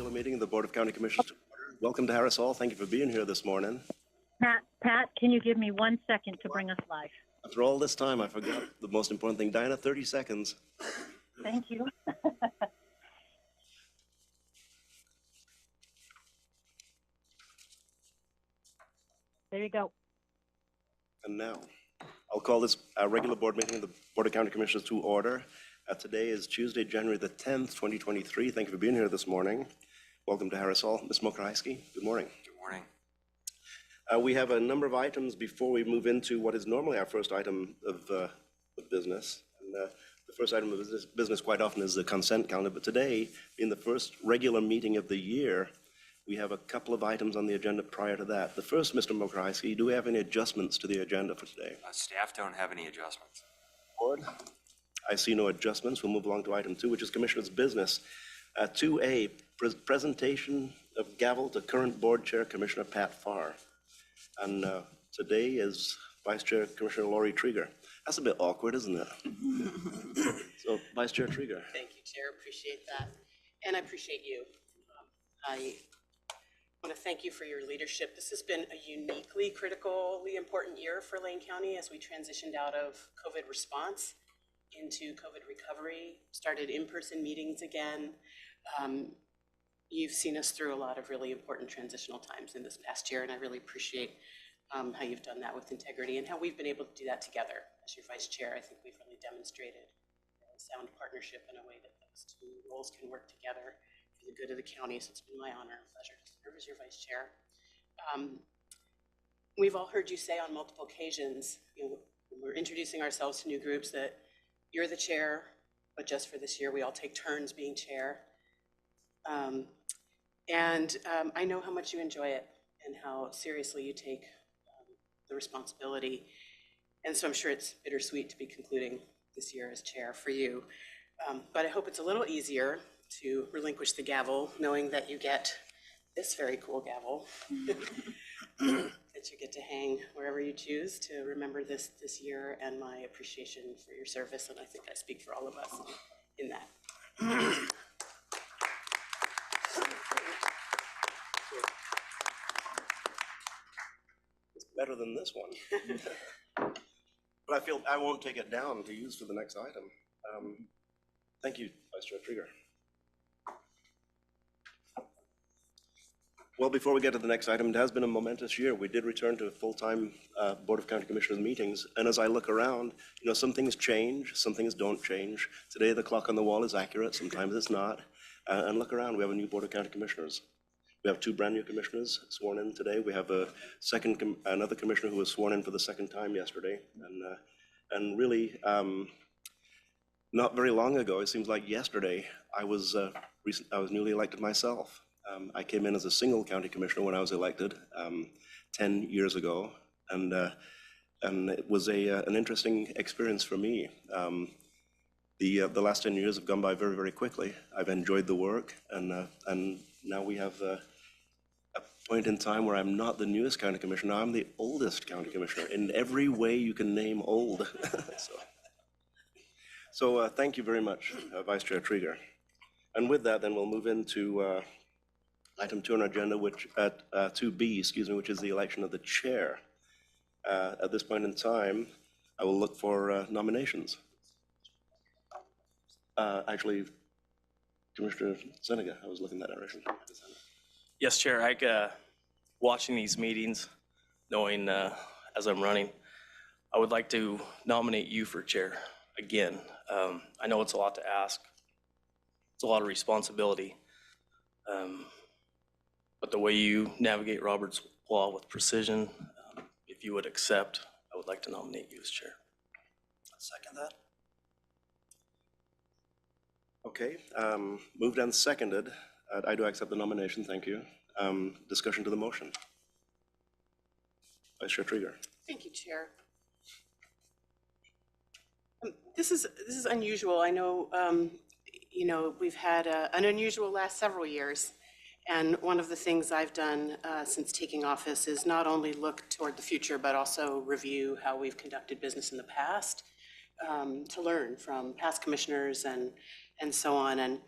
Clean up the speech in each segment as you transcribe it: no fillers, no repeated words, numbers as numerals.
regular meeting of the Board of County Commissioners. Welcome to Harris Hall. Thank you for being here this morning. Pat, can you give me 1 second to bring us live? After all this time, I forgot the most important thing. Diana, 30 seconds. Thank you. There you go. And now, I'll call this regular board meeting of the Board of County Commissioners to order. Today is Tuesday, January the 10th, 2023. Thank you for being here this morning. Welcome to Harris Hall. Ms. Mokrahysky, good morning. Good morning. We have a number of items before we move into what is normally our first item of business. And the first item of business quite often is the consent calendar, but today, being the first regular meeting of the year, we have a couple of items on the agenda prior to that. The first, Mr. Mokrahysky, do we have any adjustments to the agenda for today? Staff don't have any adjustments. Board? I see no adjustments. We'll move along to item 2, which is Commissioner's business. 2A, presentation of gavel to current board chair, Commissioner Pat Farr. And today is Vice Chair Commissioner Lori Trieger. That's a bit awkward, isn't it? So, Vice Chair Trieger. Thank you, Chair. Appreciate that. And I appreciate you. I want to thank you for your leadership. This has been a uniquely critically important year for Lane County as we transitioned out of COVID response into COVID recovery, started in-person meetings again. You've seen us through a lot of really important transitional times in this past year, and I really appreciate how you've done that with integrity and how we've been able to do that together. As your Vice Chair, I think we've really demonstrated a sound partnership in a way that those two roles can work together for the good of the county. So it's been my honor and pleasure to serve as your Vice Chair. We've all heard you say on multiple occasions, when we're introducing ourselves to new groups, that you're the chair, but just for this year, we all take turns being chair. I know how much you enjoy it and how seriously you take the responsibility. And so I'm sure it's bittersweet to be concluding this year as chair for you. But I hope it's a little easier to relinquish the gavel, knowing that you get this very cool gavel that you get to hang wherever you choose to remember this year and my appreciation for your service. And I think I speak for all of us in that. It's better than this one. But I feel I won't take it down to use for the next item. Thank you, Vice Chair Trieger. Well, before we get to the next item, it has been a momentous year. We did return to full-time Board of County Commissioners meetings, and as I look around, some things change, some things don't change. Today, the clock on the wall is accurate, sometimes it's not. And look around, we have a new Board of County Commissioners. We have 2 brand new commissioners sworn in today. We have another commissioner who was sworn in for the second time yesterday. And really, not very long ago, it seems like yesterday, I was newly elected myself. I came in as a single county commissioner when I was elected 10 years ago, and it was an interesting experience for me. The last 10 years have gone by very, very quickly. I've enjoyed the work, and now we have a point in time where I'm not the newest county commissioner. I'm the oldest county commissioner in every way you can name old. So thank you very much, Vice Chair Trieger. And with that, then we'll move into item 2 on our agenda, which at 2B, which is the election of the chair. At this point in time, I will look for nominations. Actually, Commissioner Zuniga, I was looking that direction. Yes, Chair. Watching these meetings, knowing as I'm running, I would like to nominate you for chair again. I know it's a lot to ask. It's a lot of responsibility. But the way you navigate Robert's law with precision, if you would accept, I would like to nominate you as chair. I'll second that. Okay, moved and seconded. I do accept the nomination, thank you. Discussion to the motion. Vice Chair Trieger. Thank you, Chair. This is unusual. I know, we've had an unusual last several years. And one of the things I've done since taking office is not only look toward the future, but also review how we've conducted business in the past to learn from past commissioners and so on. And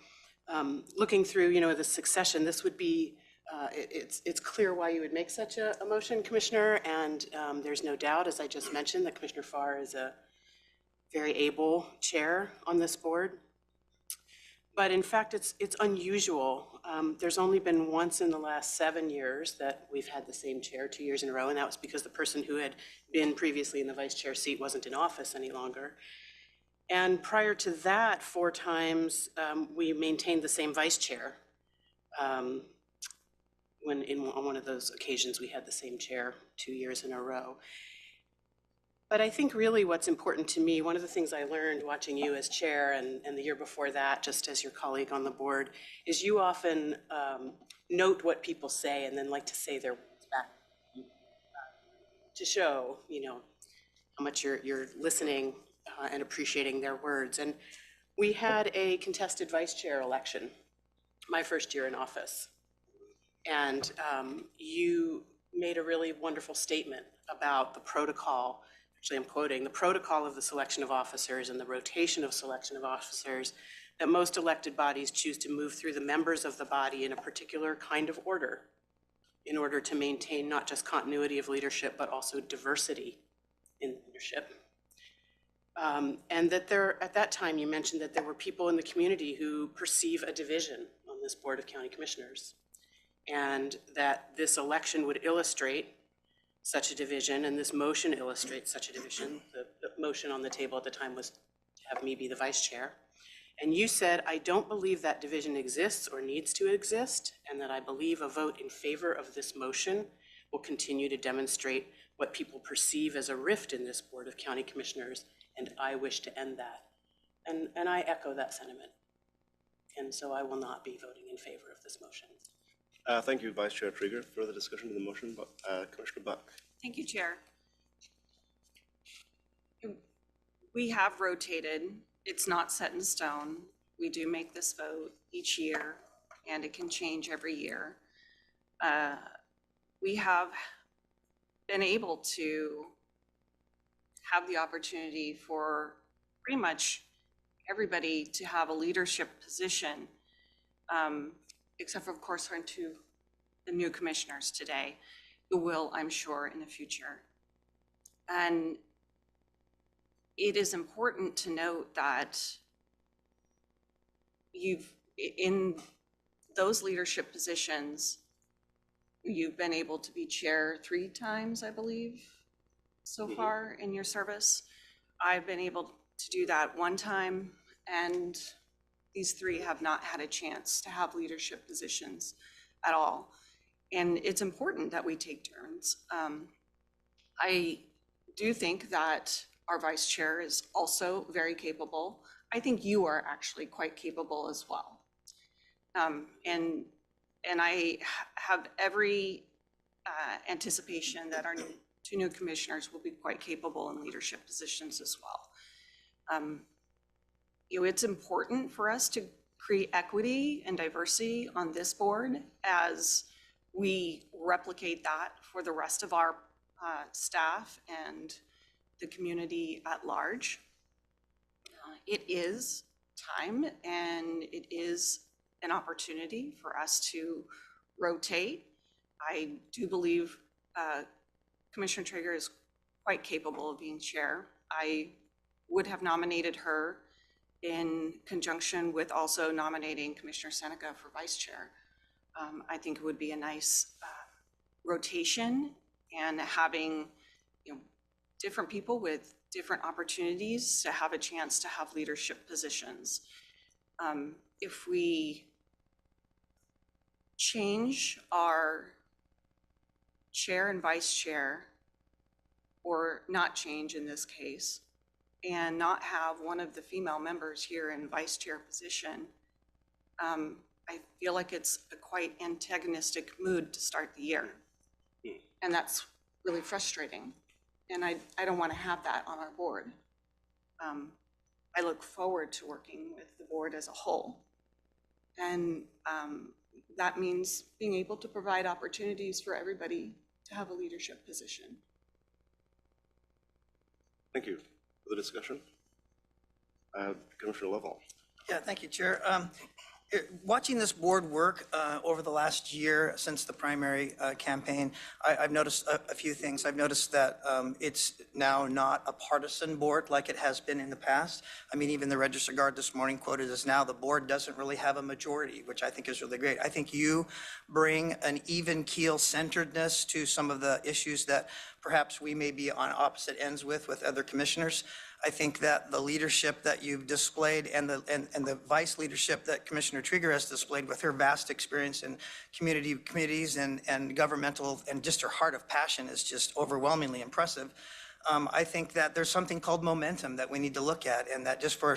looking through, the succession, this would be, it's clear why you would make such a motion, Commissioner, and there's no doubt, as I just mentioned, that Commissioner Farr is a very able chair on this board. But in fact, it's unusual. There's only been once in the last 7 years that we've had the same chair 2 years in a row, and that was because the person who had been previously in the vice chair seat wasn't in office any longer. And prior to that, 4 times, we maintained the same vice chair. On one of those occasions, we had the same chair 2 years in a row. But I think really what's important to me, one of the things I learned watching you as chair and the year before that, just as your colleague on the board, is you often note what people say and then like to say their words back to show, how much you're listening and appreciating their words. And we had a contested vice chair election, my first year in office. And you made a really wonderful statement about the protocol. Actually, I'm quoting, the protocol of the selection of officers and the rotation of selection of officers that most elected bodies choose to move through the members of the body in a particular kind of order in order to maintain not just continuity of leadership, but also diversity in leadership. And that at that time, you mentioned that there were people in the community who perceive a division on this Board of County Commissioners, and that this election would illustrate such a division, and this motion illustrates such a division. The motion on the table at the time was to have me be the vice chair. And you said, I don't believe that division exists or needs to exist, and that I believe a vote in favor of this motion will continue to demonstrate what people perceive as a rift in this Board of County Commissioners, and I wish to end that. And I echo that sentiment. And so I will not be voting in favor of this motion. Thank you, Vice Chair Trieger. Further discussion of the motion, Commissioner Buck. Thank you, Chair. We have rotated. It's not set in stone. We do make this vote each year, and it can change every year. We have been able to have the opportunity for pretty much everybody to have a leadership position, except for, of course, our 2 new commissioners today, who will, I'm sure, in the future. And it is important to note that in those leadership positions, you've been able to be chair 3 times, I believe, so far in your service. I've been able to do that 1 time, and these 3 have not had a chance to have leadership positions at all. And it's important that we take turns. I do think that our vice chair is also very capable. I think you are actually quite capable as well. And I have every anticipation that our 2 new commissioners will be quite capable in leadership positions as well. It's important for us to create equity and diversity on this board as we replicate that for the rest of our staff and the community at large. It is time, and it is an opportunity for us to rotate. I do believe Commissioner Trieger is quite capable of being chair. I would have nominated her in conjunction with also nominating Commissioner Seneca for vice chair. I think it would be a nice rotation, and having different people with different opportunities to have a chance to have leadership positions. If we change our chair and vice chair, or not change in this case, and not have one of the female members here in vice chair position, I feel like it's a quite antagonistic mood to start the year. And that's really frustrating. And I don't want to have that on our board. I look forward to working with the board as a whole. And that means being able to provide opportunities for everybody to have a leadership position. Thank you. For the discussion, Commissioner Lovell. Yeah, thank you, Chair. Watching this board work over the last year since the primary campaign, I've noticed a few things. I've noticed that it's now not a partisan board like it has been in the past. I mean, even the Register Guard this morning quoted as now the board doesn't really have a majority, which I think is really great. I think you bring an even keel centeredness to some of the issues that perhaps we may be on opposite ends with other commissioners. I think that the leadership that you've displayed and the vice leadership that Commissioner Trieger has displayed with her vast experience in committees and governmental and just her heart of passion is just overwhelmingly impressive. I think that there's something called momentum that we need to look at, and that just for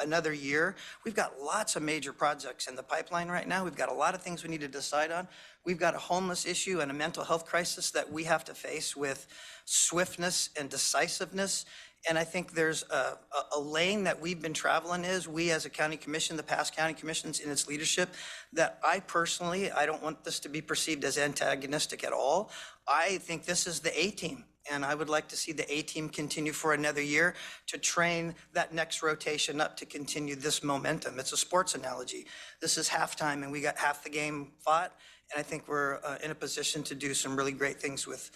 another year, we've got lots of major projects in the pipeline right now. We've got a lot of things we need to decide on. We've got a homeless issue and a mental health crisis that we have to face with swiftness and decisiveness. And I think there's a lane that we've been traveling we as a county commission, the past county commissions in its leadership, that I personally, I don't want this to be perceived as antagonistic at all. I think this is the A-team. And I would like to see the A-team continue for another year to train that next rotation up to continue this momentum. It's a sports analogy. This is halftime and we got half the game fought. And I think we're in a position to do some really great things with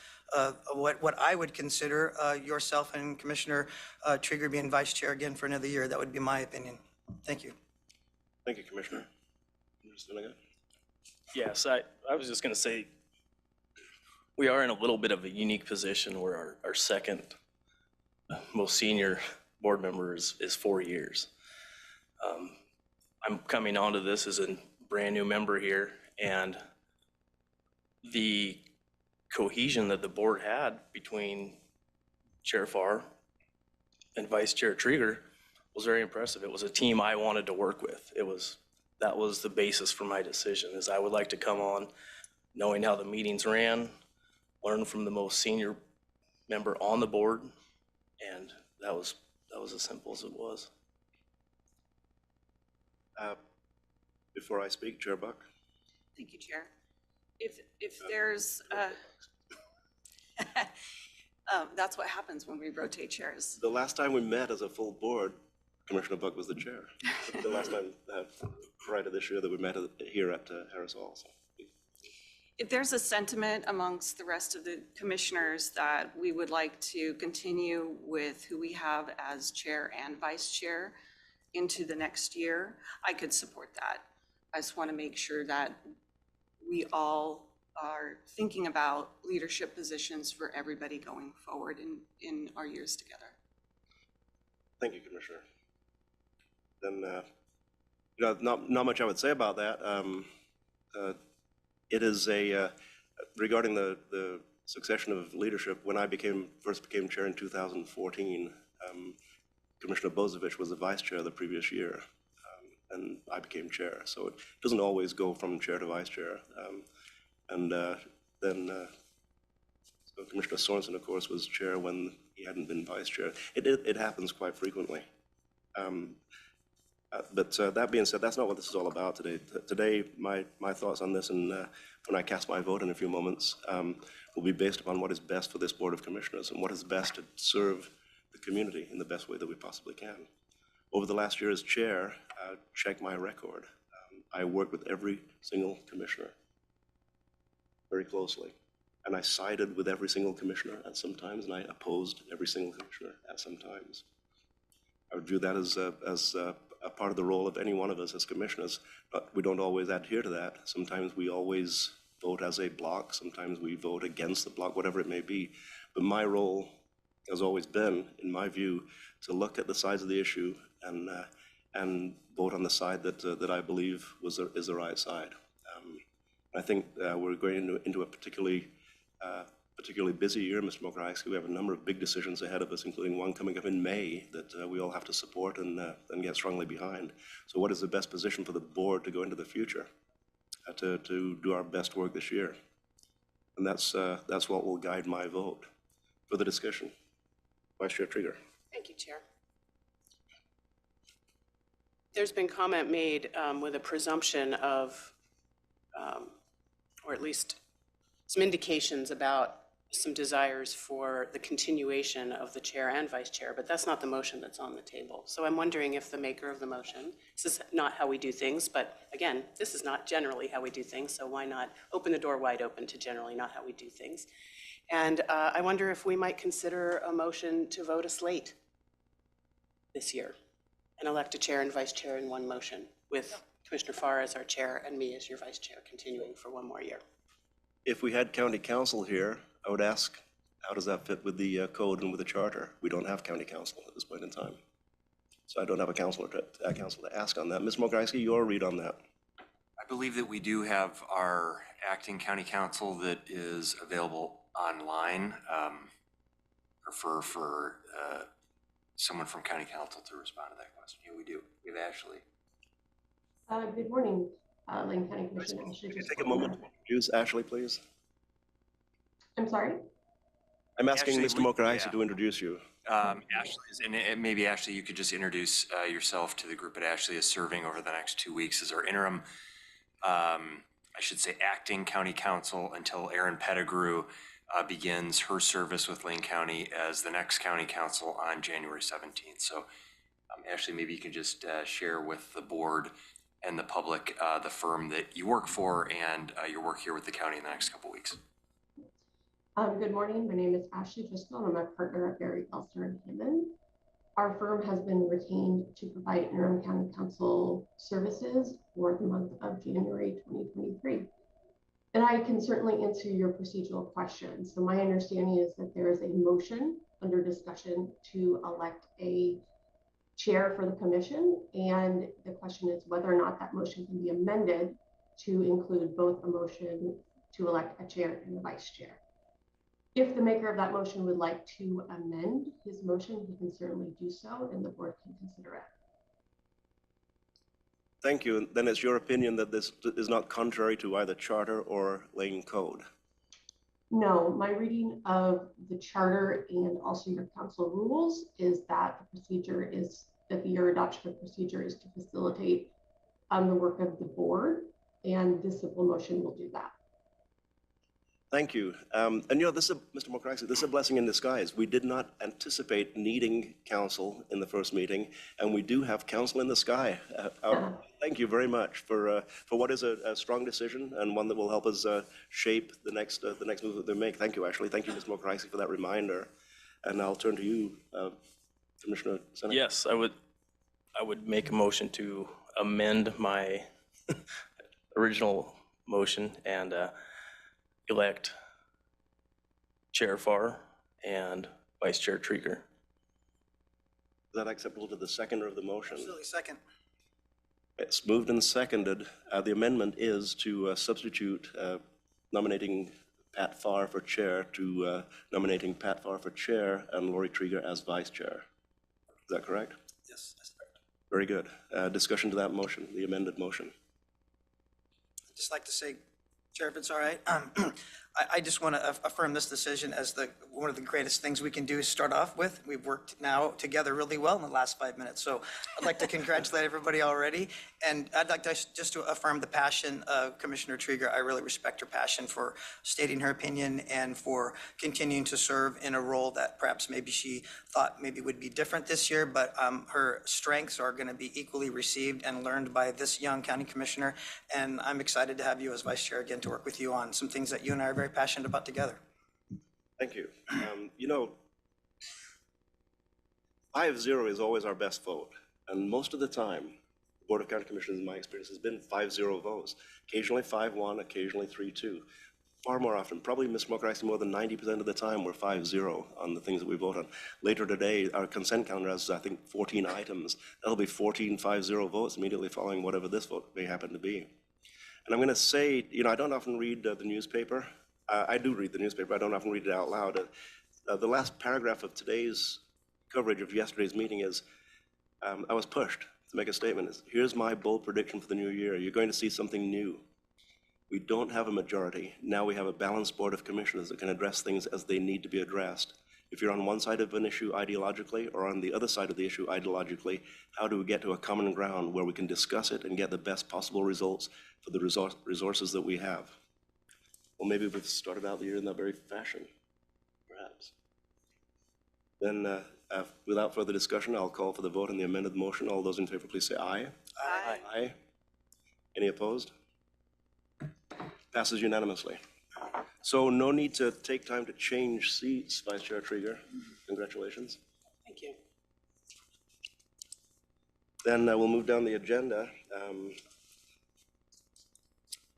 what I would consider yourself and Commissioner Trieger being vice chair again for another year. That would be my opinion. Thank you. Thank you, Commissioner. Commissioner Zuniga? Yes, I was just going to say, we are in a little bit of a unique position where our second most senior board member is 4 years. I'm coming onto this as a brand new member here, and the cohesion that the board had between Chair Farr and Vice Chair Trieger was very impressive. It was a team I wanted to work with. That was the basis for my decision, is I would like to come on knowing how the meetings ran, learn from the most senior member on the board, and that was as simple as it was. Before I speak, Chair Buck? Thank you, Chair. If there's, that's what happens when we rotate chairs. The last time we met as a full board, Commissioner Buck was the chair. The last time prior to this year that we met here at Harris Hall. So. If there's a sentiment amongst the rest of the commissioners that we would like to continue with who we have as chair and vice chair into the next year, I could support that. I just want to make sure that we all are thinking about leadership positions for everybody going forward in our years together. Thank you, Commissioner. Then, not much I would say about that. It is regarding the succession of leadership. When I first became chair in 2014, Commissioner Bozovich was the vice chair the previous year, and I became chair. So it doesn't always go from chair to vice chair. So Commissioner Sorensen, of course, was chair when he hadn't been vice chair. It happens quite frequently. But that being said, that's not what this is all about today. Today, my thoughts on this, and when I cast my vote in a few moments, will be based upon what is best for this Board of Commissioners and what is best to serve the community in the best way that we possibly can. Over the last year as chair, check my record. I worked with every single commissioner very closely, and I sided with every single commissioner at some times, and I opposed every single commissioner at some times. I would view that as a part of the role of any one of us as commissioners, but we don't always adhere to that. Sometimes we always vote as a block, sometimes we vote against the block, whatever it may be. But my role has always been, in my view, to look at the sides of the issue and vote on the side that I believe is the right side. I think we're going into a particularly busy year, Mr. Mokrajewski. We have a number of big decisions ahead of us, including one coming up in May that we all have to support and get strongly behind. So what is the best position for the board to go into the future to do our best work this year? And that's what will guide my vote. For the discussion, Vice Chair Trieger. Thank you, Chair. There's been comment made with a presumption of, or at least some indications about some desires for the continuation of the chair and vice chair, but that's not the motion that's on the table. So I'm wondering if the maker of the motion, this is not how we do things, but again, this is not generally how we do things, so why not open the door wide open to generally not how we do things? And I wonder if we might consider a motion to vote a slate this year and elect a chair and vice chair in one motion with Commissioner Farr as our chair and me as your vice chair, continuing for one more year. If we had county council here, I would ask, how does that fit with the code and with the charter? We don't have county council at this point in time. So I don't have a council to ask on that. Ms. Mograisky, your read on that? I believe that we do have our acting county council that is available online. Prefer for someone from county council to respond to that question. Yeah, we do. We have Ashley. Good morning, Lane County Commissioner. Ashley Can you just take a spoke. moment to introduce Ashley, please? I'm sorry? I'm asking Ashley, Mr. Mograisky yeah. to introduce you. And maybe Ashley, you could just introduce yourself to the group. But Ashley is serving over the next 2 weeks as our interim, I should say, acting county council until Erin Pettigrew begins her service with Lane County as the next county council on January 17th. So Ashley, maybe you can just share with the board and the public the firm that you work for and your work here with the county in the next couple weeks. Good morning. My name is Ashley Driscoll, and I'm a partner at Barry Elster and Hammond. Our firm has been retained to provide interim county council services for the month of January 2023. And I can certainly answer your procedural questions. So my understanding is that there is a motion under discussion to elect a chair for the commission. And the question is whether or not that motion can be amended to include both a motion to elect a chair and a vice chair. If the maker of that motion would like to amend his motion, he can certainly do so, and the board can consider it. Thank you. And then it's your opinion that this is not contrary to either charter or Lane code? No, my reading of the charter and also your council rules is that the procedure is that your adoption of procedure is to facilitate the work of the board, and this simple motion will do that. Thank you. And you know, this is, Mr. Mograisky, this is a blessing in disguise. We did not anticipate needing council in the first meeting, and we do have council in the sky. Thank you very much for what is a strong decision and one that will help us shape the next move that they make. Thank you, Ashley. Thank you, Ms. Mograisky, for that reminder. And I'll turn to you, Commissioner Senek. Yes, I would make a motion to amend my original motion and elect Chair Farr and Vice Chair Trieger. Is that acceptable to the seconder of the motion? Absolutely, second. It's moved and seconded. The amendment is to substitute nominating Pat Farr for chair to nominating Pat Farr for chair and Lori Trieger as vice chair. Is that correct? Yes, that's correct. Very good. Discussion to that motion, the amended motion. I'd just like to say, Chair, if it's all right, I just want to affirm this decision as one of the greatest things we can do is start off with. We've worked now together really well in the last 5 minutes. So I'd like to congratulate everybody already. And I'd like to just to affirm the passion of Commissioner Trieger. I really respect her passion for stating her opinion and for continuing to serve in a role that perhaps maybe she thought maybe would be different this year, but her strengths are going to be equally received and learned by this young county commissioner. And I'm excited to have you as vice chair again to work with you on some things that you and I are very passionate about together. Thank you. You know, 5-0 is always our best vote. And most of the time, the Board of County Commissioners, in my experience, has been 5-0 votes. Occasionally 5-1, occasionally 3-2. Far more often, probably Ms. Mograisky, more than 90% of the time, we're 5-0 on the things that we vote on. Later today, our consent calendar has, I think, 14 items. That'll be 14 5-0 votes immediately following whatever this vote may happen to be. And I'm going to say, you know, I don't often read the newspaper. I do read the newspaper. I don't often read it out loud. The last paragraph of today's coverage of yesterday's meeting is, I was pushed to make a statement. Here's my bold prediction for the new year. You're going to see something new. We don't have a majority. Now we have a balanced board of commissioners that can address things as they need to be addressed. If you're on one side of an issue ideologically or on the other side of the issue ideologically, how do we get to a common ground where we can discuss it and get the best possible results for the resources that we have? Well, maybe we've started out the year in that very fashion. Then, without further discussion, I'll call for the vote on the amended motion. All those in favor, please say aye. Aye. Aye. Any opposed? Passes unanimously. So no need to take time to change seats, Vice Chair Trieger. Congratulations. Thank you. Then we'll move down the agenda.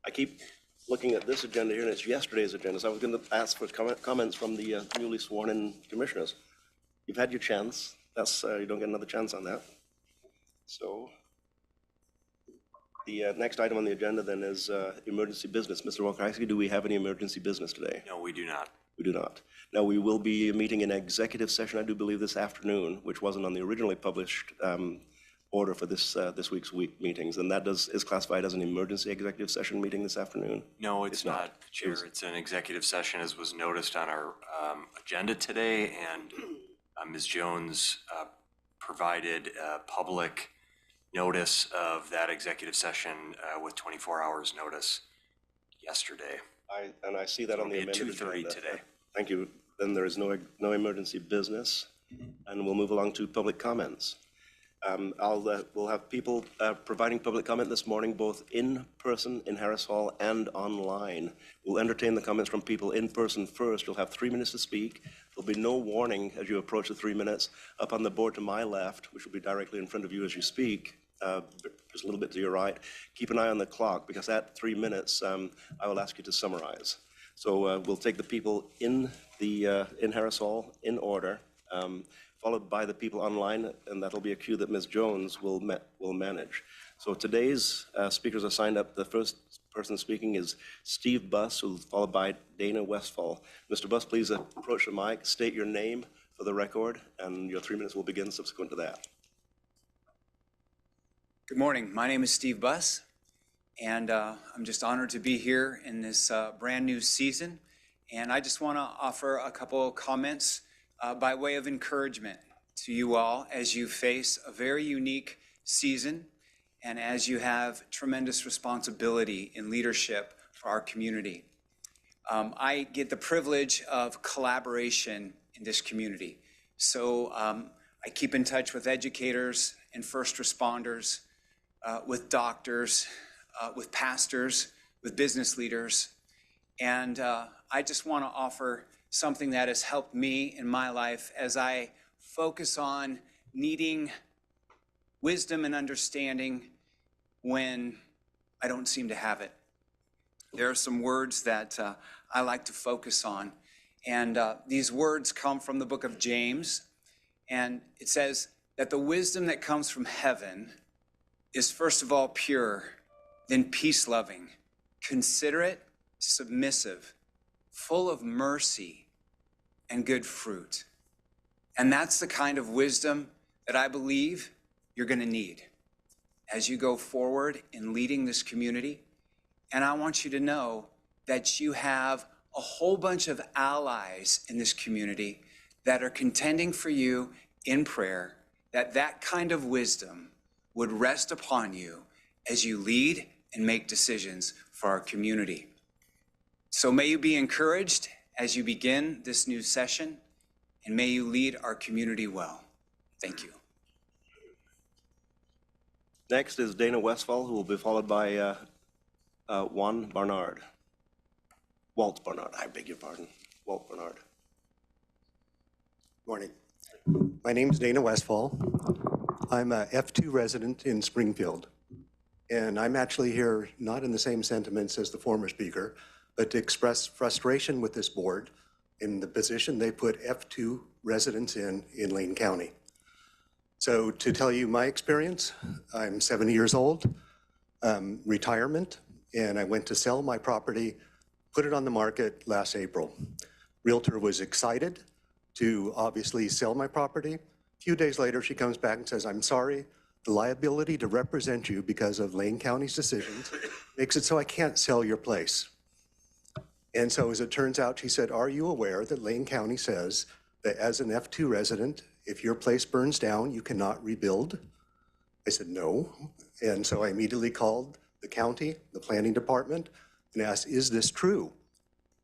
I keep looking at this agenda here, and it's yesterday's agenda, so I was going to ask for comments from the newly sworn-in commissioners. You've had your chance. That's you don't get another chance on that. So the next item on the agenda then is emergency business. Mr. Walker, do we have any emergency business today? No, we do not. We do not. Now, we will be meeting in executive session, I do believe, this afternoon, which wasn't on the originally published order for this week's meetings, and that is classified as an emergency executive session meeting this afternoon? No, it's It's not. not, Chair. It's an executive session as was noticed on our agenda today, and Ms. Jones provided public notice of that executive session with 24 hours notice yesterday. I see that on the It'll be amended at 2:30 agenda. today. Thank you. Then there is no emergency business, and we'll move along to public comments. We'll have people providing public comment this morning, both in person in Harris Hall and online. We'll entertain the comments from people in person first. You'll have 3 minutes to speak. There'll be no warning as you approach the 3 minutes. Up on the board to my left, which will be directly in front of you as you speak, just a little bit to your right, keep an eye on the clock, because at 3 minutes, I will ask you to summarize. So we'll take the people in Harris Hall in order, followed by the people online, and that'll be a queue that Ms. Jones will manage. So today's speakers are signed up. The first person speaking is Steve Buss, followed by Dana Westfall. Mr. Buss, please approach the mic, state your name for the record, and your 3 minutes will begin subsequent to that. Good morning. My name is Steve Buss, and I'm just honored to be here in this brand new season. And I just want to offer a couple of comments by way of encouragement to you all as you face a very unique season and as you have tremendous responsibility in leadership for our community. I get the privilege of collaboration in this community. So I keep in touch with educators and first responders, with doctors, with pastors, with business leaders. And I just want to offer something that has helped me in my life as I focus on needing wisdom and understanding when I don't seem to have it. There are some words that I like to focus on. And these words come from the book of James. And it says that the wisdom that comes from heaven is first of all pure, then peace-loving, considerate, submissive, full of mercy and good fruit. And that's the kind of wisdom that I believe you're going to need as you go forward in leading this community. And I want you to know that you have a whole bunch of allies in this community that are contending for you in prayer, that kind of wisdom would rest upon you as you lead and make decisions for our community. So may you be encouraged as you begin this new session, and may you lead our community well. Thank you. Next is Dana Westfall, who will be followed by Walt Barnard, I beg your pardon, Walt Barnard. Morning. My name is Dana Westfall. I'm a F2 resident in Springfield, and I'm actually here not in the same sentiments as the former speaker, but to express frustration with this board in the position they put F2 residents in Lane County. So to tell you my experience, I'm 70 years old, retirement, and I went to sell my property, put it on the market last April. Realtor was excited to obviously sell my property. A few days later, she comes back and says, I'm sorry, the liability to represent you because of Lane County's decisions makes it so I can't sell your place. And so as it turns out, she said, are you aware that Lane County says that as an F2 resident, if your place burns down, you cannot rebuild? I said, no. And so I immediately called the county, the planning department, and asked, is this true?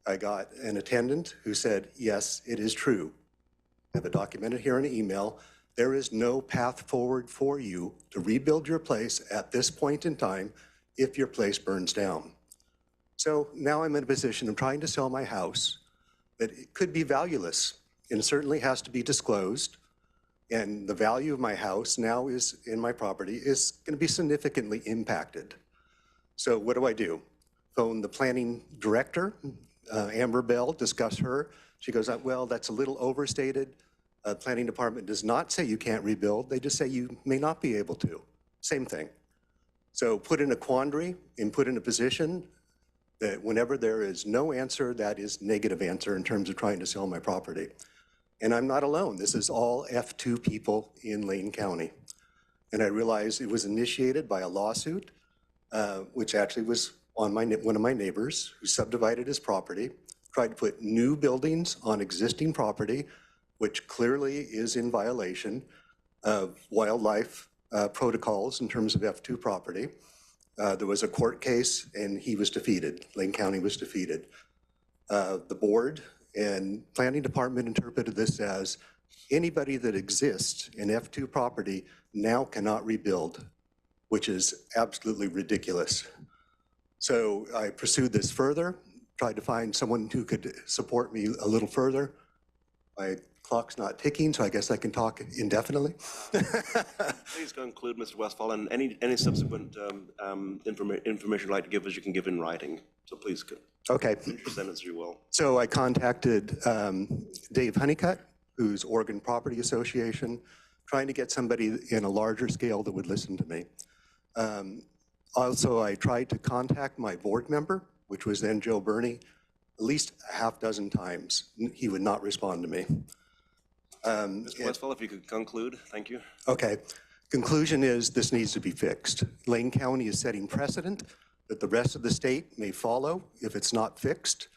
I got an attendant who said, yes, it is true. I have it documented here in an email. There is no path forward for you to rebuild your place at this point in time if your place burns down. So now I'm in a position of trying to sell my house that it could be valueless and certainly has to be disclosed. And the value of my house now is in my property is going to be significantly impacted. So what do? Phone the planning director, Amber Bell, discuss her. She goes, well, that's a little overstated. Planning department does not say you can't rebuild. They just say you may not be able to. Same thing. So put in a quandary and put in a position that whenever there is no answer, that is negative answer in terms of trying to sell my property. And I'm not alone. This is all F2 people in Lane County. And I realized it was initiated by a lawsuit, which actually was on one of my neighbors who subdivided his property, tried to put new buildings on existing property, which clearly is in violation of wildlife protocols in terms of F2 property. There was a court case and he was defeated. Lane County was defeated. The board and planning department interpreted this as anybody that exists in F2 property now cannot rebuild, which is absolutely ridiculous. So I pursued this further, tried to find someone who could support me a little further. My clock's not ticking, so I guess I can talk indefinitely. Please conclude, Mr. Westfall, and any subsequent information you'd like to give us, you can give in writing. So please, Okay. finish your sentence, you will. So I contacted Dave Honeycutt, who's Oregon Property Association, trying to get somebody in a larger scale that would listen to me. Also, I tried to contact my board member, which was then Joe Burney, at least a half dozen times. He would not respond to me. Mr. Westfall, if you could conclude, thank you. Okay. Conclusion is this needs to be fixed. Lane County is setting precedent that the rest of the state may follow if it's not fixed.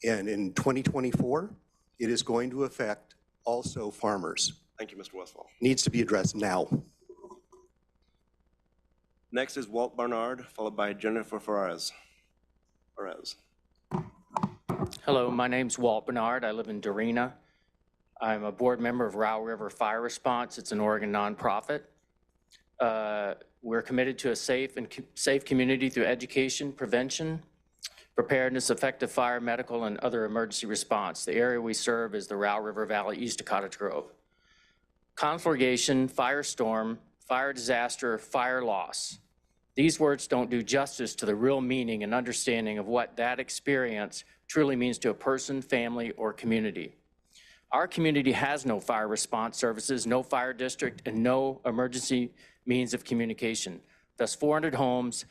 And in 2024, it is going to affect also farmers. Thank you, Mr. Westfall. Needs to be addressed now. Next is Walt Barnard, followed by Jennifer Ferrez. Hello, my name's Walt Bernard. I live in Dorena. I'm a board member of Row River Fire Response. It's an Oregon nonprofit. We're committed to a safe community through education, prevention, preparedness, effective fire, medical, and other emergency response. The area we serve is the Row River Valley east of Cottage Grove. Conflagration, firestorm, fire disaster, fire loss. These words don't do justice to the real meaning and understanding of what that experience truly means to a person, family, or community. Our community has no fire response services, no fire district, and no emergency means of communication. Thus, 400 homes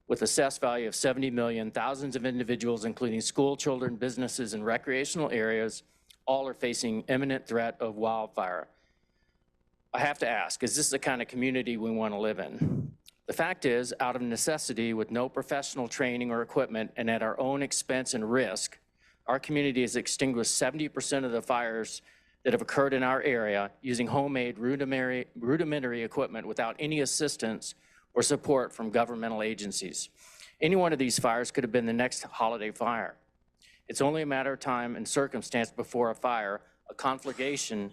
with assessed value of 70 million, thousands of individuals, including school children, businesses, and recreational areas, all are facing imminent threat of wildfire. I have to ask, is this the kind of community we want to live in? The fact is, out of necessity, with no professional training or equipment, and at our own expense and risk, our community has extinguished 70% of the fires that have occurred in our area using homemade rudimentary equipment without any assistance or support from governmental agencies. Any one of these fires could have been the next holiday fire. It's only a matter of time and circumstance before a fire, a conflagration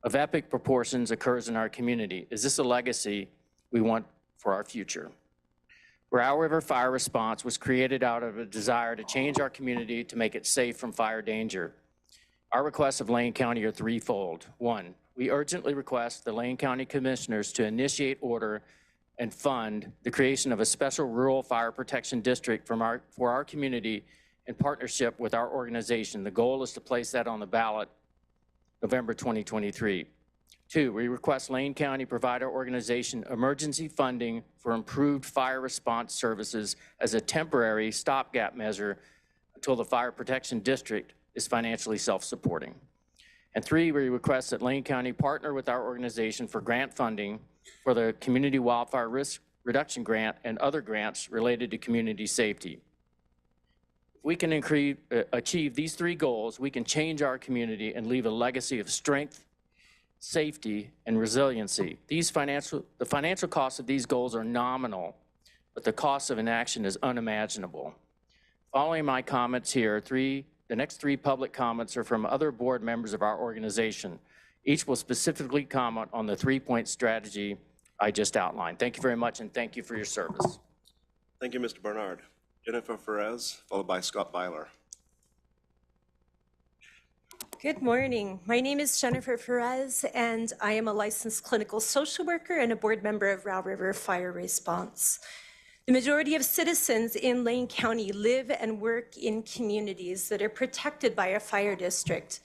of epic proportions occurs in our community. Is this a legacy we want for our future? Row River Fire Response was created out of a desire to change our community to make it safe from fire danger. Our requests of Lane County are threefold. One, we urgently request the Lane County Commissioners to initiate, order, and fund the creation of a special rural fire protection district for our community in partnership with our organization. The goal is to place that on the ballot November 2023. Two, we request Lane County provide our organization emergency funding for improved fire response services as a temporary stopgap measure until the fire protection district is financially self-supporting. And three, we request that Lane County partner with our organization for grant funding for the Community Wildfire Risk Reduction Grant and other grants related to community safety. If we can achieve these three goals, we can change our community and leave a legacy of strength, safety, and resiliency. The financial costs of these goals are nominal, but the cost of inaction is unimaginable. Following my comments here, the next three public comments are from other board members of our organization. Each will specifically comment on the three-point strategy I just outlined. Thank you very much, and thank you for your service. Thank you, Mr. Bernard. Jennifer Perez, followed by Scott Byler. Good morning. My name is Jennifer Perez, and I am a licensed clinical social worker and a board member of Row River Fire Response. The majority of citizens in Lane County live and work in communities that are protected by a fire district.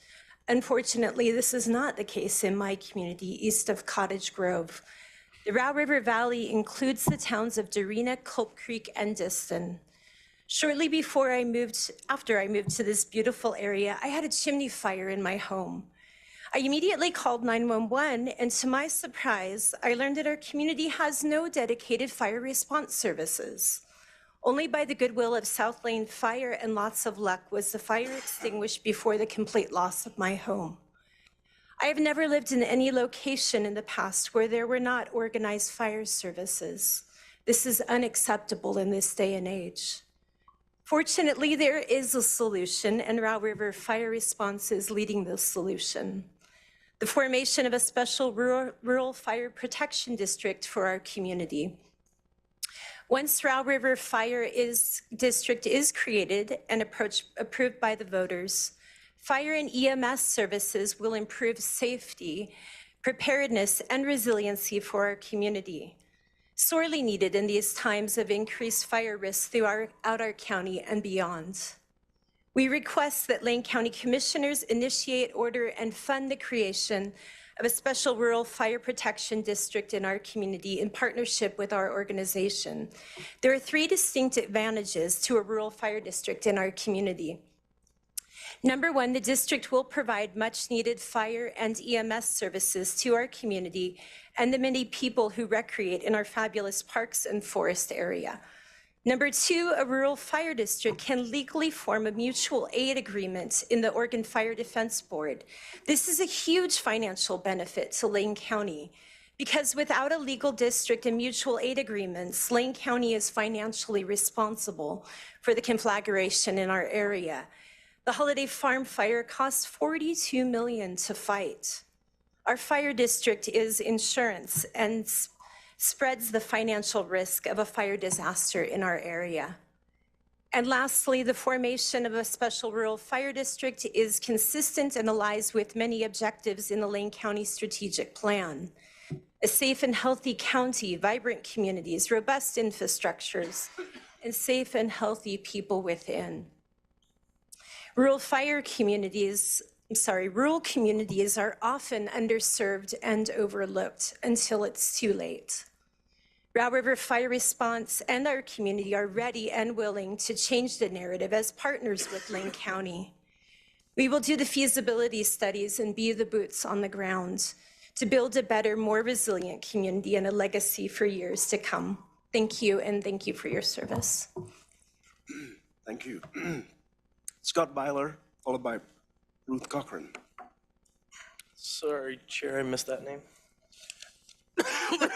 Unfortunately, this is not the case in my community east of Cottage Grove. The Row River Valley includes the towns of Darina, Culp Creek, and Diston. Shortly after I moved to this beautiful area, I had a chimney fire in my home. I immediately called 911, and to my surprise, I learned that our community has no dedicated fire response services. Only by the goodwill of South Lane Fire and lots of luck was the fire extinguished before the complete loss of my home. I have never lived in any location in the past where there were not organized fire services. This is unacceptable in this day and age. Fortunately, there is a solution, and Row River Fire Response is leading this solution. The formation of a special rural fire protection district for our community. Once Row River Fire District is created and approved by the voters, fire and EMS services will improve safety, preparedness, and resiliency for our community. Sorely needed in these times of increased fire risks throughout our county and beyond. We request that Lane County Commissioners initiate, order, and fund the creation of a special rural fire protection district in our community in partnership with our organization. There are three distinct advantages to a rural fire district in our community. Number one, the district will provide much needed fire and EMS services to our community and the many people who recreate in our fabulous parks and forest area. Number two, a rural fire district can legally form a mutual aid agreement in the Oregon Fire Defense Board. This is a huge financial benefit to Lane County because without a legal district and mutual aid agreements, Lane County is financially responsible for the conflagration in our area. The Holiday Farm fire cost $42 million to fight. Our fire district is insurance and spreads the financial risk of a fire disaster in our area. And lastly, the formation of a special rural fire district is consistent and aligns with many objectives in the Lane County Strategic Plan. A safe and healthy county, vibrant communities, robust infrastructures, and safe and healthy people within. Rural communities are often underserved and overlooked until it's too late. Row River Fire Response and our community are ready and willing to change the narrative as partners with Lane County. We will do the feasibility studies and be the boots on the ground to build a better, more resilient community and a legacy for years to come. Thank you, and thank you for your service. Thank you. Scott Byler, followed by Ruth Cochran. Sorry, Chair, I missed that name.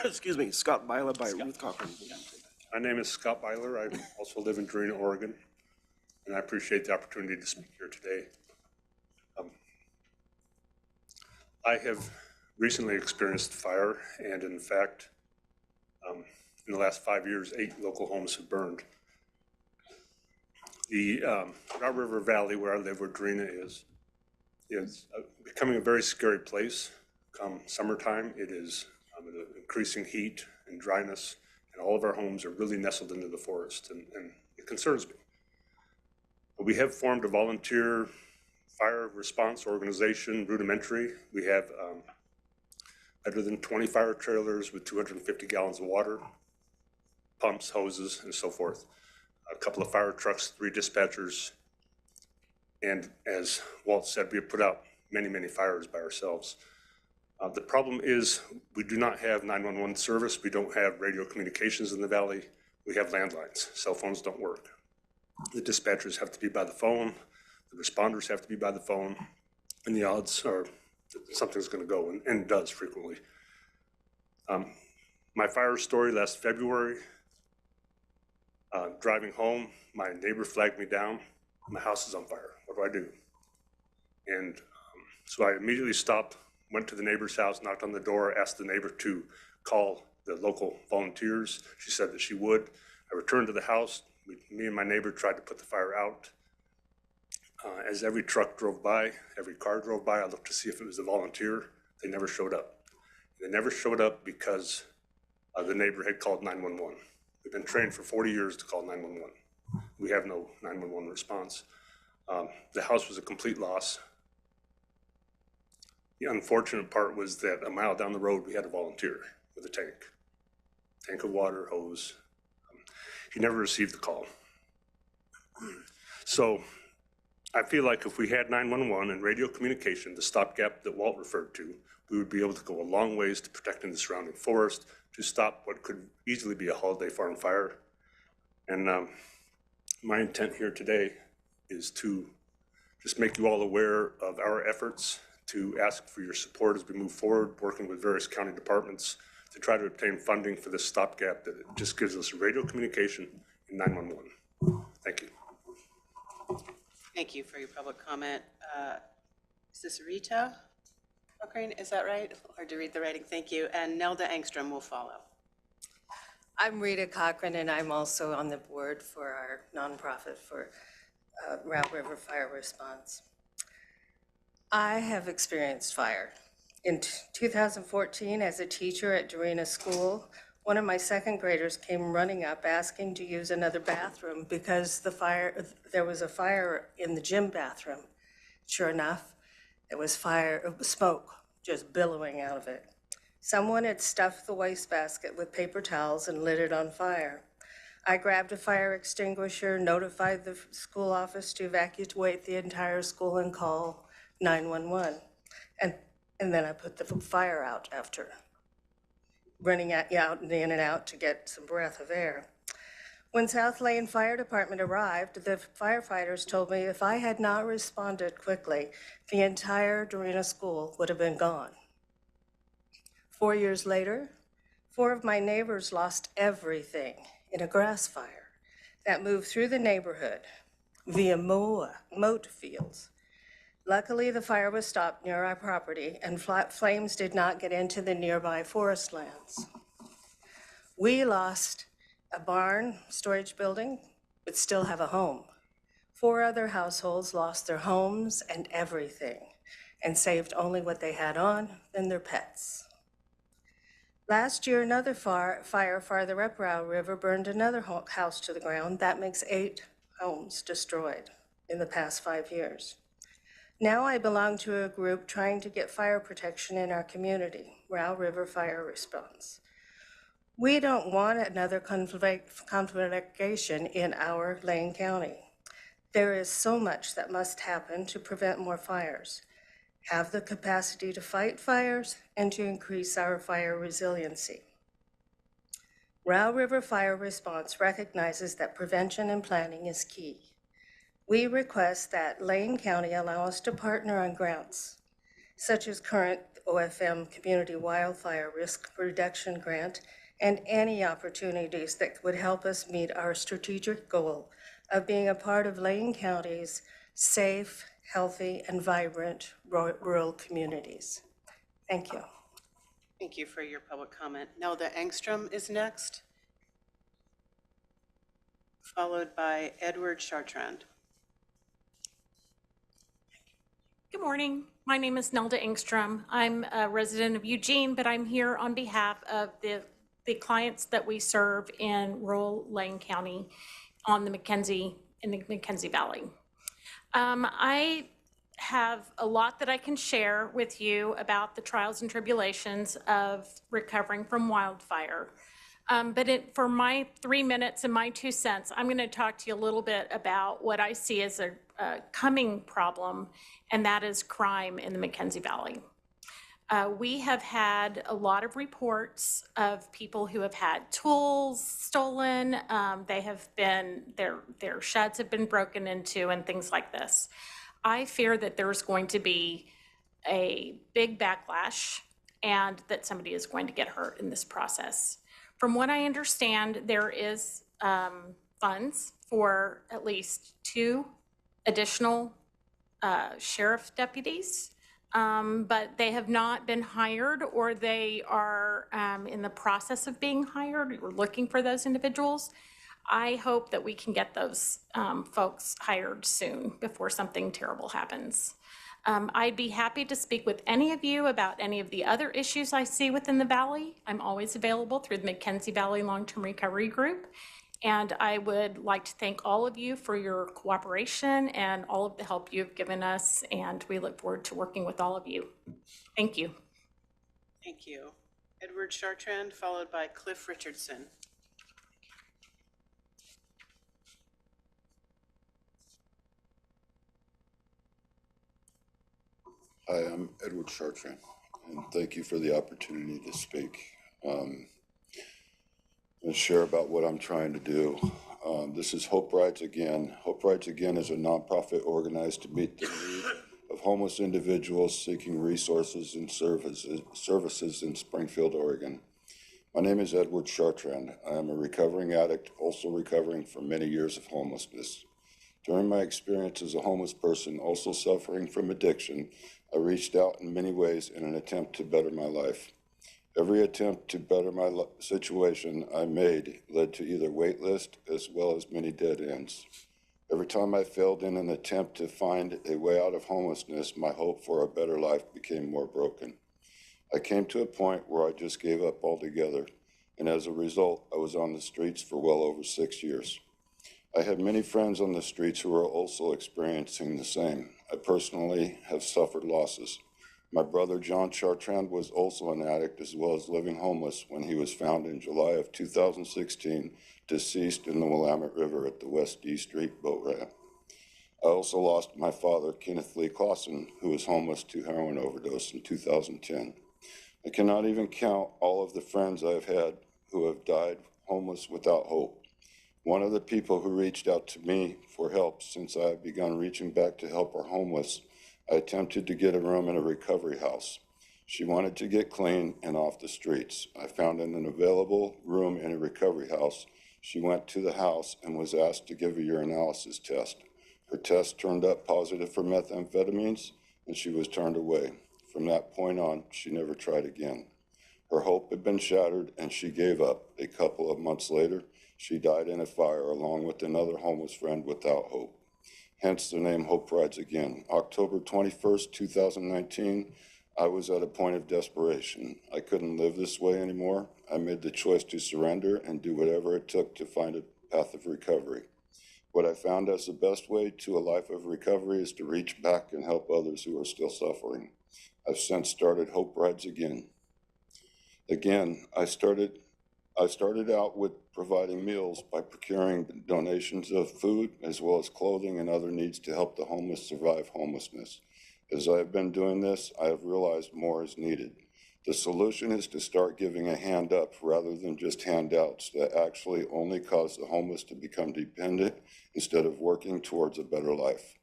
Excuse me, Scott Byler by Ruth Cochran. My name is Scott Byler. I also live in Darina, Oregon, and I appreciate the opportunity to speak here today. I have recently experienced fire, and in fact, in the last 5 years, 8 local homes have burned. The Row River Valley, where I live, where Darina is becoming a very scary place. Come summertime, it is increasing heat and dryness, and all of our homes are really nestled into the forest, and it concerns me. But we have formed a volunteer fire response organization, rudimentary. We have better than 20 fire trailers with 250 gallons of water, pumps, hoses, and so forth. A couple of fire trucks, 3 dispatchers, and as Walt said, we have put out many, many fires by ourselves. The problem is we do not have 911 service. We don't have radio communications in the valley. We have landlines. Cell phones don't work. The dispatchers have to be by the phone. The responders have to be by the phone. And the odds are that something's going to go, and it does frequently. My fire story last February, driving home, my neighbor flagged me down. My house is on fire. What do I do? And so I immediately stopped went to the neighbor's house, knocked on the door, asked the neighbor to call the local volunteers. She said that she would. I returned to the house. Me and my neighbor tried to put the fire out. As every truck drove by, every car drove by, I looked to see if it was a volunteer. They never showed up. They never showed up because the neighbor had called 911. We've been trained for 40 years to call 911. We have no 911 response. The house was a complete loss. The unfortunate part was that a mile down the road, we had a volunteer with a tank of water, hose. He never received the call. So I feel like if we had 911 and radio communication, the stopgap that Walt referred to, we would be able to go a long ways to protecting the surrounding forest, to stop what could easily be a holiday farm fire. And my intent here today is to just make you all aware of our efforts, to ask for your support as we move forward, working with various county departments to try to obtain funding for this stopgap that it just gives us radio communication in 911. Thank you. Thank you for your public comment. Is this Rita Cochrane? Is that right? Hard to read the writing. Thank you. And Nelda Engstrom will follow. I'm Rita Cochran, and I'm also on the board for our nonprofit for Route River Fire Response. I have experienced fire. In 2014, as a teacher at Dorena School, one of my second graders came running up asking to use another bathroom because there was a fire in the gym bathroom. Sure enough, there was smoke just billowing out of it. Someone had stuffed the wastebasket with paper towels and lit it on fire. I grabbed a fire extinguisher, notified the school office to evacuate the entire school and call 911. And then I put the fire out after running out and in and out to get some breath of air. When South Lane Fire Department arrived, the firefighters told me if I had not responded quickly, the entire Dorena School would have been gone. 4 years later, 4 of my neighbors lost everything in a grass fire that moved through the neighborhood via moat fields. Luckily, the fire was stopped near our property and flames did not get into the nearby forest lands. We lost a barn storage building, but still have a home. 4 other households lost their homes and everything and saved only what they had on and their pets. Last year, another fire farther up Route River burned another house to the ground. That makes 8 homes destroyed in the past 5 years. Now I belong to a group trying to get fire protection in our community, Route River Fire Response. We don't want another conflagration in our Lane County. There is so much that must happen to prevent more fires, have the capacity to fight fires, and to increase our fire resiliency. Route River Fire Response recognizes that prevention and planning is key. We request that Lane County allow us to partner on grants, such as current OFM Community Wildfire Risk Reduction Grant, and any opportunities that would help us meet our strategic goal of being a part of Lane County's safe, healthy, and vibrant rural communities. Thank you. Thank you for your public comment. Nelda Engstrom is next, followed by Edward Chartrand. Good morning. My name is Nelda Engstrom. I'm a resident of Eugene, but I'm here on behalf of the clients that we serve in rural Lane County in the McKenzie Valley. I have a lot that I can share with you about the trials and tribulations of recovering from wildfire. But for my 3 minutes and my 2 cents, I'm going to talk to you a little bit about what I see as a coming problem, and that is crime in the McKenzie Valley. We have had a lot of reports of people who have had tools stolen. Their sheds have been broken into and things like this. I fear that there's going to be a big backlash and that somebody is going to get hurt in this process. From what I understand, there is funds for at least 2 additional sheriff deputies but they have not been hired, or they are in the process of being hired. We're looking for those individuals. I hope that we can get those folks hired soon before something terrible happens. I'd be happy to speak with any of you about any of the other issues I see within the Valley. I'm always available through the McKenzie Valley Long-Term Recovery Group. And I would like to thank all of you for your cooperation and all of the help you've given us. And we look forward to working with all of you. Thank you. Thank you. Edward Chartrand, followed by Cliff Richardson. Hi, I'm Edward Chartrand, and thank you for the opportunity to speak. And share about what I'm trying to do. This is Hope Rides Again. Hope Rides Again is a nonprofit organized to meet the needs of homeless individuals seeking resources and services in Springfield, Oregon. My name is Edward Chartrand. I am a recovering addict, also recovering from many years of homelessness. During my experience as a homeless person, also suffering from addiction, I reached out in many ways in an attempt to better my life. Every attempt to better my situation I made led to either wait list as well as many dead ends. Every time I failed in an attempt to find a way out of homelessness, my hope for a better life became more broken. I came to a point where I just gave up altogether, and as a result, I was on the streets for well over 6 years. I had many friends on the streets who were also experiencing the same. I personally have suffered losses. My brother, John Chartrand, was also an addict as well as living homeless when he was found in July of 2016, deceased in the Willamette River at the West D Street boat ramp. I also lost my father, Kenneth Lee Clausen, who was homeless to heroin overdose in 2010. I cannot even count all of the friends I've had who have died homeless without hope. One of the people who reached out to me for help since I have begun reaching back to help our homeless, I attempted to get a room in a recovery house. She wanted to get clean and off the streets. I found an available room in a recovery house. She went to the house and was asked to give a urinalysis test. Her test turned up positive for methamphetamines, and she was turned away. From that point on, she never tried again. Her hope had been shattered, and she gave up. A couple of months later, she died in a fire along with another homeless friend without hope. Hence the name Hope Rides Again. October 21st, 2019, I was at a point of desperation. I couldn't live this way anymore. I made the choice to surrender and do whatever it took to find a path of recovery. What I found as the best way to a life of recovery is to reach back and help others who are still suffering. I've since started Hope Rides Again. I started out with providing meals by procuring donations of food as well as clothing and other needs to help the homeless survive homelessness. As I have been doing this, I have realized more is needed. The solution is to start giving a hand up rather than just handouts that actually only cause the homeless to become dependent instead of working towards a better life,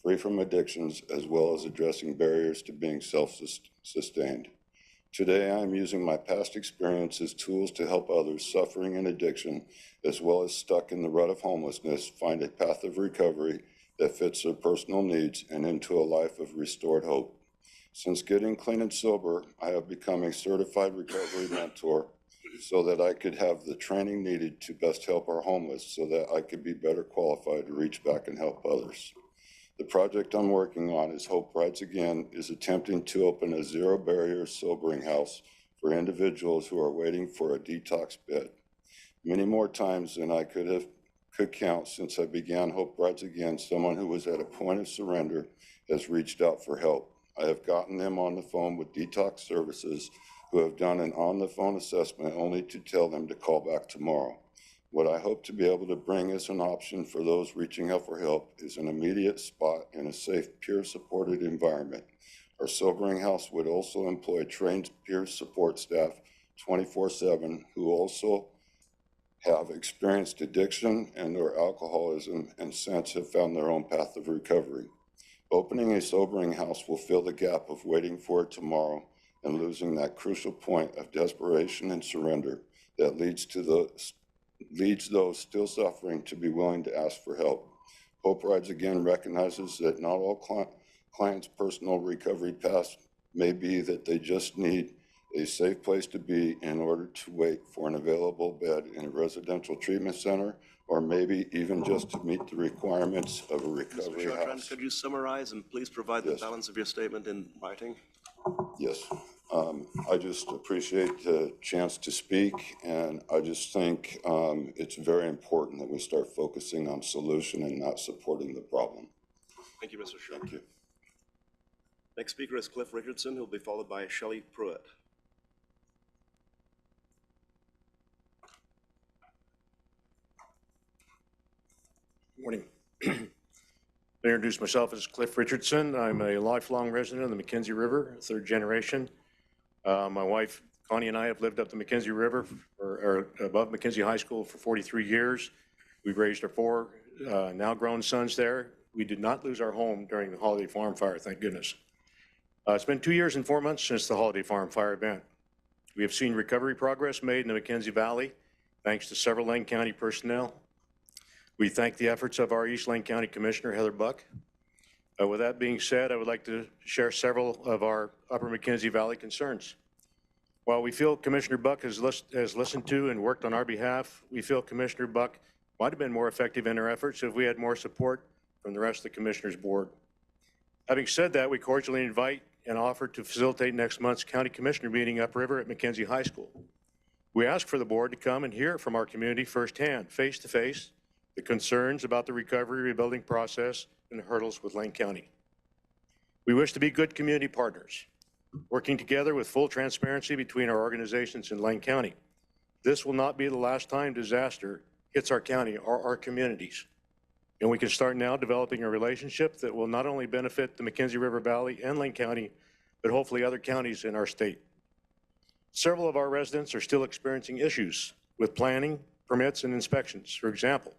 free from addictions as well as addressing barriers to being self-sustained. Today, I am using my past experience as tools to help others suffering in addiction, as well as stuck in the rut of homelessness, find a path of recovery that fits their personal needs and into a life of restored hope. Since getting clean and sober, I have become a certified recovery mentor so that I could have the training needed to best help our homeless so that I could be better qualified to reach back and help others. The project I'm working on is Hope Rides Again is attempting to open a zero-barrier sobering house for individuals who are waiting for a detox bed. Many more times than I could count since I began Hope Rides Again, someone who was at a point of surrender has reached out for help. I have gotten them on the phone with detox services who have done an on-the-phone assessment only to tell them to call back tomorrow. What I hope to be able to bring as an option for those reaching out for help is an immediate spot in a safe, peer-supported environment. Our sobering house would also employ trained peer support staff 24/7 who also have experienced addiction and/or alcoholism and since have found their own path of recovery. Opening a sobering house will fill the gap of waiting for it tomorrow and losing that crucial point of desperation and surrender that leads those still suffering to be willing to ask for help. Hope Rides Again recognizes that not all client's personal recovery path may be that they just need a safe place to be in order to wait for an available bed in a residential treatment center, or maybe even just to meet the requirements of a Mr. recovery Chartrand, house. could you summarize and please provide the Yes. balance of your statement in writing? Yes, I just appreciate the chance to speak, and I just think it's very important that we start focusing on solution and not supporting the problem. Thank you, Mr. Sherman. Thank you. Next speaker is Cliff Richardson, who will be followed by Shelley Pruitt. Morning. I introduce myself as Cliff Richardson. I'm a lifelong resident of the McKenzie River, third generation. My wife Connie and I have lived up the McKenzie River or above McKenzie High School for 43 years. We've raised our four now grown sons there. We did not lose our home during the Holiday Farm fire, thank goodness. It's been 2 years and 4 months since the Holiday Farm fire event. We have seen recovery progress made in the McKenzie Valley, thanks to several Lane County personnel. We thank the efforts of our East Lane County Commissioner, Heather Buck. With that being said, I would like to share several of our Upper McKenzie Valley concerns. While we feel Commissioner Buck has listened to and worked on our behalf, we feel Commissioner Buck might have been more effective in her efforts if we had more support from the rest of the Commissioners Board. Having said that, we cordially invite and offer to facilitate next month's County Commissioner meeting upriver at McKenzie High School. We ask for the board to come and hear from our community firsthand, face to face, the concerns about the recovery rebuilding process and the hurdles with Lane County. We wish to be good community partners, working together with full transparency between our organizations in Lane County. This will not be the last time disaster hits our county or our communities. And we can start now developing a relationship that will not only benefit the McKenzie River Valley and Lane County, but hopefully other counties in our state. Several of our residents are still experiencing issues with planning, permits, and inspections. For example,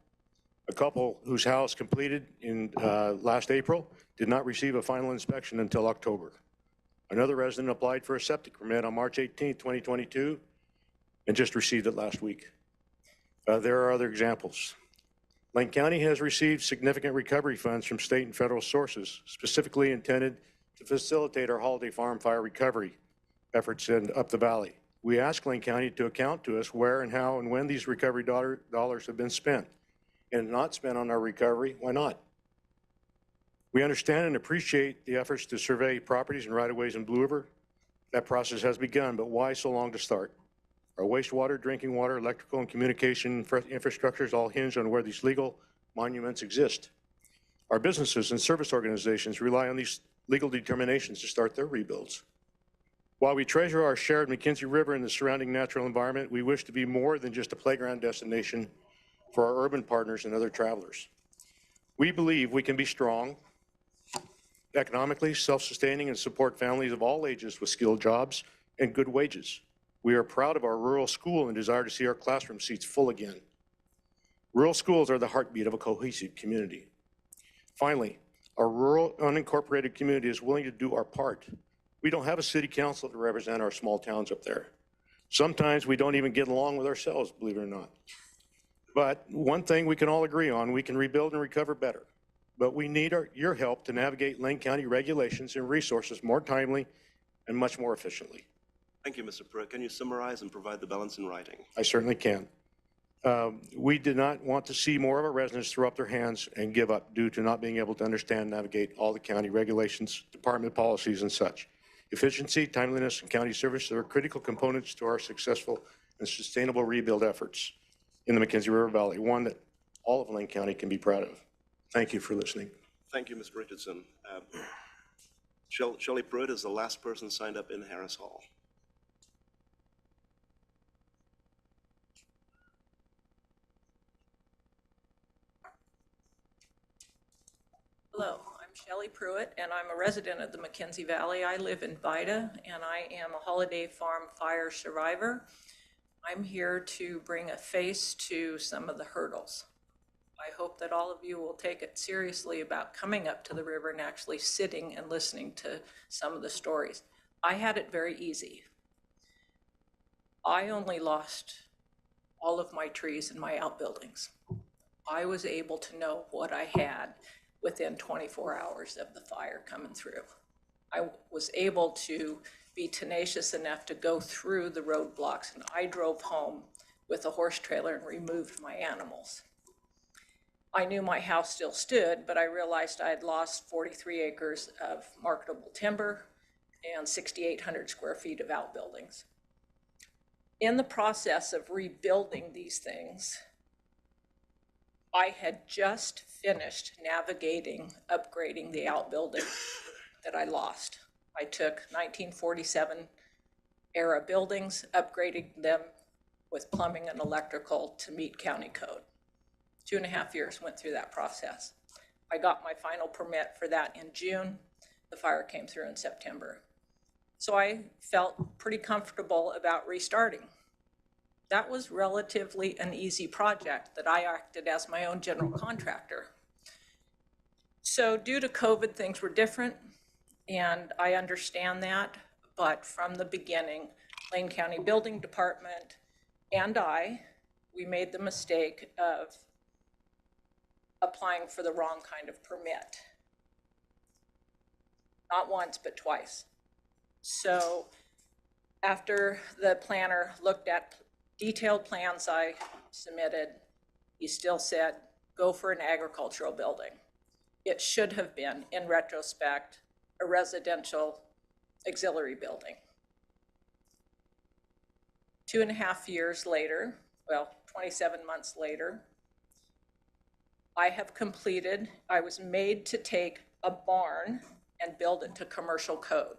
a couple whose house completed in last April did not receive a final inspection until October. Another resident applied for a septic permit on March 18, 2022, and just received it last week. There are other examples. Lane County has received significant recovery funds from state and federal sources, specifically intended to facilitate our Holiday Farm fire recovery efforts up the valley. We ask Lane County to account to us where and how and when these recovery dollars have been spent. And not spent on our recovery, why not? We understand and appreciate the efforts to survey properties and right-of-ways in Blue River. That process has begun, but why so long to start? Our wastewater, drinking water, electrical, and communication infrastructures all hinge on where these legal monuments exist. Our businesses and service organizations rely on these legal determinations to start their rebuilds. While we treasure our shared McKenzie River and the surrounding natural environment, we wish to be more than just a playground destination for our urban partners and other travelers. We believe we can be strong, economically self-sustaining, and support families of all ages with skilled jobs and good wages. We are proud of our rural school and desire to see our classroom seats full again. Rural schools are the heartbeat of a cohesive community. Finally, our rural unincorporated community is willing to do our part. We don't have a city council to represent our small towns up there. Sometimes we don't even get along with ourselves, believe it or not. But one thing we can all agree on, we can rebuild and recover better. But we need your help to navigate Lane County regulations and resources more timely and much more efficiently. Thank you, Mr. Pruitt. Can you summarize and provide the balance in writing? I certainly can. We did not want to see more of our residents throw up their hands and give up due to not being able to understand and navigate all the county regulations, department policies, and such. Efficiency, timeliness, and county service are critical components to our successful and sustainable rebuild efforts in the McKenzie River Valley, one that all of Lane County can be proud of. Thank you for listening. Thank you, Mr. Richardson. Shelley Pruitt is the last person signed up in Harris Hall. Hello, I'm Shelley Pruitt, and I'm a resident of the McKenzie Valley. I live in Vida, and I am a Holiday Farm fire survivor. I'm here to bring a face to some of the hurdles. I hope that all of you will take it seriously about coming up to the river and actually sitting and listening to some of the stories. I had it very easy. I only lost all of my trees and my outbuildings. I was able to know what I had within 24 hours of the fire coming through. I was able to be tenacious enough to go through the roadblocks, and I drove home with a horse trailer and removed my animals. I knew my house still stood, but I realized I had lost 43 acres of marketable timber and 6,800 square feet of outbuildings. In the process of rebuilding these things, I had just finished navigating, upgrading the outbuilding that I lost. I took 1947 era buildings, upgrading them with plumbing and electrical to meet county code. 2.5 years went through that process. I got my final permit for that in June. The fire came through in September. So I felt pretty comfortable about restarting. That was relatively an easy project that I acted as my own general contractor. So due to COVID, things were different, and I understand that, but from the beginning, Lane County Building Department and we made the mistake of applying for the wrong kind of permit. Not once, but twice. So after the planner looked at detailed plans I submitted, he still said, go for an agricultural building. It should have been, in retrospect, a residential auxiliary building. 2.5 years later, well, 27 months later, I was made to take a barn and build it to commercial code.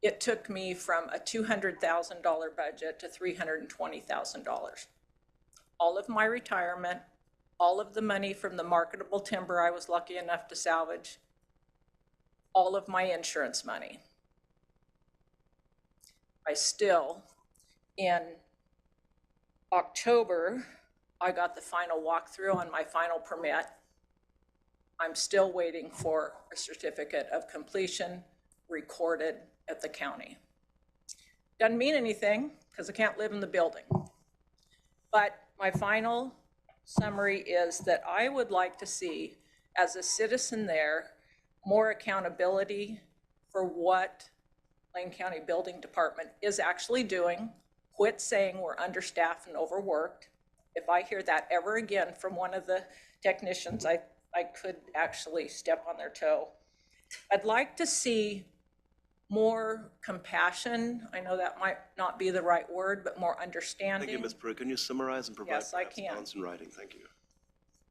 It took me from a $200,000 budget to $320,000. All of my retirement, all of the money from the marketable timber I was lucky enough to salvage, all of my insurance money. I still, in October, I got the final walkthrough on my final permit. I'm still waiting for a certificate of completion recorded at the county. Doesn't mean anything because I can't live in the building. But my final summary is that I would like to see, as a citizen there, more accountability for what Lane County Building Department is actually doing. Quit saying we're understaffed and overworked. If I hear that ever again from one of the technicians, I could actually step on their toe. I'd like to see more compassion. I know that might not be the right word, but more understanding. Thank you, Ms. Pruitt. Can you summarize and provide Yes, I perhaps can. comments in writing? Thank you.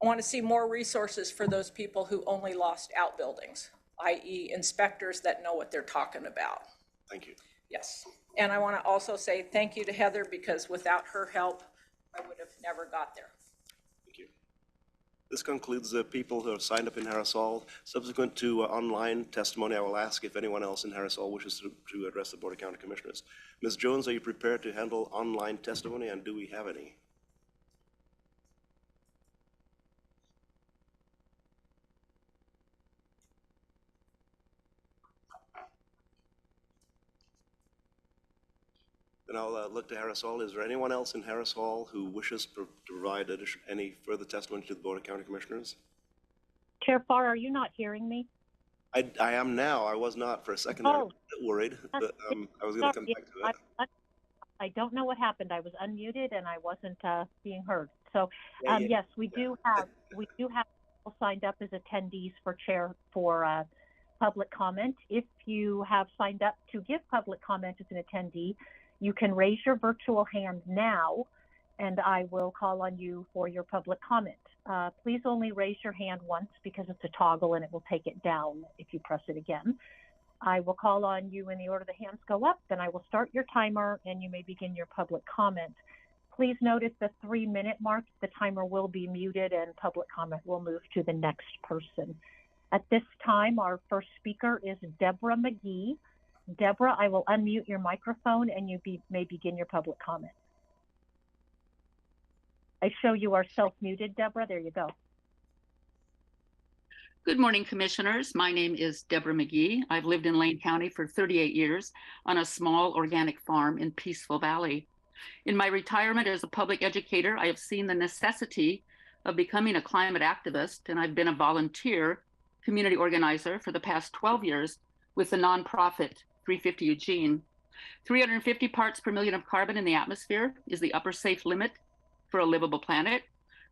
I want to see more resources for those people who only lost outbuildings, i.e. inspectors that know what they're talking about. Thank you. Yes. And I want to also say thank you to Heather, because without her help, I would have never got there. Thank you. This concludes the people who have signed up in Harris Hall. Subsequent to online testimony, I will ask if anyone else in Harris Hall wishes to address the Board of County Commissioners. Ms. Jones, are you prepared to handle online testimony, and do we have any? Then I'll look to Harris Hall. Is there anyone else in Harris Hall who wishes to provide any further testimony to the Board of County Commissioners? Chair Farr, are you not hearing me? I am now. I was not for a second. I was a bit worried, but I was going to come back to it. I don't know what happened. I was unmuted and I wasn't being heard. So Yeah. yes, we do have people signed up as attendees for public comment. If you have signed up to give public comment as an attendee, you can raise your virtual hand now, and I will call on you for your public comment. Please only raise your hand once because it's a toggle and it will take it down if you press it again. I will call on you in the order the hands go up, then I will start your timer and you may begin your public comment. Please note at the 3-minute mark, the timer will be muted and public comment will move to the next person. At this time, our first speaker is Deborah McGee. Deborah, I will unmute your microphone and you may begin your public comment. I show you are self-muted, Deborah. There you go. Good morning, Commissioners. My name is Deborah McGee. I've lived in Lane County for 38 years on a small organic farm in Peaceful Valley. In my retirement as a public educator, I have seen the necessity of becoming a climate activist, and I've been a volunteer community organizer for the past 12 years with the nonprofit 350 Eugene. 350 parts per million of carbon in the atmosphere is the upper safe limit for a livable planet.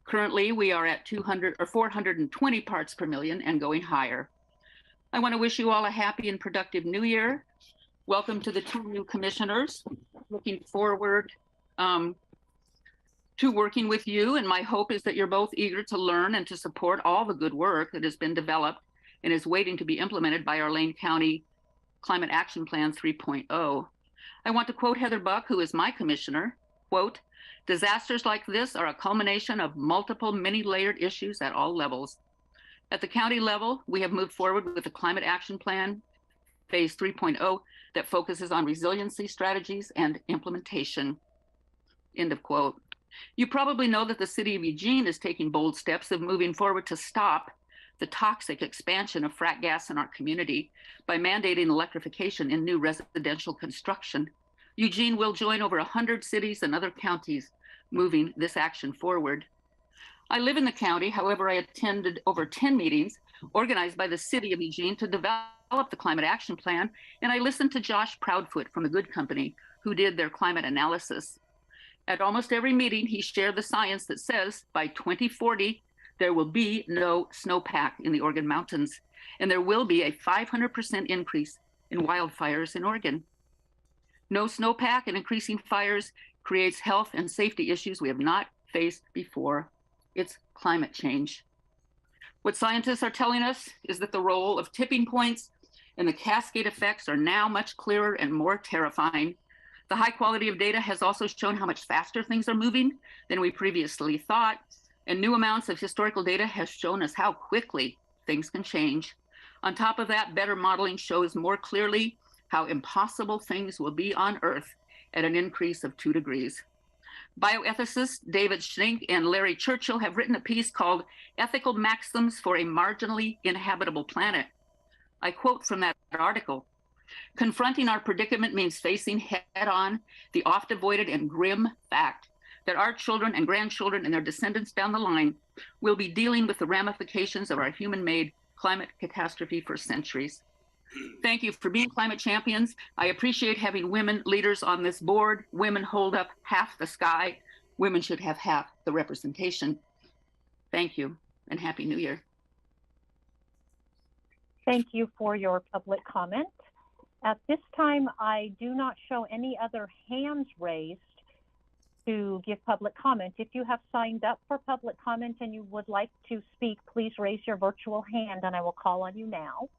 Currently, we are at 420 parts per million and going higher. I want to wish you all a happy and productive new year. Welcome to the 2 new commissioners. Looking forward to working with you, and my hope is that you're both eager to learn and to support all the good work that has been developed and is waiting to be implemented by our Lane County Climate Action Plan 3.0. I want to quote Heather Buck, who is my commissioner, quote, "Disasters like this are a culmination of multiple many-layered issues at all levels. At the county level, we have moved forward with the Climate Action Plan Phase 3.0 that focuses on resiliency strategies and implementation." End of quote. You probably know that the city of Eugene is taking bold steps of moving forward to stop the toxic expansion of frack gas in our community by mandating electrification in new residential construction. Eugene will join over 100 cities and other counties moving this action forward. I live in the county, however, I attended over 10 meetings organized by the city of Eugene to develop the Climate Action Plan, and I listened to Josh Proudfoot from the Good Company, who did their climate analysis. At almost every meeting, he shared the science that says by 2040, there will be no snowpack in the Oregon mountains, and there will be a 500% increase in wildfires in Oregon. No snowpack and increasing fires creates health and safety issues we have not faced before. It's climate change. What scientists are telling us is that the role of tipping points and the cascade effects are now much clearer and more terrifying. The high quality of data has also shown how much faster things are moving than we previously thought, and new amounts of historical data has shown us how quickly things can change. On top of that, better modeling shows more clearly how impossible things will be on Earth at an increase of 2 degrees. Bioethicists David Schnink and Larry Churchill have written a piece called Ethical Maxims for a Marginally Inhabitable Planet. I quote from that article, "Confronting our predicament means facing head-on the oft-avoided and grim fact that our children and grandchildren and their descendants down the line will be dealing with the ramifications of our human-made climate catastrophe for centuries." Thank you for being climate champions. I appreciate having women leaders on this board. Women hold up half the sky. Women should have half the representation. Thank you, and Happy New Year. Thank you for your public comment. At this time, I do not show any other hands raised to give public comment. If you have signed up for public comment and you would like to speak, please raise your virtual hand and I will call on you now.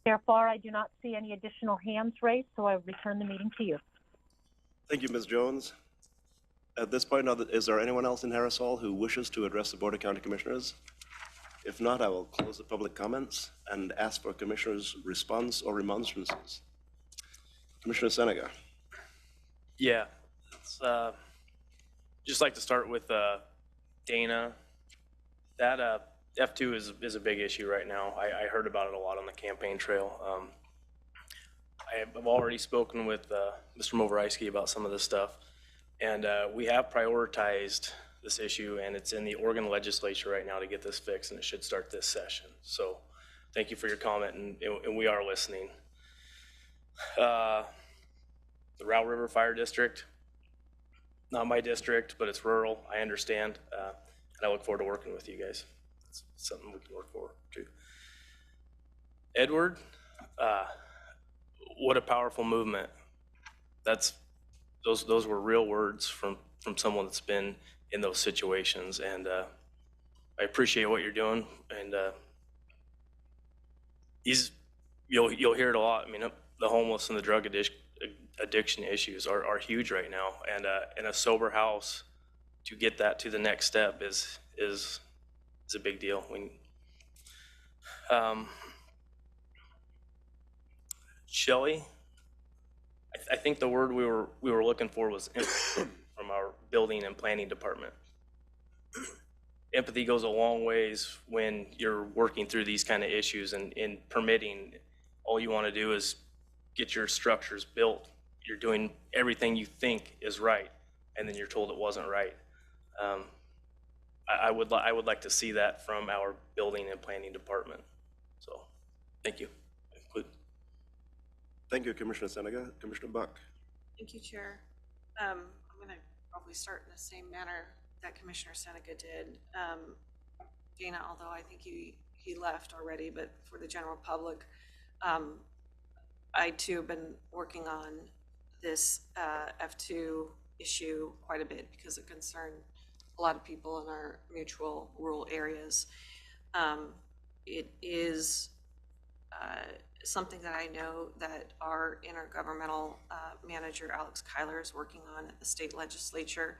Therefore, I do not see any additional hands raised, so I return the meeting to you. Thank you, Ms. Jones. At this point, is there anyone else in Harris Hall who wishes to address the Board of County Commissioners? If not, I will close the public comments and ask for Commissioners' response or remonstrances. Commissioner Seneca. Yeah, it's, just like to start with Dana. That F2 is a big issue right now. I heard about it a lot on the campaign trail. I've already spoken with Mr. Moverisky about some of this stuff, and we have prioritized this issue, and it's in the Oregon legislature right now to get this fixed, and it should start this session. So thank you for your comment, and we are listening. The Row River Fire District, not my district, but it's rural, I understand, and I look forward to working with you guys. It's something we can work forward to. Edward, what a powerful movement. Those were real words from someone that's been in those situations, and I appreciate what you're doing. And you'll hear it a lot. I mean, the homeless and the drug addiction issues are huge right now, and in a sober house, to get that to the next step is a big deal. Shelley, I think the word we were looking for was empathy from our building and planning department. Empathy goes a long ways when you're working through these kind of issues, and in permitting, all you want to do is get your structures built. You're doing everything you think is right, and then you're told it wasn't right. I would like to see that from our building and planning department. So, thank you. I conclude. Thank you, Commissioner Seneca. Commissioner Buck. Thank you, Chair. I'm going to probably start in the same manner that Commissioner Seneca did. Dana, although I think he left already, but for the general public, I too have been working on this F2 issue quite a bit because it concerned a lot of people in our mutual rural areas. It is something that I know that our intergovernmental manager, Alex Kyler, is working on at the state legislature.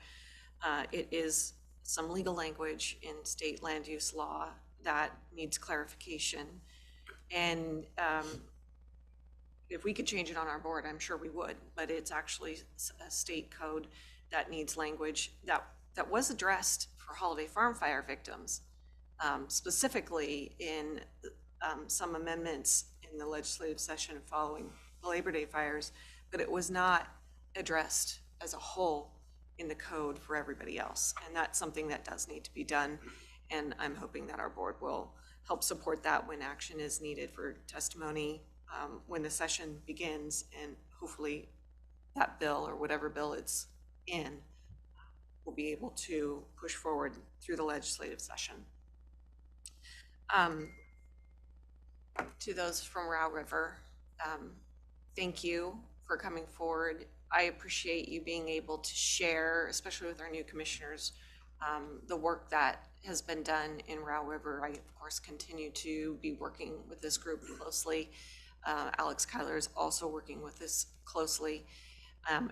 It is some legal language in state land use law that needs clarification. And if we could change it on our board, I'm sure we would, but it's actually a state code that needs language that was addressed for Holiday Farm fire victims, specifically in some amendments in the legislative session following the Labor Day fires, but it was not addressed as a whole in the code for everybody else. And that's something that does need to be done. And I'm hoping that our board will help support that when action is needed for testimony when the session begins, and hopefully that bill or whatever bill it's in will be able to push forward through the legislative session. To those from Row River, thank you for coming forward. I appreciate you being able to share, especially with our new commissioners, the work that has been done in Row River. I, of course, continue to be working with this group closely. Alex Kyler is also working with this closely.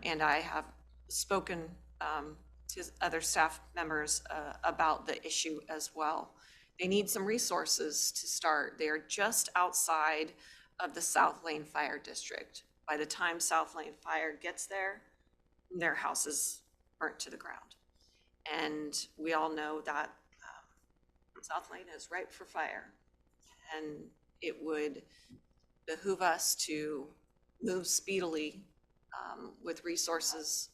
And I have spoken to other staff members about the issue as well. They need some resources to start. They are just outside of the South Lane Fire District. By the time South Lane Fire gets there, their house is burnt to the ground. And we all know that South Lane is ripe for fire. And it would behoove us to move speedily with resources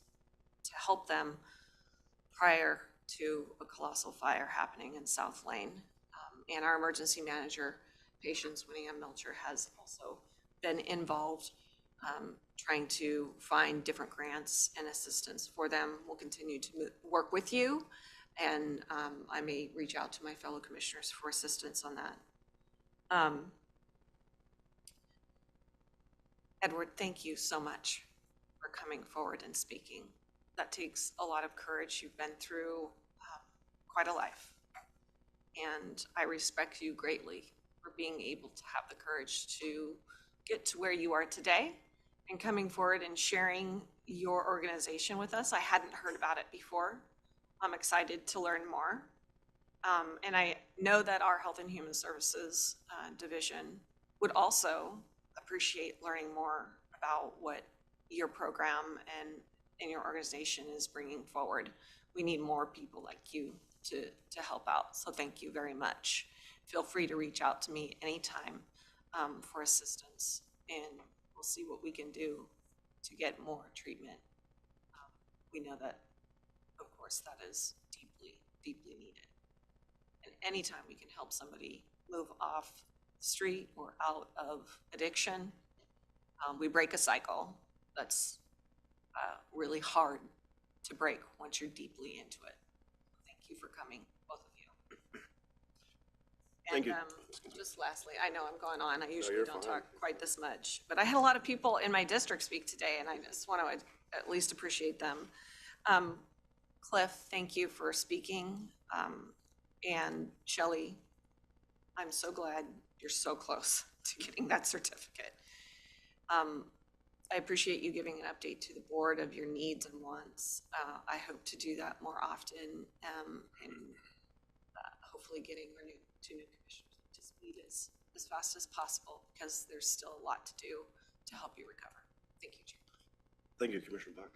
to help them prior to a colossal fire happening in South Lane. And our emergency manager, Patience Winningham Melcher, has also been involved trying to find different grants and assistance for them. We'll continue to work with you, and I may reach out to my fellow commissioners for assistance on that. Edward, thank you so much for coming forward and speaking. That takes a lot of courage. You've been through quite a life, and I respect you greatly for being able to have the courage to get to where you are today and coming forward and sharing your organization with us. I hadn't heard about it before. I'm excited to learn more. And I know that our Health and Human Services division would also appreciate learning more about what your program and your organization is bringing forward. We need more people like you to help out. So thank you very much. Feel free to reach out to me anytime for assistance, and we'll see what we can do to get more treatment. We know that, of course, that is deeply, deeply needed. And anytime we can help somebody move off the street or out of addiction, we break a cycle that's really hard to break once you're deeply into it. Thank you for coming, both of you. Thank you. Just lastly, I know I'm going on. I usually you're don't fine. talk quite this much, but I had a lot of people in my district speak today, and I just want to at least appreciate them. Cliff, thank you for speaking. And Shelley, I'm so glad you're so close to getting that certificate. I appreciate you giving an update to the board of your needs and wants. I hope to do that more often, and hopefully getting our two new commissioners up to speed as fast as possible, because there's still a lot to do to help you recover. Thank you, Chair. Thank you, Commissioner Buck.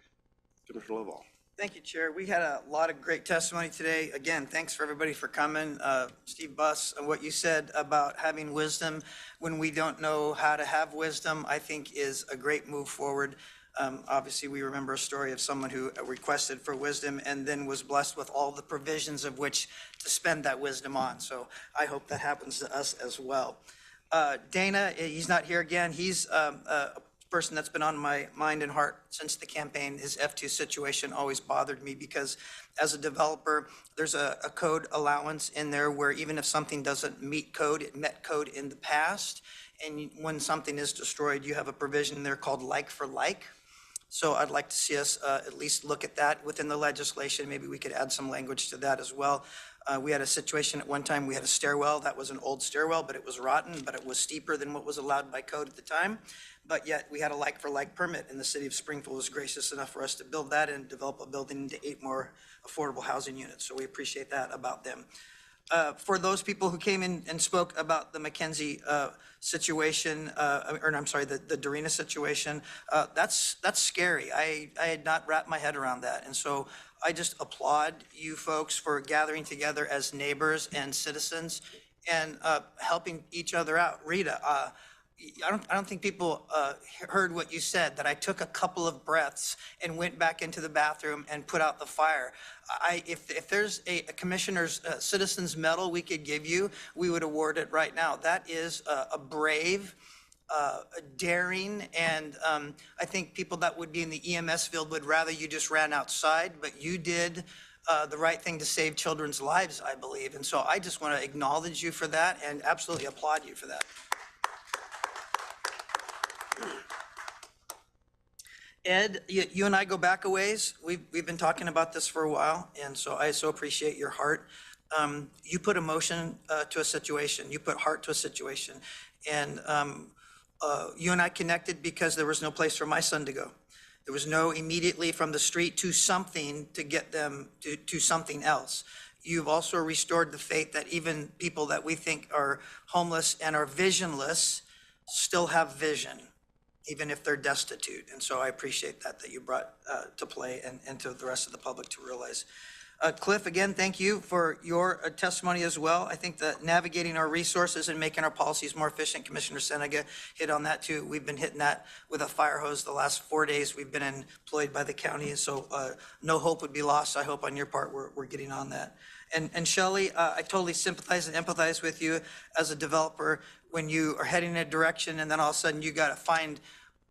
Commissioner Lovall. Thank you, Chair. We had a lot of great testimony today. Again, thanks for everybody for coming. Steve Buss, what you said about having wisdom when we don't know how to have wisdom, I think is a great move forward. Obviously, we remember a story of someone who requested for wisdom and then was blessed with all the provisions of which to spend that wisdom on. So I hope that happens to us as well. Dana, he's not here again. He's a person that's been on my mind and heart since the campaign. His F2 situation always bothered me because as a developer, there's a code allowance in there where even if something doesn't meet code, it met code in the past. And when something is destroyed, you have a provision there called like for like. So I'd like to see us at least look at that within the legislation. Maybe we could add some language to that as well. We had a situation at one time, we had a stairwell that was an old stairwell, but it was rotten, but it was steeper than what was allowed by code at the time. But yet we had a like for like permit, and the city of Springfield was gracious enough for us to build that and develop a building into 8 more affordable housing units. So we appreciate that about them. For those people who came in and spoke about the McKenzie situation, or I'm sorry, the Dorena situation, that's scary. I had not wrapped my head around that. And so I just applaud you folks for gathering together as neighbors and citizens and helping each other out. Rita, I don't think people heard what you said, that I took a couple of breaths and went back into the bathroom and put out the fire. If there's a commissioner's citizens medal we could give you, we would award it right now. That is a brave, daring, and I think people that would be in the EMS field would rather you just ran outside, but you did the right thing to save children's lives, I believe. And so I just want to acknowledge you for that and absolutely applaud you for that. Ed, you and I go back a ways. We've been talking about this for a while, and so I so appreciate your heart. You put emotion to a situation. You put heart to a situation. And you and I connected because there was no place for my son to go. There was no immediately from the street to something to get them to something else. You've also restored the faith that even people that we think are homeless and are visionless still have vision, even if they're destitute. And so I appreciate that you brought to play and to the rest of the public to realize. Cliff, again, thank you for your testimony as well. I think that navigating our resources and making our policies more efficient, Commissioner Senega hit on that too. We've been hitting that with a fire hose the last 4 days. We've been employed by the county, so no hope would be lost. I hope on your part we're getting on that. And Shelley, I totally sympathize and empathize with you as a developer when you are heading in a direction and then all of a sudden you got to find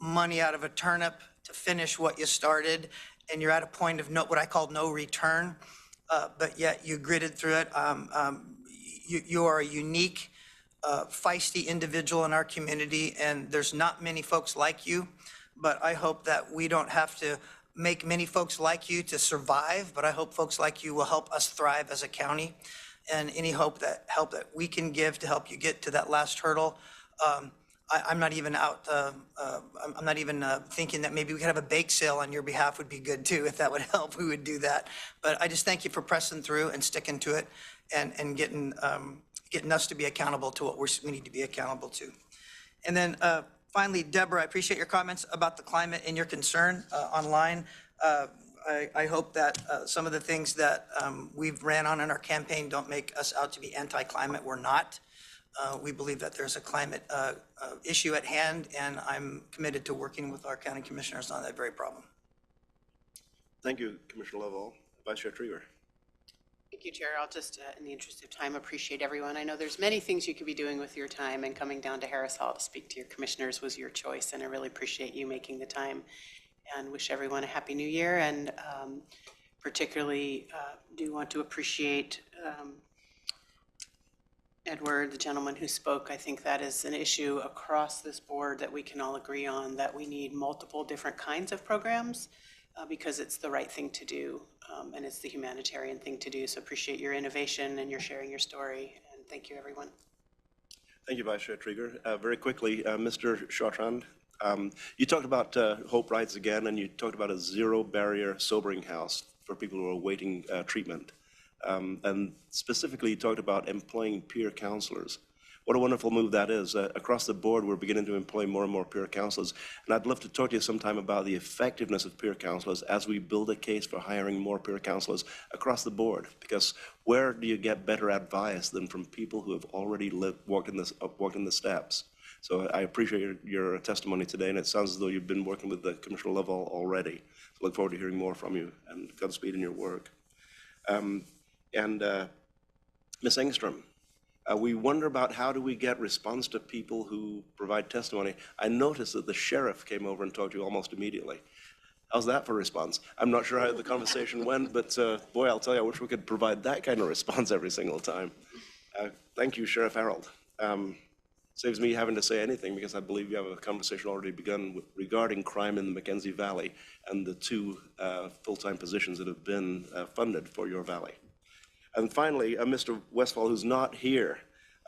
money out of a turnip to finish what you started, and you're at a point of what I call no return, but yet you gritted through it. You are a unique, feisty individual in our community, and there's not many folks like you, but I hope that we don't have to make many folks like you to survive, but I hope folks like you will help us thrive as a county. And any help that we can give to help you get to that last hurdle, I'm not even I'm not even thinking that maybe we could have a bake sale on your behalf would be good too. If that would help, we would do that. But I just thank you for pressing through and sticking to it and getting us to be accountable to what we need to be accountable to. And then finally, Deborah, I appreciate your comments about the climate and your concern online. I hope that some of the things that we've ran on in our campaign don't make us out to be anti-climate. We're not. We believe that there's a climate issue at hand, and I'm committed to working with our county commissioners on that very problem. Thank you, Commissioner Lovell. Vice Chair Trieger. Thank you, Chair. I'll just, in the interest of time, appreciate everyone. I know there's many things you could be doing with your time, and coming down to Harris Hall to speak to your commissioners was your choice, and I really appreciate you making the time, and wish everyone a happy new year, and particularly do want to appreciate Edward, the gentleman who spoke. I think that is an issue across this board that we can all agree on, that we need multiple different kinds of programs because it's the right thing to do and it's the humanitarian thing to do. So appreciate your innovation and your sharing your story, and thank you, everyone. Thank you, Vice Chair Trieger. Very quickly, Mr. Chartrand, you talked about Hope Rides Again, and you talked about a zero-barrier sobering house for people who are awaiting treatment. And specifically, you talked about employing peer counselors. What a wonderful move that is. Across the board, we're beginning to employ more and more peer counselors. And I'd love to talk to you sometime about the effectiveness of peer counselors as we build a case for hiring more peer counselors across the board. Because where do you get better advice than from people who have already walked in the steps? So I appreciate your testimony today, and it sounds as though you've been working with Commissioner Lovell already. So look forward to hearing more from you, and Godspeed in your work. Ms. Engstrom, we wonder about how do we get response to people who provide testimony. I noticed that the sheriff came over and talked to you almost immediately. How's that for response? I'm not sure how the conversation went, but boy, I'll tell you, I wish we could provide that kind of response every single time. Thank you, Sheriff Harold. Saves me having to say anything because I believe you have a conversation already begun regarding crime in the Mackenzie Valley and the 2 full-time positions that have been funded for your valley. And finally, Mr. Westfall, who's not here,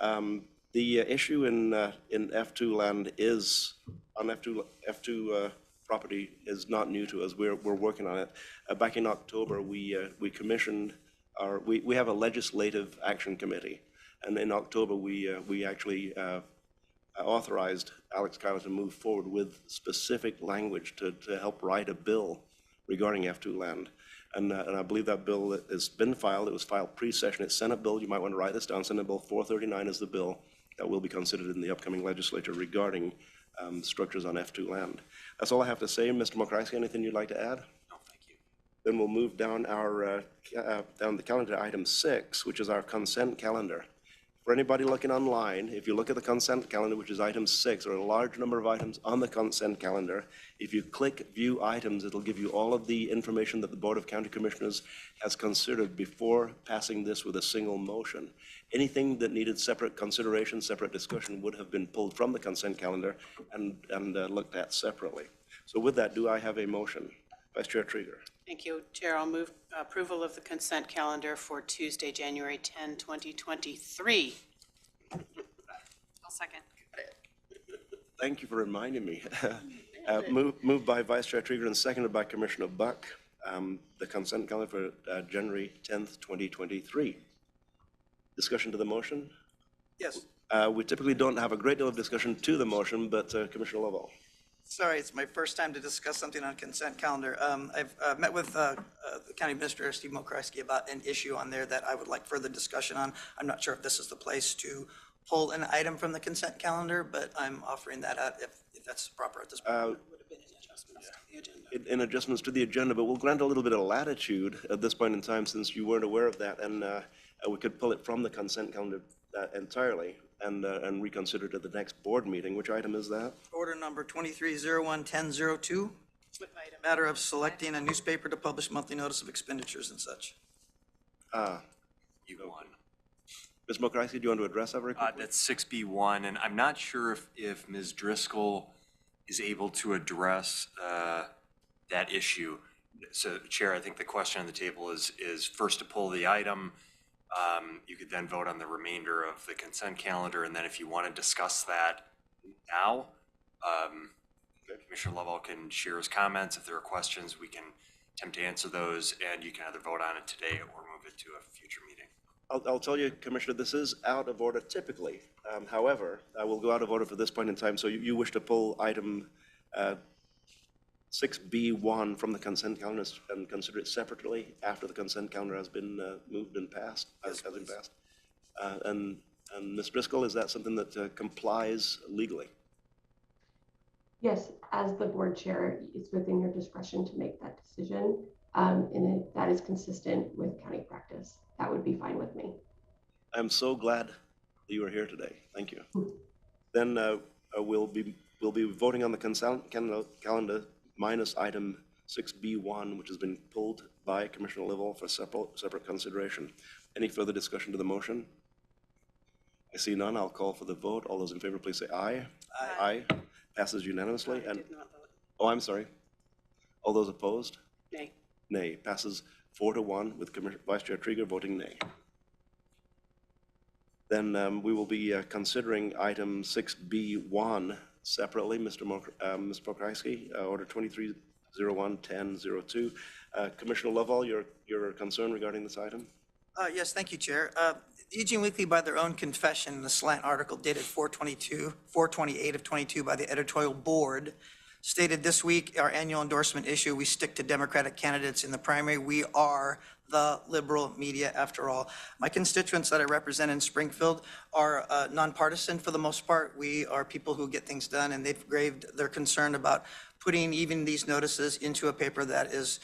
the issue in F2 land is, on F2 property is not new to us. We're working on it. Back in October, we commissioned we have a legislative action committee. And in October, we actually authorized Alex Kyler to move forward with specific language to help write a bill regarding F2 land. And I believe that bill has been filed. It was filed pre-session. It's Senate bill. You might want to write this down. Senate Bill 439 is the bill that will be considered in the upcoming legislature regarding structures on F2 land. That's all I have to say. Mr. Mokrasky, anything you'd like to add? No, thank you. Then we'll move down down the calendar to item 6, which is our consent calendar. For anybody looking online, if you look at the consent calendar, which is item 6, there are a large number of items on the consent calendar. If you click View Items, it'll give you all of the information that the Board of County Commissioners has considered before passing this with a single motion. Anything that needed separate consideration, separate discussion would have been pulled from the consent calendar and looked at separately. So with that, do I have a motion? Vice Chair Trieger. Thank you, Chair. I'll move approval of the consent calendar for Tuesday, January 10, 2023. I'll second. Thank you for reminding me. Moved by Vice Chair Trieger and seconded by Commissioner Buck, the consent calendar for January 10th, 2023. Discussion to the motion? Yes. We typically don't have a great deal of discussion to the motion, but Commissioner Lovell. Sorry, it's my first time to discuss something on consent calendar. I've met with the County Administrator, Steve Mokrasky, about an issue on there that I would like further discussion on. I'm not sure if this is the place to pull an item from the consent calendar, but I'm offering that out if that's proper at this point. In adjustments to the agenda, but we'll grant a little bit of latitude at this point in time since you weren't aware of that, and we could pull it from the consent calendar entirely and reconsider it at the next board meeting. Which item is that? Order number 2301-1002. Matter of selecting a newspaper to publish monthly notice of expenditures and such. You won. Ms. Mokrasky, do you want to address that very quickly? That's 6B1, and I'm not sure if Ms. Driscoll is able to address that issue. So, Chair, I think the question on the table is first to pull the item. You could then vote on the remainder of the consent calendar, and then if you want to discuss that now, Commissioner Lovell can share his comments. If there are questions, we can attempt to answer those, and you can either vote on it today or move it to a future meeting. I'll tell you, Commissioner, this is out of order typically. However, I will go out of order for this point in time. So you wish to pull item 6B1 from the consent calendar and consider it separately after the consent calendar has been moved and passed, has been passed. And Ms. Driscoll, is that something that complies legally? Yes, as the board chair, it's within your discretion to make that decision. And if that is consistent with county practice, that would be fine with me. I'm so glad that you are here today. Thank you. Then we'll be voting on the consent calendar minus item 6B1, which has been pulled by Commissioner Lovell for separate consideration. Any further discussion to the motion? I see none. I'll call for the vote. All those in favor, please say aye. Aye. Aye. Passes unanimously. I did not vote. Oh, I'm sorry. All those opposed? Nay. Nay. Passes 4-1 with Vice Chair Trieger voting nay. Then we will be considering item 6B1 separately. Ms. Mokrasky, order 2301-1002. Commissioner Lovell, your concern regarding this item? Yes, thank you, Chair. Eugene Weekly, by their own confession, in the slant article dated 4/28 of 22 by the editorial board, stated this week, our annual endorsement issue, we stick to Democratic candidates in the primary. We are the liberal media after all. My constituents that I represent in Springfield are nonpartisan for the most part. We are people who get things done, and they've graved their concern about putting even these notices into a paper that is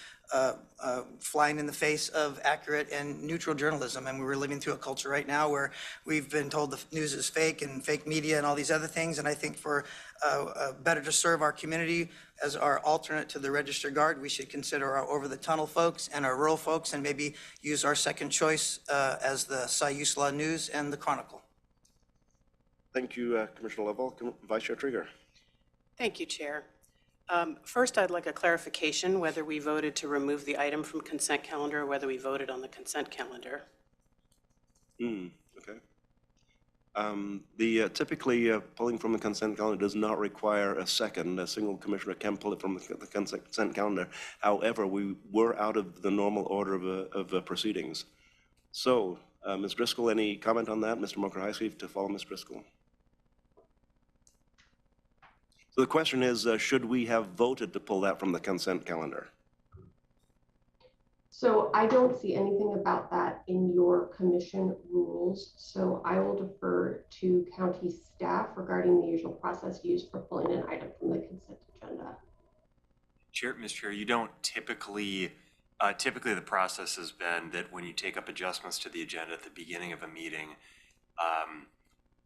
flying in the face of accurate and neutral journalism. And we're living through a culture right now where we've been told the news is fake and fake media and all these other things. And I think for better to serve our community as our alternate to the Register Guard, we should consider our over-the-tunnel folks and our rural folks and maybe use our second choice as the Siuslaw News and the Chronicle. Thank you, Commissioner Lovell. Vice Chair Trieger. Thank you, Chair. First, I'd like a clarification whether we voted to remove the item from consent calendar or whether we voted on the consent calendar. Okay. Typically, pulling from the consent calendar does not require a second. A single commissioner can pull it from the consent calendar. However, we were out of the normal order of proceedings. So, Ms. Driscoll, any comment on that? Mr. Mocher-Heisey, to follow Ms. Driscoll. So the question is, should we have voted to pull that from the consent calendar? So I don't see anything about that in your commission rules. So I will defer to county staff regarding the usual process used for pulling an item from the consent agenda. Chair, Mr. Chair, you don't typically, typically the process has been that when you take up adjustments to the agenda at the beginning of a meeting,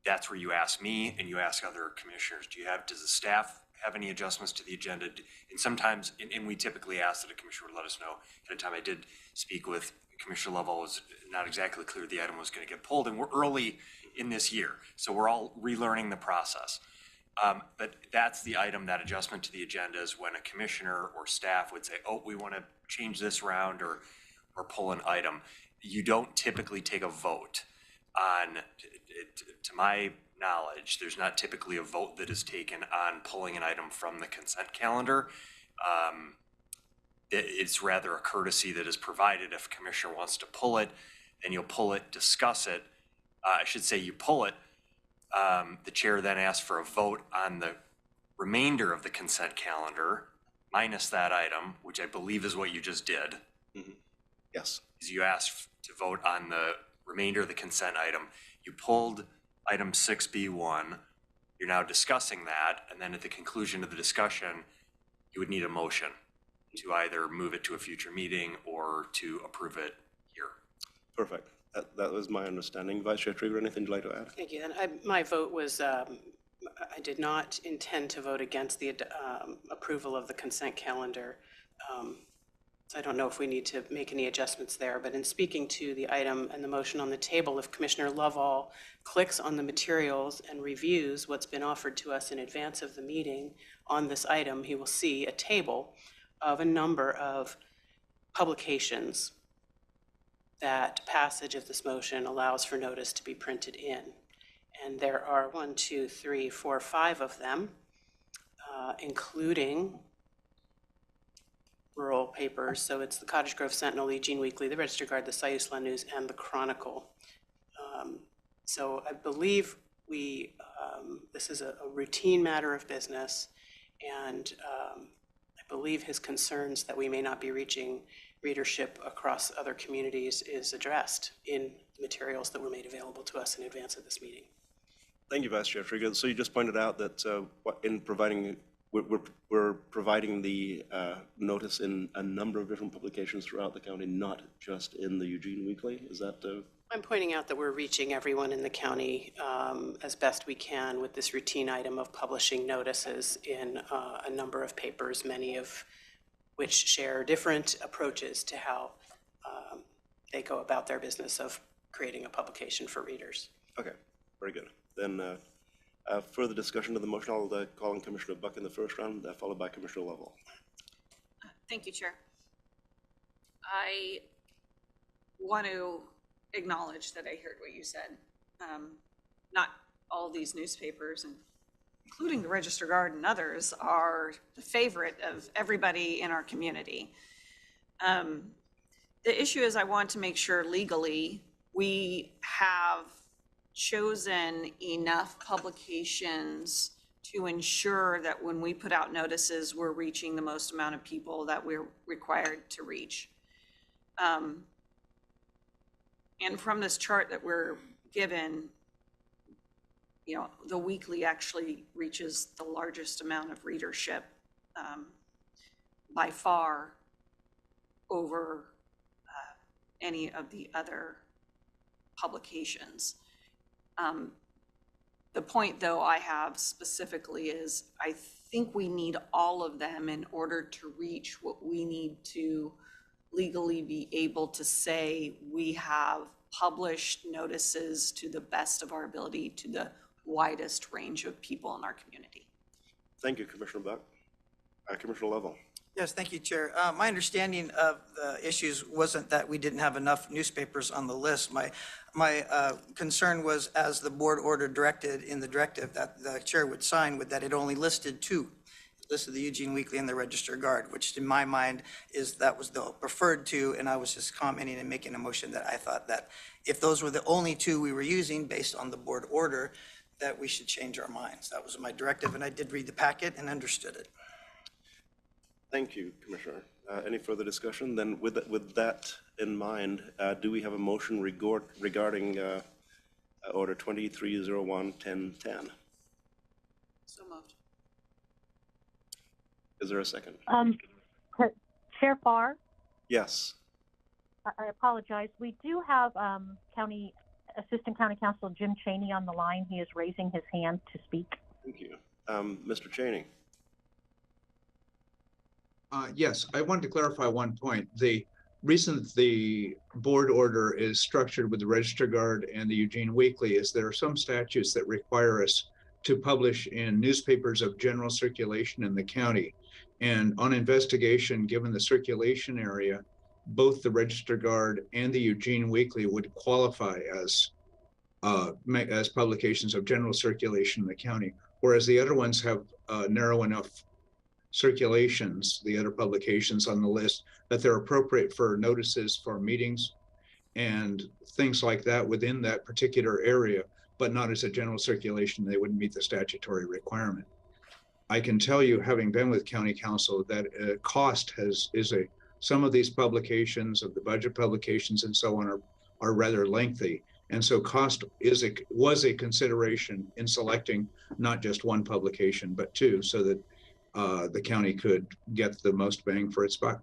that's where you ask me and you ask other commissioners, does the staff have any adjustments to the agenda? And sometimes, and we typically ask that a commissioner would let us know ahead of time. I did speak with Commissioner Lovell, was not exactly clear the item was going to get pulled, and we're early in this year, so we're all relearning the process. But that's the item, that adjustment to the agenda is when a commissioner or staff would say, oh, we want to change this around or pull an item. You don't typically take a vote on, to my knowledge, there's not typically a vote that is taken on pulling an item from the consent calendar. It's rather a courtesy that is provided. If a commissioner wants to pull it, then you'll pull it, discuss it. I should say you pull it. The chair then asks for a vote on the remainder of the consent calendar, minus that item, which I believe is what you just did. Mm-hmm. Yes. Is you asked to vote on the remainder of the consent item. You pulled item 6B1. You're now discussing that, and then at the conclusion of the discussion, you would need a motion to either move it to a future meeting or to approve it here. Perfect. That was my understanding. Vice Chair Trieger, anything you'd like to add? Thank you. And my vote was, I did not intend to vote against the approval of the consent calendar. So I don't know if we need to make any adjustments there, but in speaking to the item and the motion on the table, if Commissioner Lovell clicks on the materials and reviews what's been offered to us in advance of the meeting on this item, he will see a table of a number of publications that passage of this motion allows for notice to be printed in. And there are 1, 2, 3, 4, 5 of them, including rural papers. So it's the Cottage Grove Sentinel, the Eugene Weekly, the Register Guard, the Siuslaw News, and the Chronicle. So I believe this is a routine matter of business, and I believe his concerns that we may not be reaching readership across other communities is addressed in the materials that were made available to us in advance of this meeting. Thank you, Vice Chair Trieger. So you just pointed out that in providing, we're providing the notice in a number of different publications throughout the county, not just in the Eugene Weekly. Is that? I'm pointing out that we're reaching everyone in the county as best we can with this routine item of publishing notices in a number of papers, many of which share different approaches to how they go about their business of creating a publication for readers. Okay, very good. Then further discussion of the motion, I'll call on Commissioner Buck in the first round, followed by Commissioner Lovell. Thank you, Chair. I want to acknowledge that I heard what you said. Not all these newspapers, and including the Register Guard and others, are the favorite of everybody in our community. The issue is I want to make sure legally we have chosen enough publications to ensure that when we put out notices, we're reaching the most amount of people that we're required to reach. And from this chart that we're given, you know, the weekly actually reaches the largest amount of readership by far over any of the other publications. The point, though, I have specifically is I think we need all of them in order to reach what we need to legally be able to say we have published notices to the best of our ability to the widest range of people in our community. Thank you, Commissioner Buck. Commissioner Lovell. Yes, thank you, Chair. My understanding of the issues wasn't that we didn't have enough newspapers on the list. My concern was, as the board order directed in the directive that the chair would sign, with that it only listed two. It listed the Eugene Weekly and the Register Guard, which in my mind that was the preferred two, and I was just commenting and making a motion that I thought that if those were the only two we were using based on the board order, that we should change our minds. That was my directive, and I did read the packet and understood it. Thank you, Commissioner. Any further discussion? Then with that in mind, do we have a motion regarding Order 2301-1010? So moved. Is there a second? Chair Farr, Yes. I apologize. We do have Assistant County Counsel Jim Cheney on the line. He is raising his hand to speak. Thank you. Mr. Cheney. Yes, I wanted to clarify one point. The reason the board order is structured with the Register Guard and the Eugene Weekly is there are some statutes that require us to publish in newspapers of general circulation in the county. And on investigation, given the circulation area, both the Register Guard and the Eugene Weekly would qualify as publications of general circulation in the county, whereas the other ones have narrow enough circulations, the other publications on the list, that they're appropriate for notices for meetings and things like that within that particular area, but not as a general circulation. They wouldn't meet the statutory requirement. I can tell you, having been with County Council, that cost some of these publications, of the budget publications and so on, are rather lengthy. And so cost was a consideration in selecting not just one publication, but two, so that the county could get the most bang for its buck.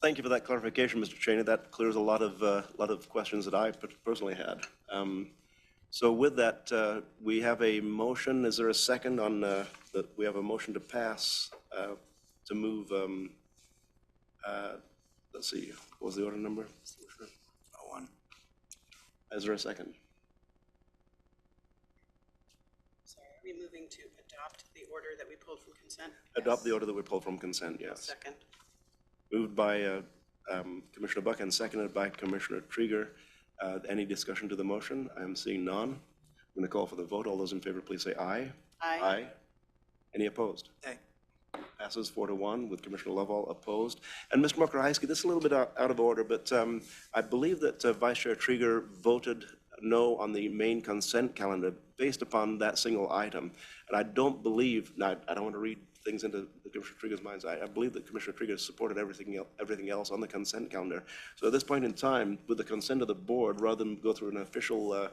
Thank you for that clarification, Mr. Cheney. That clears a lot of questions that I personally had. So with that, we have a motion. Is there a second on that? We have a motion to pass to move. Let's see. What was the order number? 01. Is there a second? Sorry, are we moving to adopt the order that we pulled from consent? Adopt the order that we pulled from consent, yes. Second. Moved by Commissioner Buck and seconded by Commissioner Trieger. Any discussion to the motion? I am seeing none. I'm going to call for the vote. All those in favor, please say aye. Aye. Aye. Any opposed? Aye. Passes 4-1 with Commissioner Lovell opposed. And Ms. Mokrajewski, this is a little bit out of order, but I believe that Vice Chair Trieger voted no on the main consent calendar based upon that single item. And I don't believe, now I don't want to read things into Commissioner Trieger's minds. I believe that Commissioner Trieger supported everything else on the consent calendar. So at this point in time, with the consent of the board, rather than go through an official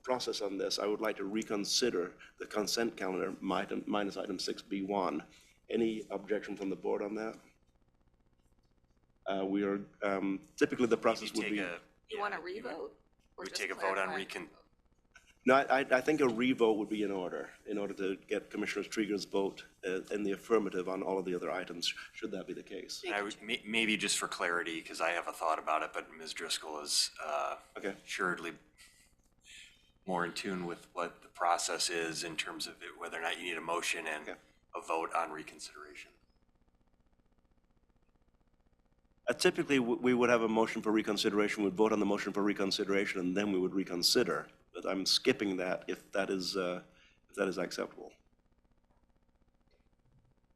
process on this, I would like to reconsider the consent calendar minus item 6B1. Any objection from the board on that? We are, typically the process would be. You want to revote? We take a vote on No, I think a revote would be in order to get Commissioner Trieger's vote in the affirmative on all of the other items, should that be the case. I would, maybe just for clarity, because I have a thought about it, but Ms. Driscoll is assuredly more in tune with what the process is in terms of whether or not you need a motion and a vote on reconsideration. Typically, we would have a motion for reconsideration, we'd vote on the motion for reconsideration, and then we would reconsider. But I'm skipping that if that is acceptable.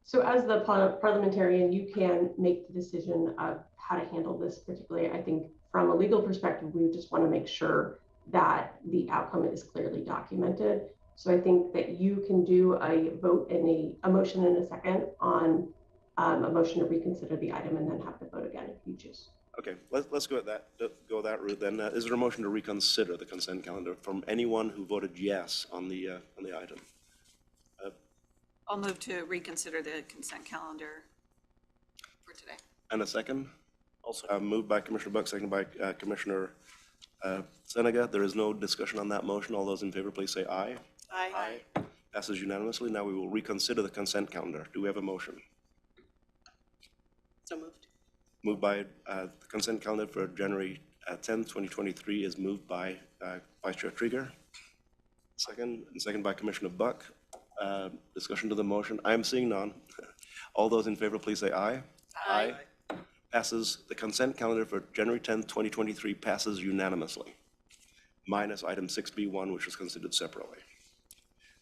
So as the parliamentarian, you can make the decision of how to handle this particularly. I think from a legal perspective, we just want to make sure that the outcome is clearly documented. So I think that you can do a vote and a motion in a second on a motion to reconsider the item and then have to vote again if you choose. Okay, let's go that route then. Is there a motion to reconsider the consent calendar from anyone who voted yes on the item? I'll move to reconsider the consent calendar for today. And a second? Also, Moved by Commissioner Buck, seconded by Commissioner Senega. There is no discussion on that motion. All those in favor, please say aye. Aye. Passes unanimously. Now we will reconsider the consent calendar. Do we have a motion? So moved. Moved by the consent calendar for January 10th, 2023 is moved by Vice Chair Trieger. Second by Commissioner Buck. Discussion to the motion. I am seeing none. All those in favor, please say aye. Aye. Passes. The consent calendar for January 10th, 2023 passes unanimously, minus item 6B1, which was considered separately.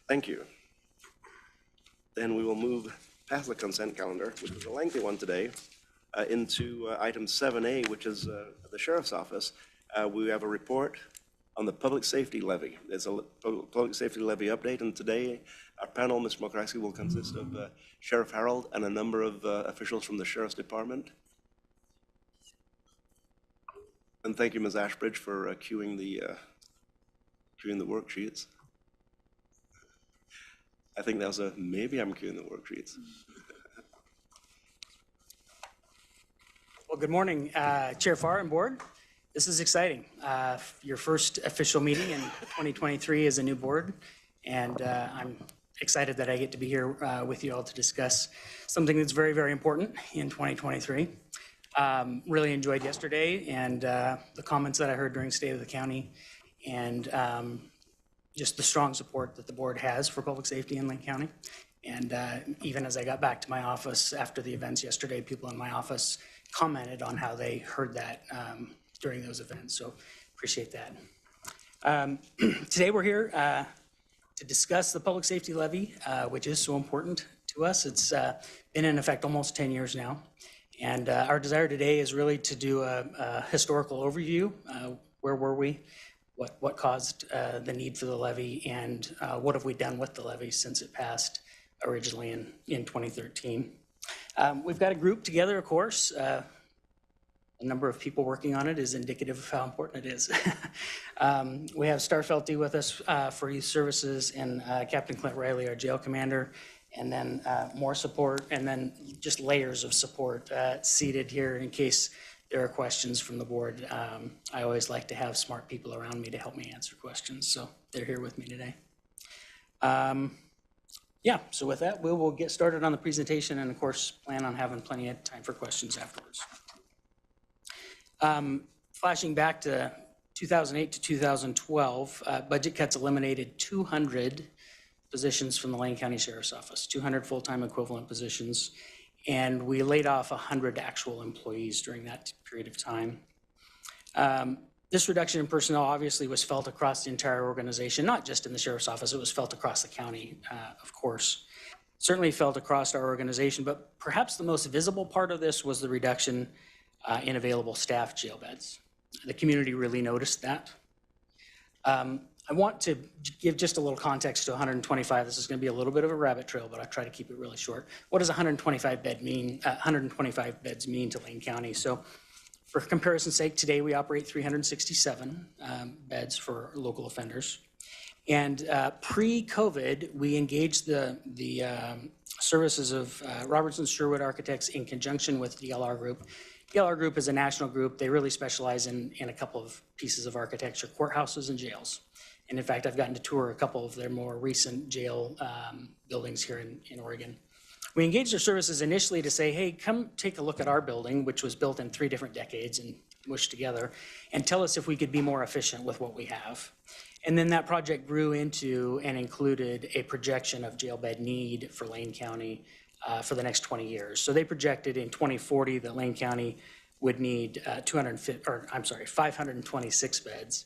Thank you. Then we will move past the consent calendar, which was a lengthy one today, into item 7A, which is the Sheriff's Office. We have a report on the public safety levy. There's a public safety levy update, and today our panel, Mr. Mokraski, will consist of Sheriff Harold and a number of officials from the Sheriff's Department. And thank you, Ms. Ashbridge, for queuing the worksheets. I think that was maybe I'm queuing the worksheets. Well, good morning, Chair Farr and Board. This is exciting. Your first official meeting in 2023 as a new board, and I'm excited that I get to be here with you all to discuss something that's very, very important in 2023. Really enjoyed yesterday and the comments that I heard during State of the County, and just the strong support that the board has for public safety in Lane County. And even as I got back to my office after the events yesterday, people in my office commented on how they heard that during those events, so appreciate that. Today we're here to discuss the public safety levy, which is so important to us. It's been in effect almost 10 years now, and our desire today is really to do a historical overview. Where were we? What caused the need for the levy, and what have we done with the levy since it passed originally in 2013. We've got a group together, of course. The number of people working on it is indicative of how important it is. We have Star Felty with us for youth services, and Captain Clint Riley, our jail commander, and then more support, and then just layers of support seated here in case there are questions from the board. I always like to have smart people around me to help me answer questions, so they're here with me today. Yeah, so with that, we will get started on the presentation, and of course, plan on having plenty of time for questions afterwards. Flashing back to 2008 to 2012, budget cuts eliminated 200 positions from the Lane County Sheriff's Office, 200 full-time equivalent positions, and we laid off 100 actual employees during that period of time. This reduction in personnel obviously was felt across the entire organization, not just in the Sheriff's Office, it was felt across the county, of course. Certainly felt across our organization, but perhaps the most visible part of this was the reduction in available staff jail beds. The community really noticed that. I want to give just a little context to 125. This is going to be a little bit of a rabbit trail, but I'll try to keep it really short. What does 125 beds mean to Lane County? So for comparison's sake, today we operate 367 beds for local offenders. And pre-COVID, we engaged the services of Robertson Sherwood Architects in conjunction with DLR Group. DLR Group is a national group. They really specialize in a couple of pieces of architecture, courthouses and jails. And in fact, I've gotten to tour a couple of their more recent jail buildings here in Oregon. We engaged their services initially to say, hey, come take a look at our building, which was built in 3 different decades and mushed together, and tell us if we could be more efficient with what we have. And then that project grew into and included a projection of jail bed need for Lane County for the next 20 years. So they projected in 2040 that Lane County would need 526 beds.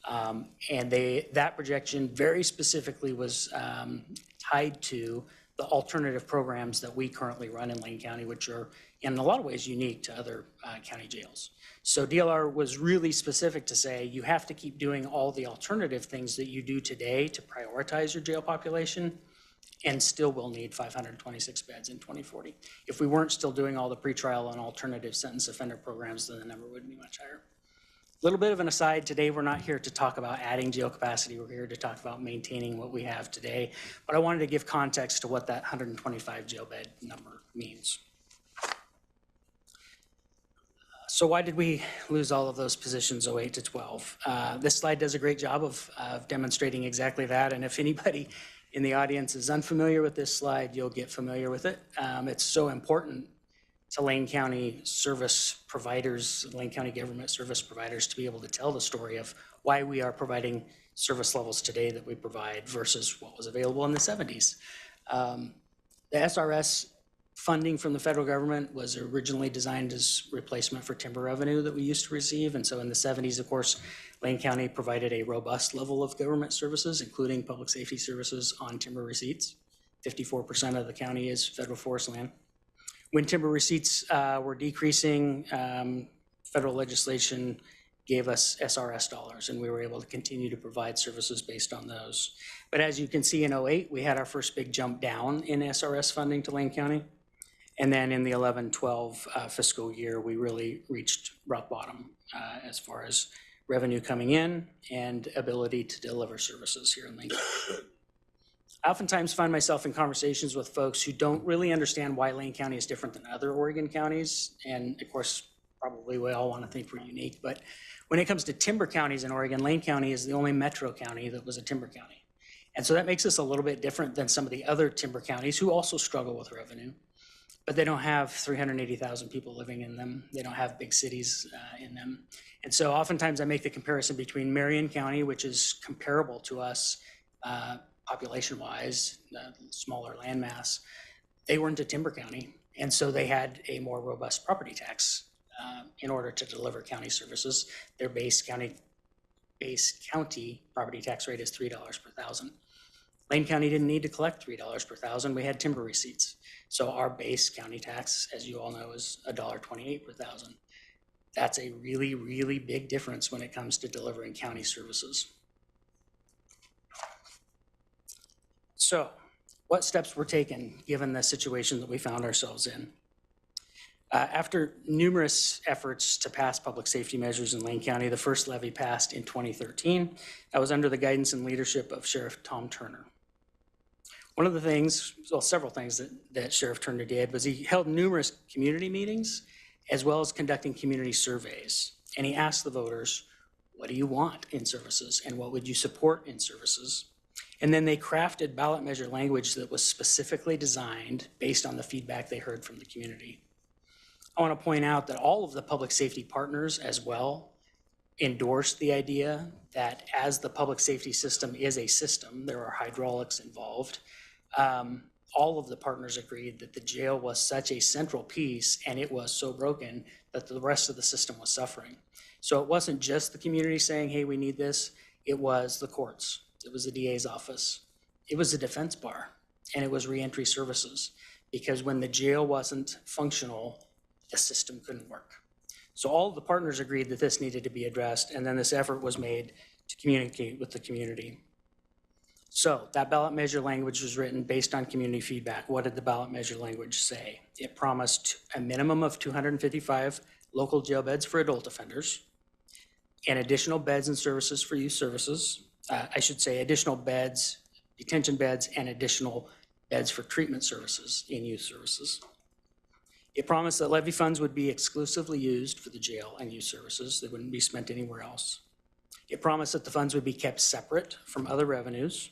And that projection very specifically was tied to the alternative programs that we currently run in Lane County, which are in a lot of ways unique to other county jails. So DLR was really specific to say, you have to keep doing all the alternative things that you do today to prioritize your jail population, and still will need 526 beds in 2040. If we weren't still doing all the pretrial and alternative sentence offender programs, then the number would be much higher. A little bit of an aside, today we're not here to talk about adding jail capacity, we're here to talk about maintaining what we have today. But I wanted to give context to what that 125 jail bed number means. So why did we lose all of those positions 08 to 12? This slide does a great job of demonstrating exactly that. And if anybody in the audience is unfamiliar with this slide, you'll get familiar with it. It's so important to Lane County service providers, Lane County government service providers, to be able to tell the story of why we are providing service levels today that we provide versus what was available in the 70s. The SRS funding from the federal government was originally designed as replacement for timber revenue that we used to receive. And so in the 70s, of course, Lane County provided a robust level of government services, including public safety services on timber receipts. 54% of the county is federal forest land. When timber receipts were decreasing, federal legislation gave us SRS dollars, and we were able to continue to provide services based on those. But as you can see in 08, we had our first big jump down in SRS funding to Lane County. And then in the 11-12 fiscal year, we really reached rock bottom as far as revenue coming in and ability to deliver services here in Lane County. I oftentimes find myself in conversations with folks who don't really understand why Lane County is different than other Oregon counties. And of course, probably we all want to think we're unique, but when it comes to timber counties in Oregon, Lane County is the only metro county that was a timber county. And so that makes us a little bit different than some of the other timber counties who also struggle with revenue, but they don't have 380,000 people living in them. They don't have big cities in them. And so oftentimes I make the comparison between Marion County, which is comparable to us population-wise, smaller landmass. They weren't a timber county, and so they had a more robust property tax in order to deliver county services. Their base county property tax rate is $3 per thousand. Lane County didn't need to collect $3 per thousand. We had timber receipts. So our base county tax, as you all know, is $1.28 per thousand. That's a really, really big difference when it comes to delivering county services. So what steps were taken given the situation that we found ourselves in? After numerous efforts to pass public safety measures in Lane County, the first levy passed in 2013. That was under the guidance and leadership of Sheriff Tom Turner. One of the things, well, several things that Sheriff Turner did was he held numerous community meetings as well as conducting community surveys. And he asked the voters, what do you want in services and what would you support in services? And then they crafted ballot measure language that was specifically designed based on the feedback they heard from the community. I want to point out that all of the public safety partners as well endorsed the idea that as the public safety system is a system, there are hydraulics involved. All of the partners agreed that the jail was such a central piece and it was so broken that the rest of the system was suffering. So it wasn't just the community saying, hey, we need this. It was the courts. It was the DA's office. It was the defense bar, and it was reentry services, because when the jail wasn't functional, the system couldn't work. So all of the partners agreed that this needed to be addressed, and then this effort was made to communicate with the community. So that ballot measure language was written based on community feedback. What did the ballot measure language say? It promised a minimum of 255 local jail beds for adult offenders and additional beds and services for youth services. I should say additional beds, detention beds, and additional beds for treatment services in youth services. It promised that levy funds would be exclusively used for the jail and youth services. They wouldn't be spent anywhere else. It promised that the funds would be kept separate from other revenues.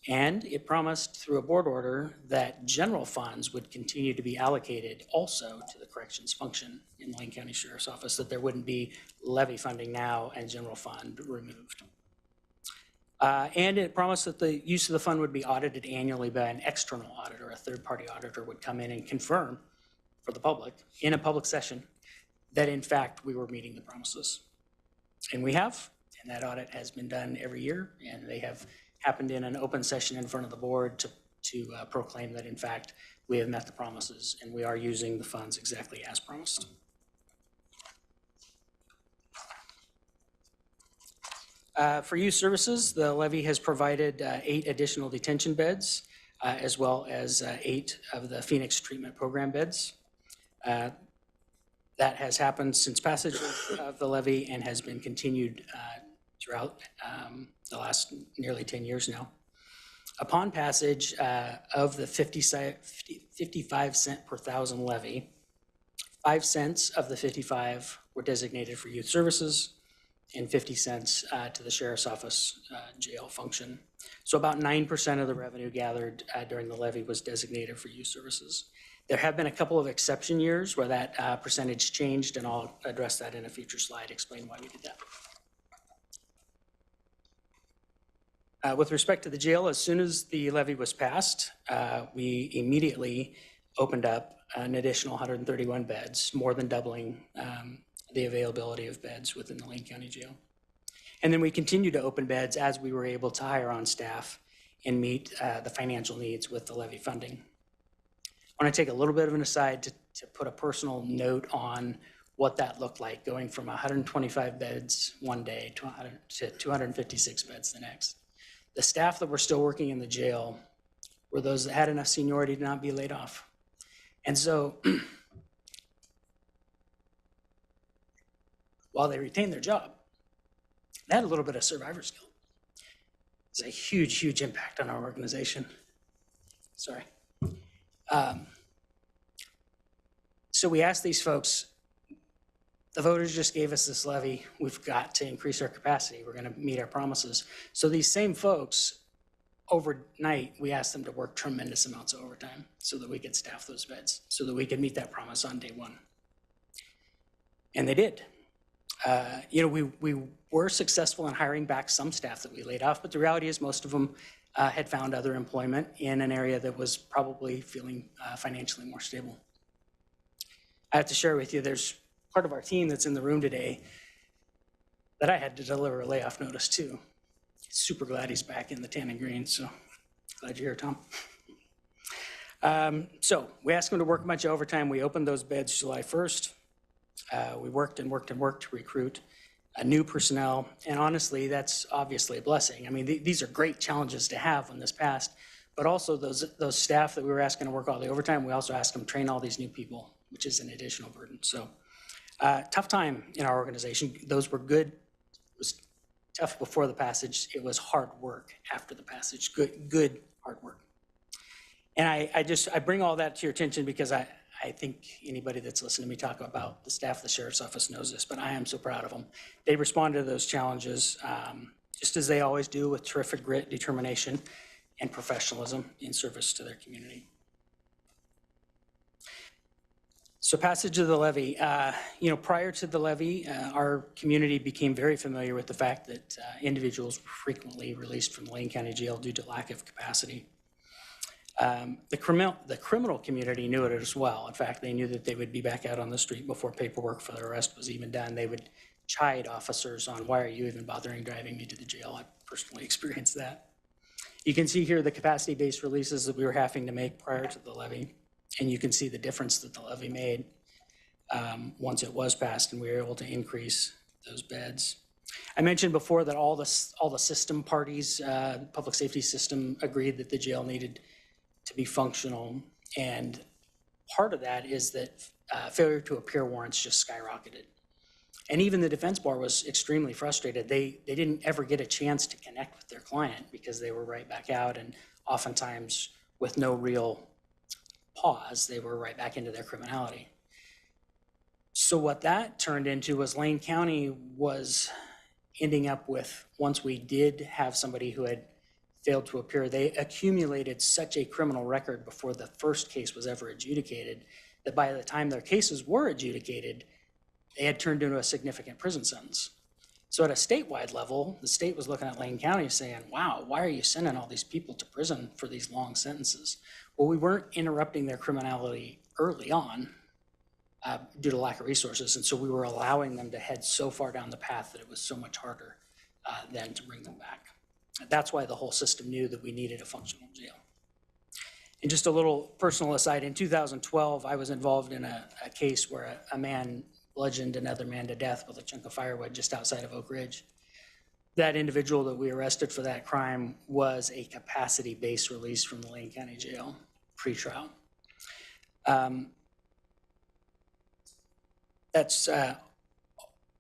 And it promised through a board order that general funds would continue to be allocated also to the corrections function in Lane County Sheriff's Office, that there wouldn't be levy funding now and general fund removed. And it promised that the use of the fund would be audited annually by an external auditor. A third-party auditor would come in and confirm for the public in a public session that in fact we were meeting the promises. And we have, and that audit has been done every year, and they have happened in an open session in front of the board to proclaim that in fact we have met the promises and we are using the funds exactly as promised. For youth services, the levy has provided 8 additional detention beds. as well as 8 of the Phoenix Treatment Program beds. That has happened since passage of the levy and has been continued throughout the last nearly 10 years now. Upon passage of the 55 cent per thousand levy, 5 cents of the 55 were designated for youth services and 50 cents to the sheriff's office jail function. So about 9% of the revenue gathered during the levy was designated for youth services. There have been a couple of exception years where that percentage changed, and I'll address that in a future slide, explain why we did that. With respect to the jail, as soon as the levy was passed, we immediately opened up an additional 131 beds, more than doubling the availability of beds within the Lane County Jail. And then we continued to open beds as we were able to hire on staff and meet the financial needs with the levy funding. I want to take a little bit of an aside to put a personal note on what that looked like, going from 125 beds one day to 256 beds the next. The staff that were still working in the jail were those that had enough seniority to not be laid off. And so while they retained their job, they had a little bit of survivor's guilt. It's a huge, huge impact on our organization. Sorry. So we asked these folks, the voters just gave us this levy. We've got to increase our capacity. We're going to meet our promises. So these same folks, overnight, we asked them to work tremendous amounts of overtime so that we could staff those beds, so that we could meet that promise on day one. And they did. We were successful in hiring back some staff that we laid off, but the reality is most of them had found other employment in an area that was probably feeling financially more stable. I have to share with you, there's part of our team that's in the room today that I had to deliver a layoff notice to. Super glad he's back in the tan and green, so glad you're here, Tom. So we asked him to work a bunch of overtime. We opened those beds July 1st. We worked and worked and worked to recruit new personnel, and honestly, that's obviously a blessing. I mean, these are great challenges to have when this passed, but also those staff that we were asking to work all the overtime, we also asked them to train all these new people, which is an additional burden. So tough time in our organization. Those were good. It was tough before the passage. It was hard work after the passage. Good hard work. And I bring all that to your attention because I think anybody that's listened to me talk about the staff of the Sheriff's Office knows this, but I am so proud of them. They responded to those challenges just as they always do, with terrific grit, determination, and professionalism in service to their community. So passage of the levy, prior to the levy, our community became very familiar with the fact that individuals were frequently released from the Lane County Jail due to lack of capacity. The criminal community knew it as well. In fact, they knew that they would be back out on the street before paperwork for their arrest was even done. They would chide officers on, why are you even bothering driving me to the jail? I personally experienced that. You can see here the capacity-based releases that we were having to make prior to the levy, and you can see the difference that the levy made once it was passed and we were able to increase those beds. I mentioned before that all the system parties, public safety system, agreed that the jail needed to be functional, and part of that is that failure to appear warrants just skyrocketed. And even the defense bar was extremely frustrated. They didn't ever get a chance to connect with their client because they were right back out, and oftentimes with no real pause, they were right back into their criminality. So what that turned into was Lane County was ending up with, once we did have somebody who had failed to appear, they accumulated such a criminal record before the first case was ever adjudicated that by the time their cases were adjudicated, they had turned into a significant prison sentence. So at a statewide level, the state was looking at Lane County saying, wow, why are you sending all these people to prison for these long sentences? Well, we weren't interrupting their criminality early on due to lack of resources, and so we were allowing them to head so far down the path that it was so much harder then to bring them back. That's why the whole system knew that we needed a functional jail. And just a little personal aside, in 2012, I was involved in a case where a man bludgeoned another man to death with a chunk of firewood just outside of Oak Ridge. that individual that we arrested for that crime was a capacity-based release from the Lane County Jail pretrial. That's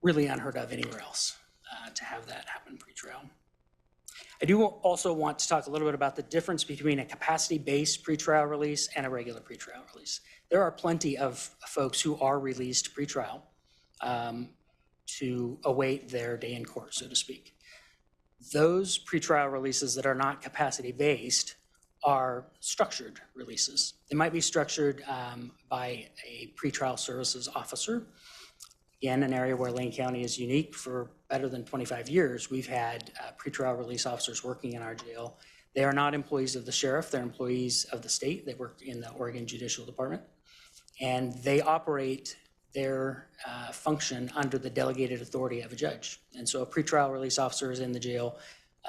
really unheard of anywhere else to have that happen pretrial. I do also want to talk a little bit about the difference between a capacity-based pretrial release and a regular pretrial release. There are plenty of folks who are released pretrial to await their day in court, so to speak. Those pretrial releases that are not capacity-based are structured releases. They might be structured by a pretrial services officer. Again, an area where Lane County is unique. For better than 25 years, we've had pretrial release officers working in our jail. They are not employees of the sheriff, they're employees of the state. They work in the Oregon Judicial Department. And they operate their function under the delegated authority of a judge. And so a pretrial release officer is in the jail,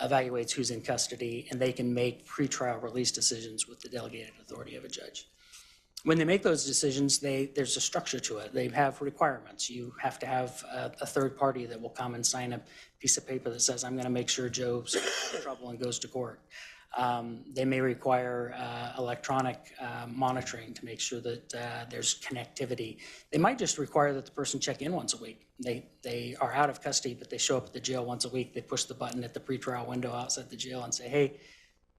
evaluates who's in custody, and they can make pretrial release decisions with the delegated authority of a judge. When they make those decisions, there's a structure to it. They have requirements. You have to have a third party that will come and sign a piece of paper that says, I'm going to make sure Joe's in trouble and goes to court. They may require electronic monitoring to make sure that there's connectivity. They might just require that the person check in once a week. They are out of custody, but they show up at the jail once a week. They push the button at the pretrial window outside the jail and say, hey,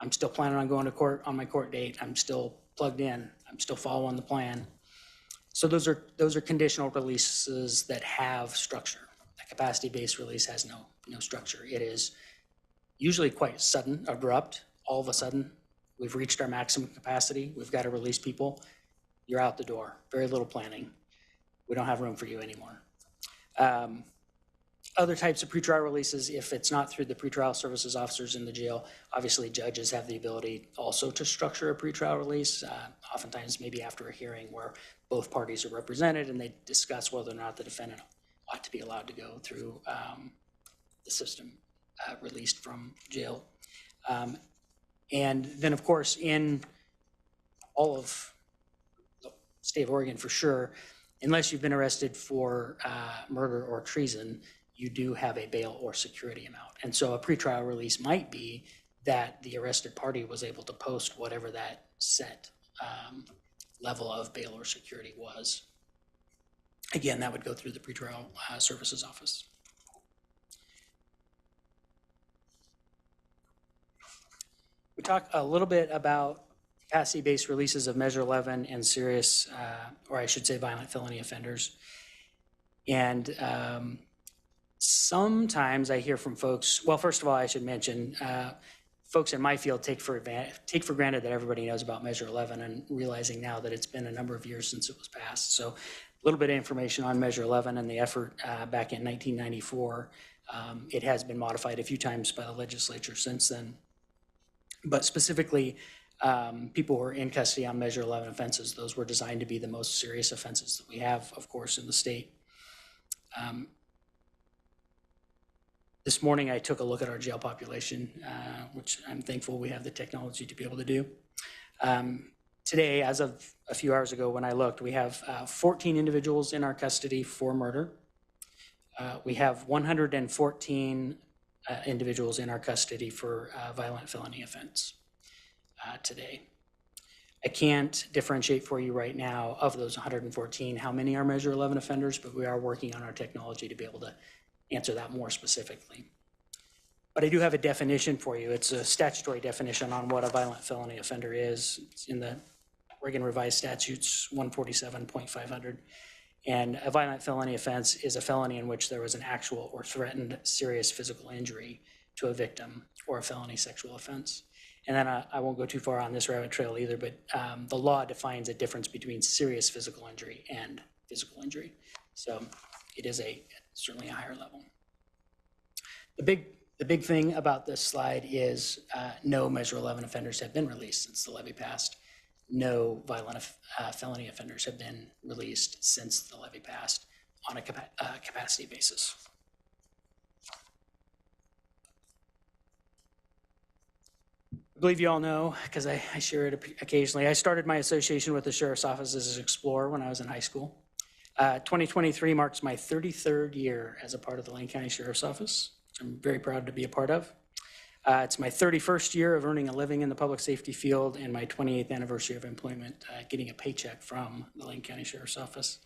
I'm still planning on going to court on my court date. I'm still plugged in. I'm still following the plan. So those are conditional releases that have structure. A capacity-based release has no structure. It is usually quite sudden, abrupt. All of a sudden, we've reached our maximum capacity. We've got to release people. You're out the door. Very little planning. We don't have room for you anymore. Other types of pretrial releases, if it's not through the pretrial services officers in the jail, obviously judges have the ability also to structure a pretrial release, oftentimes maybe after a hearing where both parties are represented and they discuss whether or not the defendant ought to be allowed to go through the system released from jail. And then, of course, in all of the state of Oregon, for sure, unless you've been arrested for murder or treason, you do have a bail or security amount. And so a pretrial release might be that the arrested party was able to post whatever that set level of bail or security was. Again, that would go through the pretrial services office. We talked a little bit about capacity-based releases of Measure 11 and serious, or I should say violent felony offenders. And sometimes I hear from folks, well, first of all, I should mention, folks in my field take for granted that everybody knows about Measure 11, and realizing now that it's been a number of years since it was passed. So a little bit of information on Measure 11 and the effort back in 1994. It has been modified a few times by the legislature since then. But specifically, people who are in custody on Measure 11 offenses, those were designed to be the most serious offenses that we have, of course, in the state. This morning, I took a look at our jail population, which I'm thankful we have the technology to be able to do. Today, as of a few hours ago when I looked, we have 14 individuals in our custody for murder. We have 114 individuals in our custody for violent felony offense today. I can't differentiate for you right now of those 114 how many are Measure 11 offenders, but we are working on our technology to be able to answer that more specifically. But I do have a definition for you. It's a statutory definition on what a violent felony offender is. It's in the Oregon Revised Statutes 147.500. And a violent felony offense is a felony in which there was an actual or threatened serious physical injury to a victim, or a felony sexual offense. And then I won't go too far on this rabbit trail either, but the law defines a difference between serious physical injury and physical injury. So it is certainly a higher level. The big thing about this slide is no Measure 11 offenders have been released since the levy passed. No violent felony offenders have been released since the levy passed on a capacity basis. I believe you all know, because I share it occasionally, I started my association with the Sheriff's Office as an explorer when I was in high school. 2023 marks my 33rd year as a part of the Lane County Sheriff's Office. I'm very proud to be a part of. It's my 31st year of earning a living in the public safety field and my 28th anniversary of employment, getting a paycheck from the Lane County Sheriff's Office.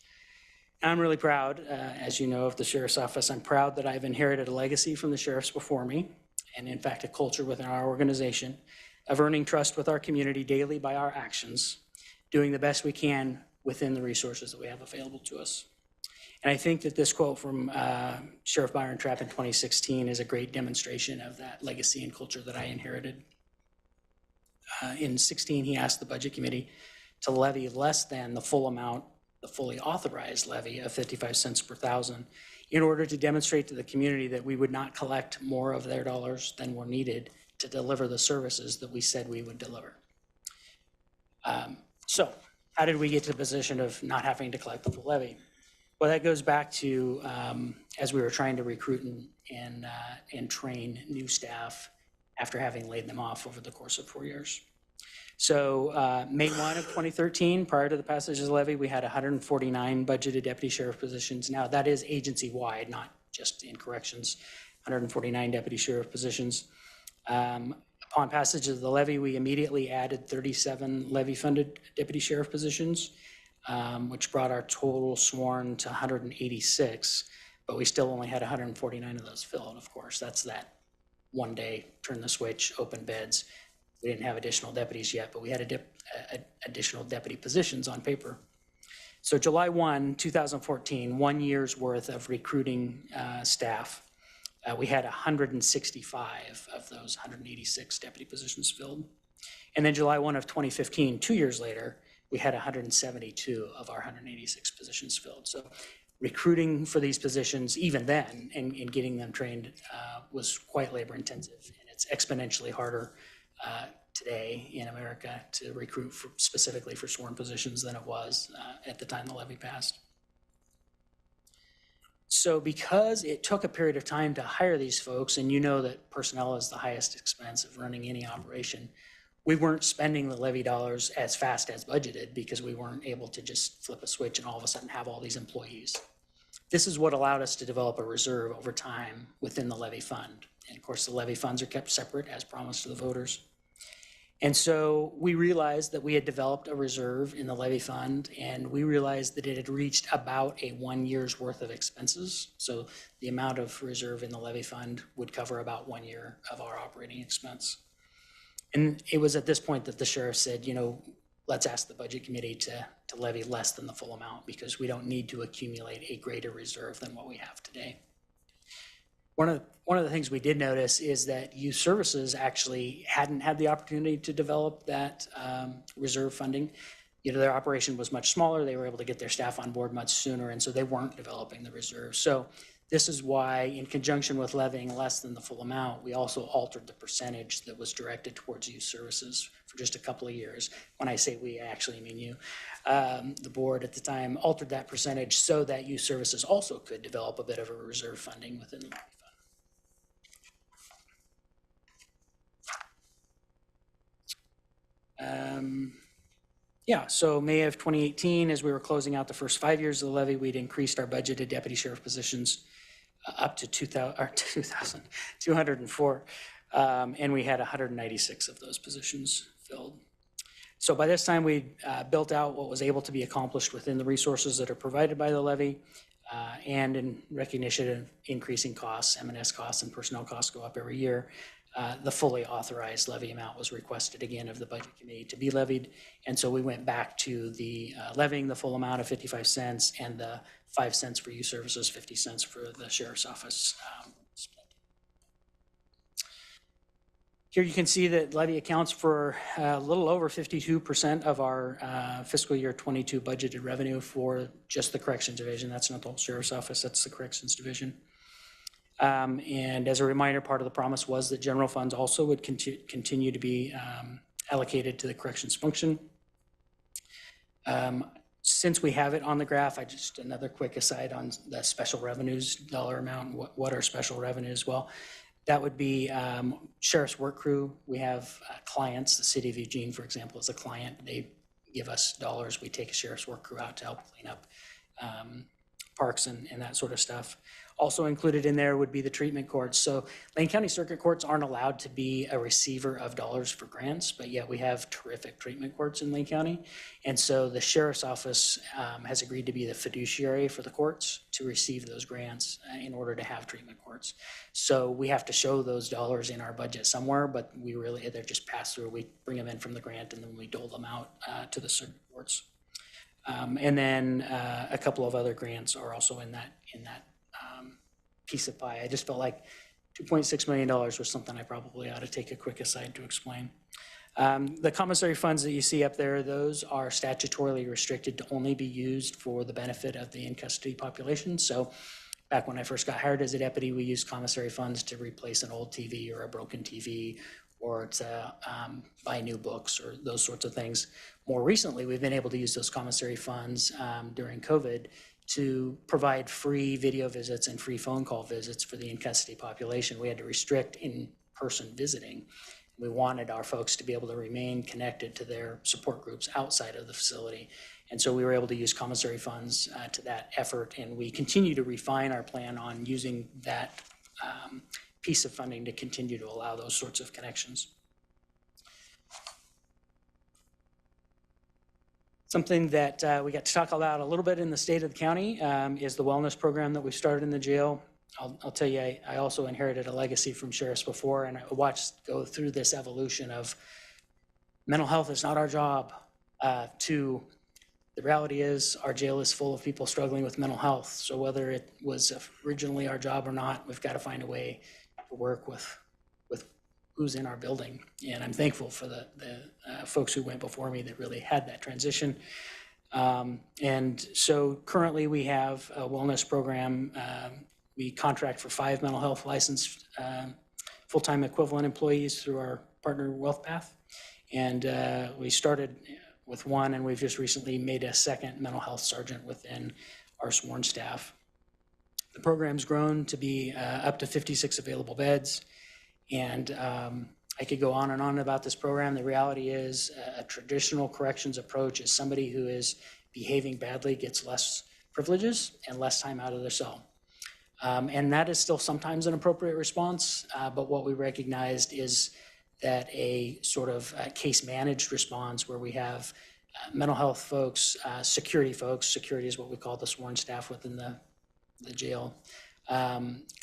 I'm really proud, as you know, of the Sheriff's Office. I'm proud that I've inherited a legacy from the sheriffs before me, and in fact, a culture within our organization of earning trust with our community daily by our actions, doing the best we can within the resources that we have available to us. And I think that this quote from Sheriff Byron Trapp in 2016 is a great demonstration of that legacy and culture that I inherited. In 16, he asked the Budget Committee to levy less than the full amount, the fully authorized levy of 55 cents per thousand, in order to demonstrate to the community that we would not collect more of their dollars than were needed to deliver the services that we said we would deliver. So how did we get to the position of not having to collect the full levy? Well, that goes back to as we were trying to recruit and train new staff after having laid them off over the course of 4 years. So May 1 of 2013, prior to the passage of the levy, we had 149 budgeted deputy sheriff positions. Now that is agency-wide, not just in corrections, 149 deputy sheriff positions. Upon passage of the levy, we immediately added 37 levy-funded deputy sheriff positions, which brought our total sworn to 186, but we still only had 149 of those filled, of course. That's that one day, turn the switch, open beds. We didn't have additional deputies yet, but we had additional deputy positions on paper. So July 1, 2014, 1 year's worth of recruiting staff. We had 165 of those 186 deputy positions filled. And then July 1 of 2015, 2 years later, we had 172 of our 186 positions filled. So recruiting for these positions, even then, and getting them trained was quite labor intensive. And it's exponentially harder today in America to recruit specifically for sworn positions than it was at the time the levy passed. So because it took a period of time to hire these folks, and you know that personnel is the highest expense of running any operation, we weren't spending the levy dollars as fast as budgeted because we weren't able to just flip a switch and all of a sudden have all these employees. This is what allowed us to develop a reserve over time within the levy fund. And of course, the levy funds are kept separate as promised to the voters. And so we realized that we had developed a reserve in the levy fund, and we realized that it had reached about a 1 year's worth of expenses. So the amount of reserve in the levy fund would cover about 1 year of our operating expense. And it was at this point that the sheriff said, you know, let's ask the Budget Committee to levy less than the full amount because we don't need to accumulate a greater reserve than what we have today. One of the things we did notice is that youth services actually hadn't had the opportunity to develop that reserve funding. You know, their operation was much smaller. They were able to get their staff on board much sooner, and so they weren't developing the reserve. So this is why, in conjunction with levying less than the full amount, we also altered the percentage that was directed towards youth services for just a couple of years. When I say we, I actually mean you. The board at the time altered that percentage so that youth services also could develop a bit of a reserve funding within the levy fund. So May of 2018, as we were closing out the first 5 years of the levy, we'd increased our budgeted deputy sheriff positions up to 204, and we had 196 of those positions filled. So by this time, we'd built out what was able to be accomplished within the resources that are provided by the levy, and in recognition of increasing costs, M&S costs and personnel costs go up every year. The fully authorized levy amount was requested again of the Budget Committee to be levied. And so we went back to the levying the full amount of 55 cents and the 5 cents for youth services, 50 cents for the Sheriff's Office split. Here you can see that levy accounts for a little over 52% of our fiscal year 22 budgeted revenue for just the Corrections Division. That's not the whole Sheriff's Office, that's the Corrections Division. And as a reminder, part of the promise was that general funds also would continue to be allocated to the corrections function. Since we have it on the graph, just another quick aside on the special revenues dollar amount. What are special revenues? Well, that would be Sheriff's Work Crew. We have clients. The City of Eugene, for example, is a client. They give us dollars. We take a Sheriff's Work Crew out to help clean up parks and that sort of stuff. Also included in there would be the treatment courts. So Lane County Circuit Courts aren't allowed to be a receiver of dollars for grants, but yet we have terrific treatment courts in Lane County. And so the Sheriff's Office has agreed to be the fiduciary for the courts to receive those grants in order to have treatment courts. So we have to show those dollars in our budget somewhere, but they're just passed through. We bring them in from the grant and then we dole them out to the circuit courts. And then a couple of other grants are also in that piece of pie. I just felt like $2.6 million was something I probably ought to take a quick aside to explain. The commissary funds that you see up there, those are statutorily restricted to only be used for the benefit of the in-custody population. So back when I first got hired as a deputy, we used commissary funds to replace an old TV or a broken TV, or to buy new books or those sorts of things. More recently, we've been able to use those commissary funds during COVID to provide free video visits and free phone call visits for the in-custody population. We had to restrict in-person visiting. We wanted our folks to be able to remain connected to their support groups outside of the facility. And so we were able to use commissary funds to that effort, and we continue to refine our plan on using that piece of funding to continue to allow those sorts of connections. Something that we got to talk about a little bit in the state of the county is the wellness program that we started in the jail. I'll tell you, I also inherited a legacy from sheriffs before, and I watched go through this evolution of mental health is not our job to the reality is our jail is full of people struggling with mental health. So whether it was originally our job or not, we've got to find a way to work with who's in our building. And I'm thankful for the folks who went before me that really had that transition. And so currently we have a wellness program. We contract for 5 mental health licensed full-time equivalent employees through our partner WealthPath. And we started with 1, and we've just recently made a 2nd mental health sergeant within our sworn staff. The program's grown to be up to 56 available beds. And I could go on and on about this program. The reality is a traditional corrections approach is somebody who is behaving badly gets less privileges and less time out of their cell. And that is still sometimes an appropriate response, but what we recognized is that a sort of case managed response where we have mental health folks, security is what we call the sworn staff within the jail,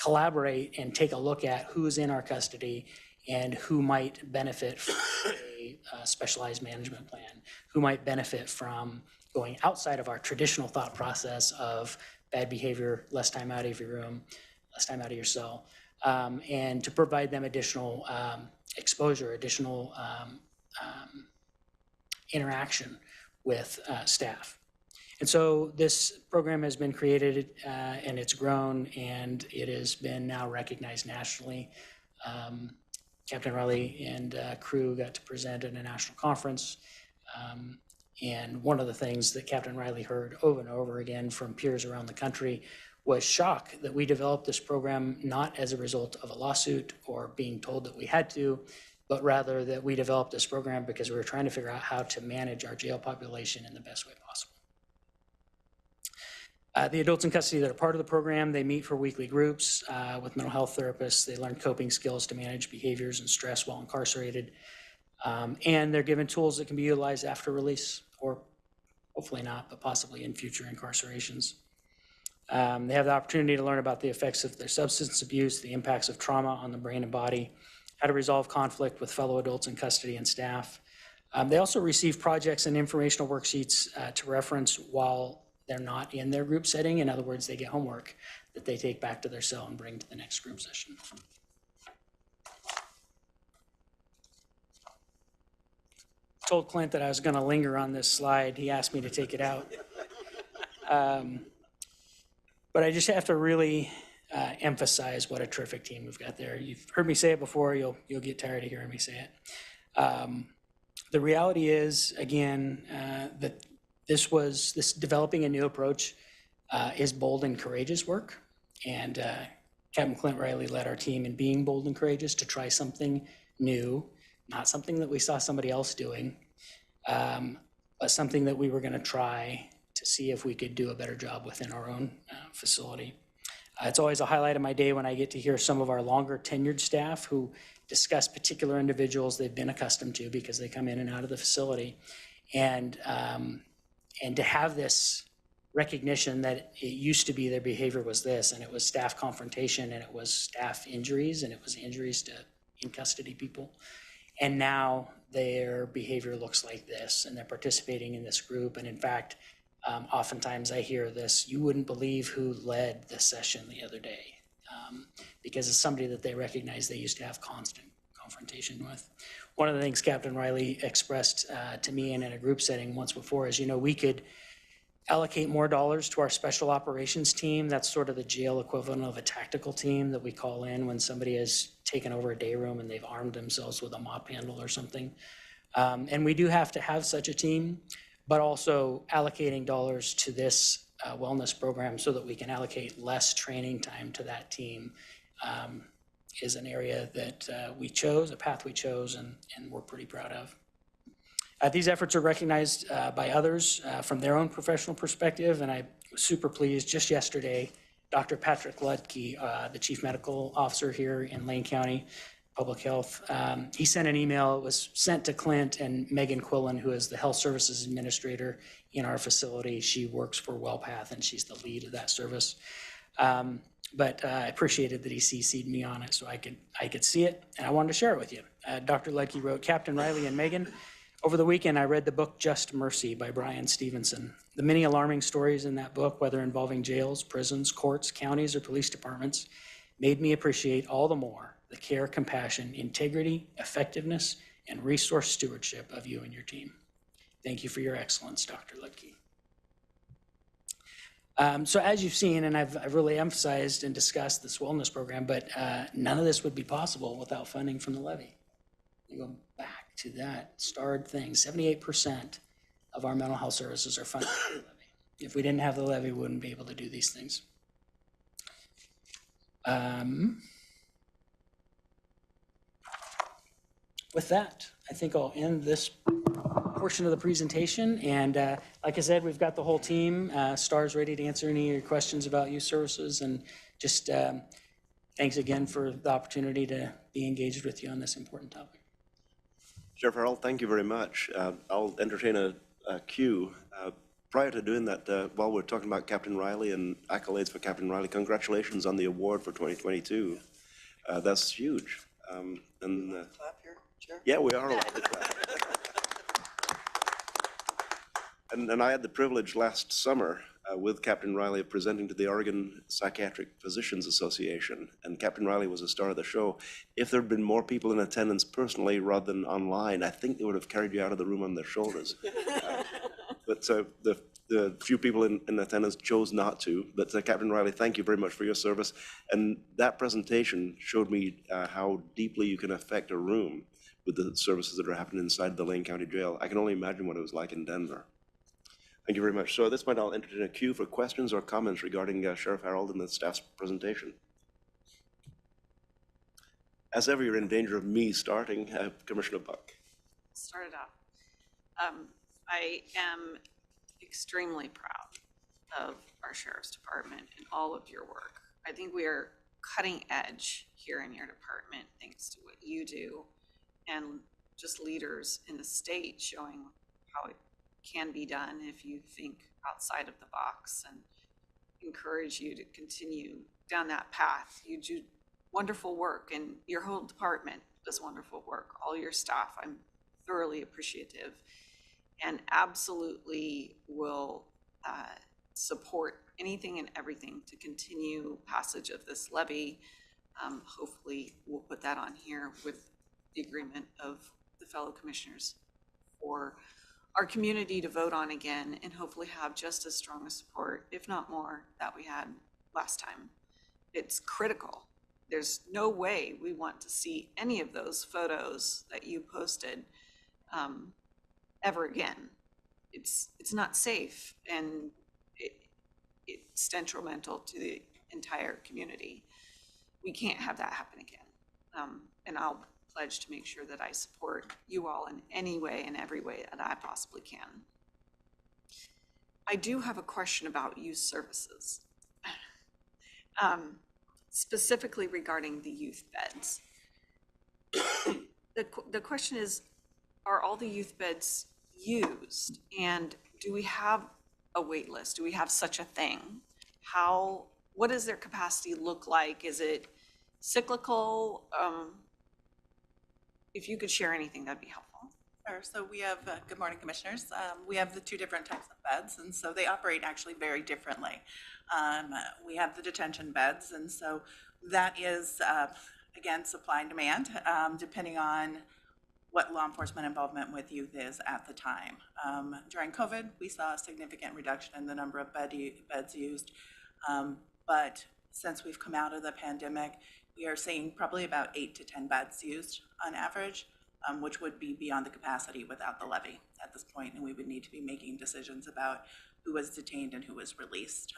collaborate and take a look at who's in our custody and who might benefit from a specialized management plan, who might benefit from going outside of our traditional thought process of bad behavior, less time out of your room, less time out of your cell, and to provide them additional exposure, additional interaction with staff. And so this program has been created and it's grown, and it has been now recognized nationally. Captain Riley and crew got to present at a national conference. And one of the things that Captain Riley heard over and over again from peers around the country was shock that we developed this program not as a result of a lawsuit or being told that we had to, but rather that we developed this program because we were trying to figure out how to manage our jail population in the best way possible. The adults in custody that are part of the program, they meet for weekly groups with mental health therapists. They learn coping skills to manage behaviors and stress while incarcerated. And they're given tools that can be utilized after release, or hopefully not, but possibly in future incarcerations. They have the opportunity to learn about the effects of their substance abuse, the impacts of trauma on the brain and body, how to resolve conflict with fellow adults in custody and staff. They also receive projects and informational worksheets to reference while they're not in their group setting. In other words, they get homework that they take back to their cell and bring to the next group session. Told Clint that I was going to linger on this slide. He asked me to take it out. But I just have to really emphasize what a terrific team we've got there. You've heard me say it before. You'll get tired of hearing me say it. The reality is, again, that this developing a new approach is bold and courageous work. And Captain Clint Riley led our team in being bold and courageous to try something new, not something that we saw somebody else doing, but something that we were going to try to see if we could do a better job within our own facility. It's always a highlight of my day when I get to hear some of our longer tenured staff who discuss particular individuals they've been accustomed to because they come in and out of the facility. And to have this recognition that it used to be their behavior was this, and it was staff confrontation, and it was staff injuries, and it was injuries to in custody people. And now their behavior looks like this, and they're participating in this group. And in fact, oftentimes I hear this, you wouldn't believe who led the session the other day, because it's somebody that they recognize they used to have constant confrontation with. One of the things Captain Riley expressed to me and in a group setting once before is, we could allocate more dollars to our special operations team. That's sort of the jail equivalent of a tactical team that we call in when somebody has taken over a day room and they've armed themselves with a mop handle or something. And we do have to have such a team, but also allocating dollars to this wellness program so that we can allocate less training time to that team is an area that we chose, a path we chose, and we're pretty proud of. These efforts are recognized by others from their own professional perspective, and I was super pleased just yesterday, Dr. Patrick Ludke, the Chief Medical Officer here in Lane County Public Health, he sent an email. It was sent to Clint and Megan Quillen, who is the Health Services Administrator in our facility. She works for WellPath, and she's the lead of that service. But I appreciated that he CC'd me on it so I could see it, and I wanted to share it with you. Dr. Ludke wrote, Captain Riley and Megan, over the weekend, I read the book Just Mercy by Brian Stevenson. The many alarming stories in that book, whether involving jails, prisons, courts, counties, or police departments, made me appreciate all the more the care, compassion, integrity, effectiveness, and resource stewardship of you and your team. Thank you for your excellence, Dr. Ludke. So as you've seen, and I've really emphasized and discussed this wellness program, but none of this would be possible without funding from the levy. You go back to that starred thing, 78% of our mental health services are funded by the levy. If we didn't have the levy, we wouldn't be able to do these things. With that, I think I'll end this portion of the presentation. And like I said, we've got the whole team. Star's ready to answer any of your questions about youth services. And just thanks again for the opportunity to be engaged with you on this important topic. Sheriff Harold, thank you very much. I'll entertain a cue. Prior to doing that, while we're talking about Captain Riley and accolades for Captain Riley, congratulations on the award for 2022. That's huge. Clap here, Chair? Yeah, we are allowed to clap. And I had the privilege last summer with Captain Riley of presenting to the Oregon Psychiatric Physicians Association, and Captain Riley was a star of the show. If there had been more people in attendance personally rather than online, I think they would have carried you out of the room on their shoulders. But the few people in attendance chose not to. But Captain Riley, thank you very much for your service. And that presentation showed me how deeply you can affect a room with the services that are happening inside the Lane County Jail. I can only imagine what it was like in Denver. Thank you very much. So at this point, I'll entertain a queue for questions or comments regarding Sheriff Harold and the staff's presentation. As ever, you're in danger of me starting. Commissioner Buck. Start it off. I am extremely proud of our Sheriff's Department and all of your work. I think we are cutting edge here in your department thanks to what you do and just leaders in the state showing how it can be done if you think outside of the box, and encourage you to continue down that path. You do wonderful work, and your whole department does wonderful work. All your staff, I'm thoroughly appreciative and absolutely will support anything and everything to continue passage of this levy. Hopefully we'll put that on here with the agreement of the fellow commissioners for our community to vote on again, and hopefully have just as strong a support, if not more, that we had last time. It's critical. There's no way we want to see any of those photos that you posted ever again. It's not safe, and it's detrimental to the entire community. We can't have that happen again. And I'll pledge to make sure that I support you all in any way and every way that I possibly can. I do have a question about youth services. Specifically regarding the youth beds. The question is, are all the youth beds used? And do we have a wait list? Do we have such a thing? What does their capacity look like? Is it cyclical? If you could share anything, that'd be helpful. Sure. So we have, good morning, commissioners. We have the two different types of beds, and so they operate actually very differently. We have the detention beds, and so that is, again, supply and demand, depending on what law enforcement involvement with youth is at the time. During COVID, we saw a significant reduction in the number of beds used, but since we've come out of the pandemic, we are seeing probably about 8 to 10 beds used on average, which would be beyond the capacity without the levy at this point, and we would need to be making decisions about who was detained and who was released.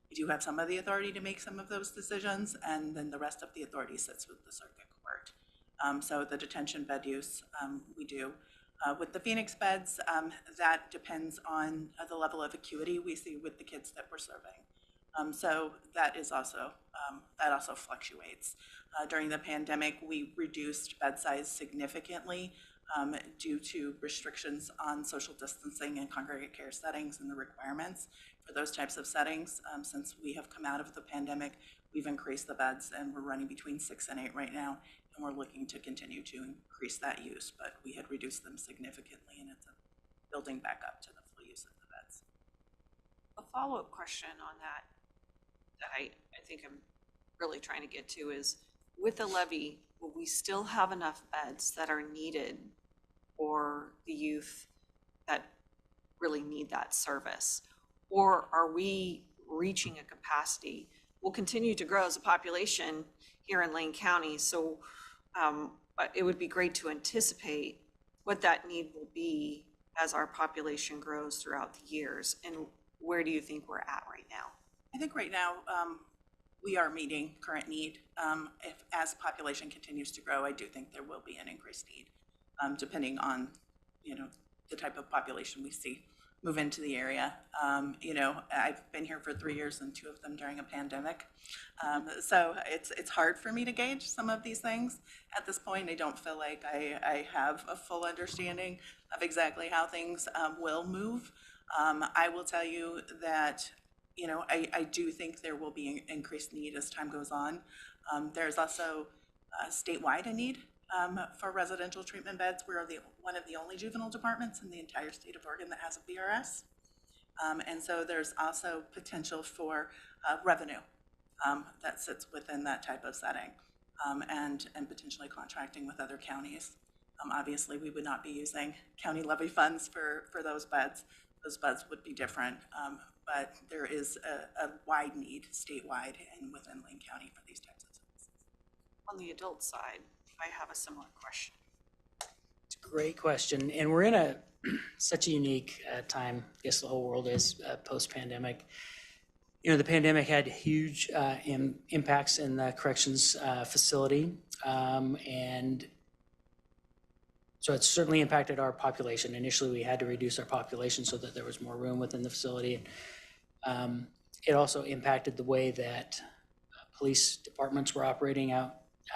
We do have some of the authority to make some of those decisions, and then the rest of the authority sits with the circuit court. So the detention bed use, we do. With the Phoenix beds, that depends on the level of acuity we see with the kids that we're serving. So that is also, that also fluctuates. During the pandemic, we reduced bed size significantly due to restrictions on social distancing and congregate care settings and the requirements for those types of settings. Since we have come out of the pandemic, we've increased the beds, and we're running between 6 and 8 right now, and we're looking to continue to increase that use, but we had reduced them significantly, and it's building back up to the full use of the beds. A follow-up question on that I think I'm really trying to get to is, with the levy, will we still have enough beds that are needed for the youth that really need that service? Or are we reaching a capacity? We'll continue to grow as a population here in Lane County, so it would be great to anticipate what that need will be as our population grows throughout the years. And where do you think we're at right now? I think right now we are meeting current need. As the population continues to grow, I do think there will be an increased need, depending on, the type of population we see move into the area. I've been here for 3 years and 2 of them during a pandemic. So it's hard for me to gauge some of these things at this point. I don't feel like I have a full understanding of exactly how things will move. I will tell you that I do think there will be an increased need as time goes on. There's also statewide a need for residential treatment beds. We're one of the only juvenile departments in the entire state of Oregon that has a BRS. And so there's also potential for revenue that sits within that type of setting, and potentially contracting with other counties. Obviously, we would not be using county levy funds for those beds. Those beds would be different. But there is a wide need statewide and within Lane County for these types of services. On the adult side, I have a similar question. It's a great question. And we're in such a unique time, I guess the whole world is post-pandemic. The pandemic had huge impacts in the corrections facility. And so it's certainly impacted our population. Initially, we had to reduce our population so that there was more room within the facility. It also impacted the way that police departments were operating out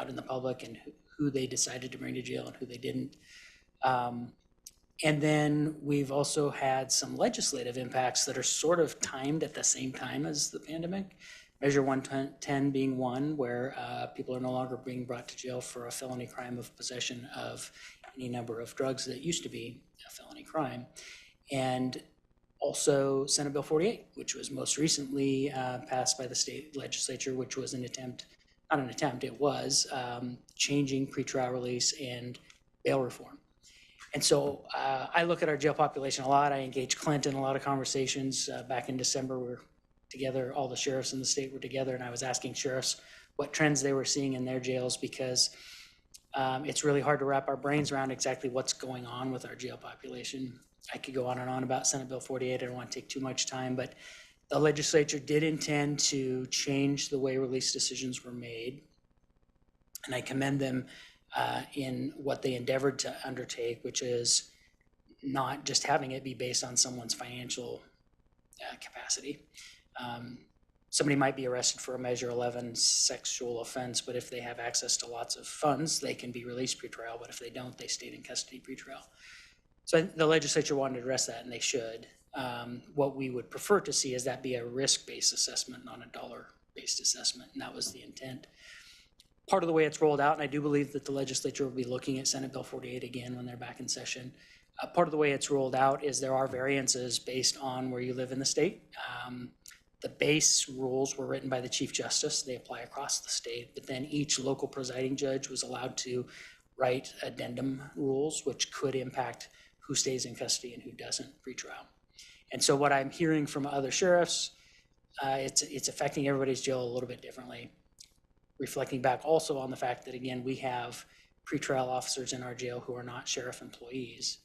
in the public, and who they decided to bring to jail and who they didn't. And then we've also had some legislative impacts that are sort of timed at the same time as the pandemic. Measure 110 being one, where people are no longer being brought to jail for a felony crime of possession of any number of drugs that used to be a felony crime. And also Senate Bill 48, which was most recently passed by the state legislature, which was it was changing pretrial release and bail reform. And so I look at our jail population a lot. I engage Clint in a lot of conversations. Back in December, we were together, all the sheriffs in the state were together, and I was asking sheriffs what trends they were seeing in their jails, because it's really hard to wrap our brains around exactly what's going on with our jail population. I could go on and on about Senate Bill 48. I don't want to take too much time, but the legislature did intend to change the way release decisions were made. And I commend them in what they endeavored to undertake, which is not just having it be based on someone's financial capacity. somebody might be arrested for a Measure 11 sexual offense, but if they have access to lots of funds, they can be released pretrial, but if they don't, they stay in custody pretrial. So the legislature wanted to address that, and they should. What we would prefer to see is that be a risk-based assessment, not a dollar-based assessment, and that was the intent. Part of the way it's rolled out, and I do believe that the legislature will be looking at Senate Bill 48 again when they're back in session. Part of the way it's rolled out is there are variances based on where you live in the state. The base rules were written by the Chief Justice. They apply across the state, but then each local presiding judge was allowed to write addendum rules, which could impact who stays in custody and who doesn't pre-trial. And so what I'm hearing from other sheriffs, it's affecting everybody's jail a little bit differently. Reflecting back also on the fact that, again, we have pretrial officers in our jail who are not sheriff employees.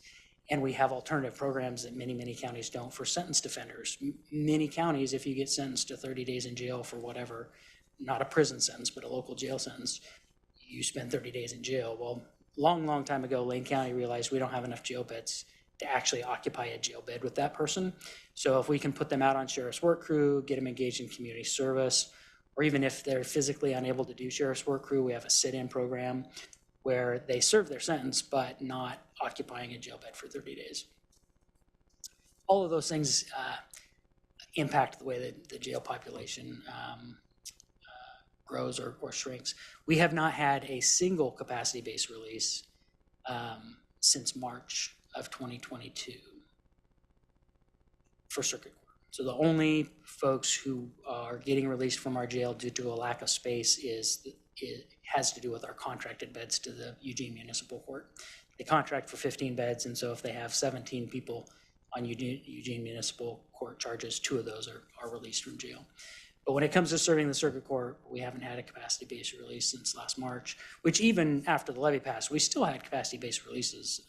And we have alternative programs that many, many counties don't for sentenced offenders. Many counties, if you get sentenced to 30 days in jail for whatever, not a prison sentence, but a local jail sentence, you spend 30 days in jail. Well, long time ago, Lane County realized we don't have enough jail beds to actually occupy a jail bed with that person. So if we can put them out on sheriff's work crew, get them engaged in community service, or even if they're physically unable to do sheriff's work crew, we have a sit-in program where they serve their sentence, but not occupying a jail bed for 30 days. All of those things impact the way that the jail population grows or shrinks. We have not had a single capacity-based release since March of 2022 for circuit court. So the only folks who are getting released from our jail due to a lack of space has to do with our contracted beds to the Eugene Municipal Court. They contract for 15 beds, and so if they have 17 people on Eugene Municipal Court charges, 2 of those are released from jail. But when it comes to serving the circuit court, we haven't had a capacity-based release since last March, which even after the levy passed, we still had capacity-based releases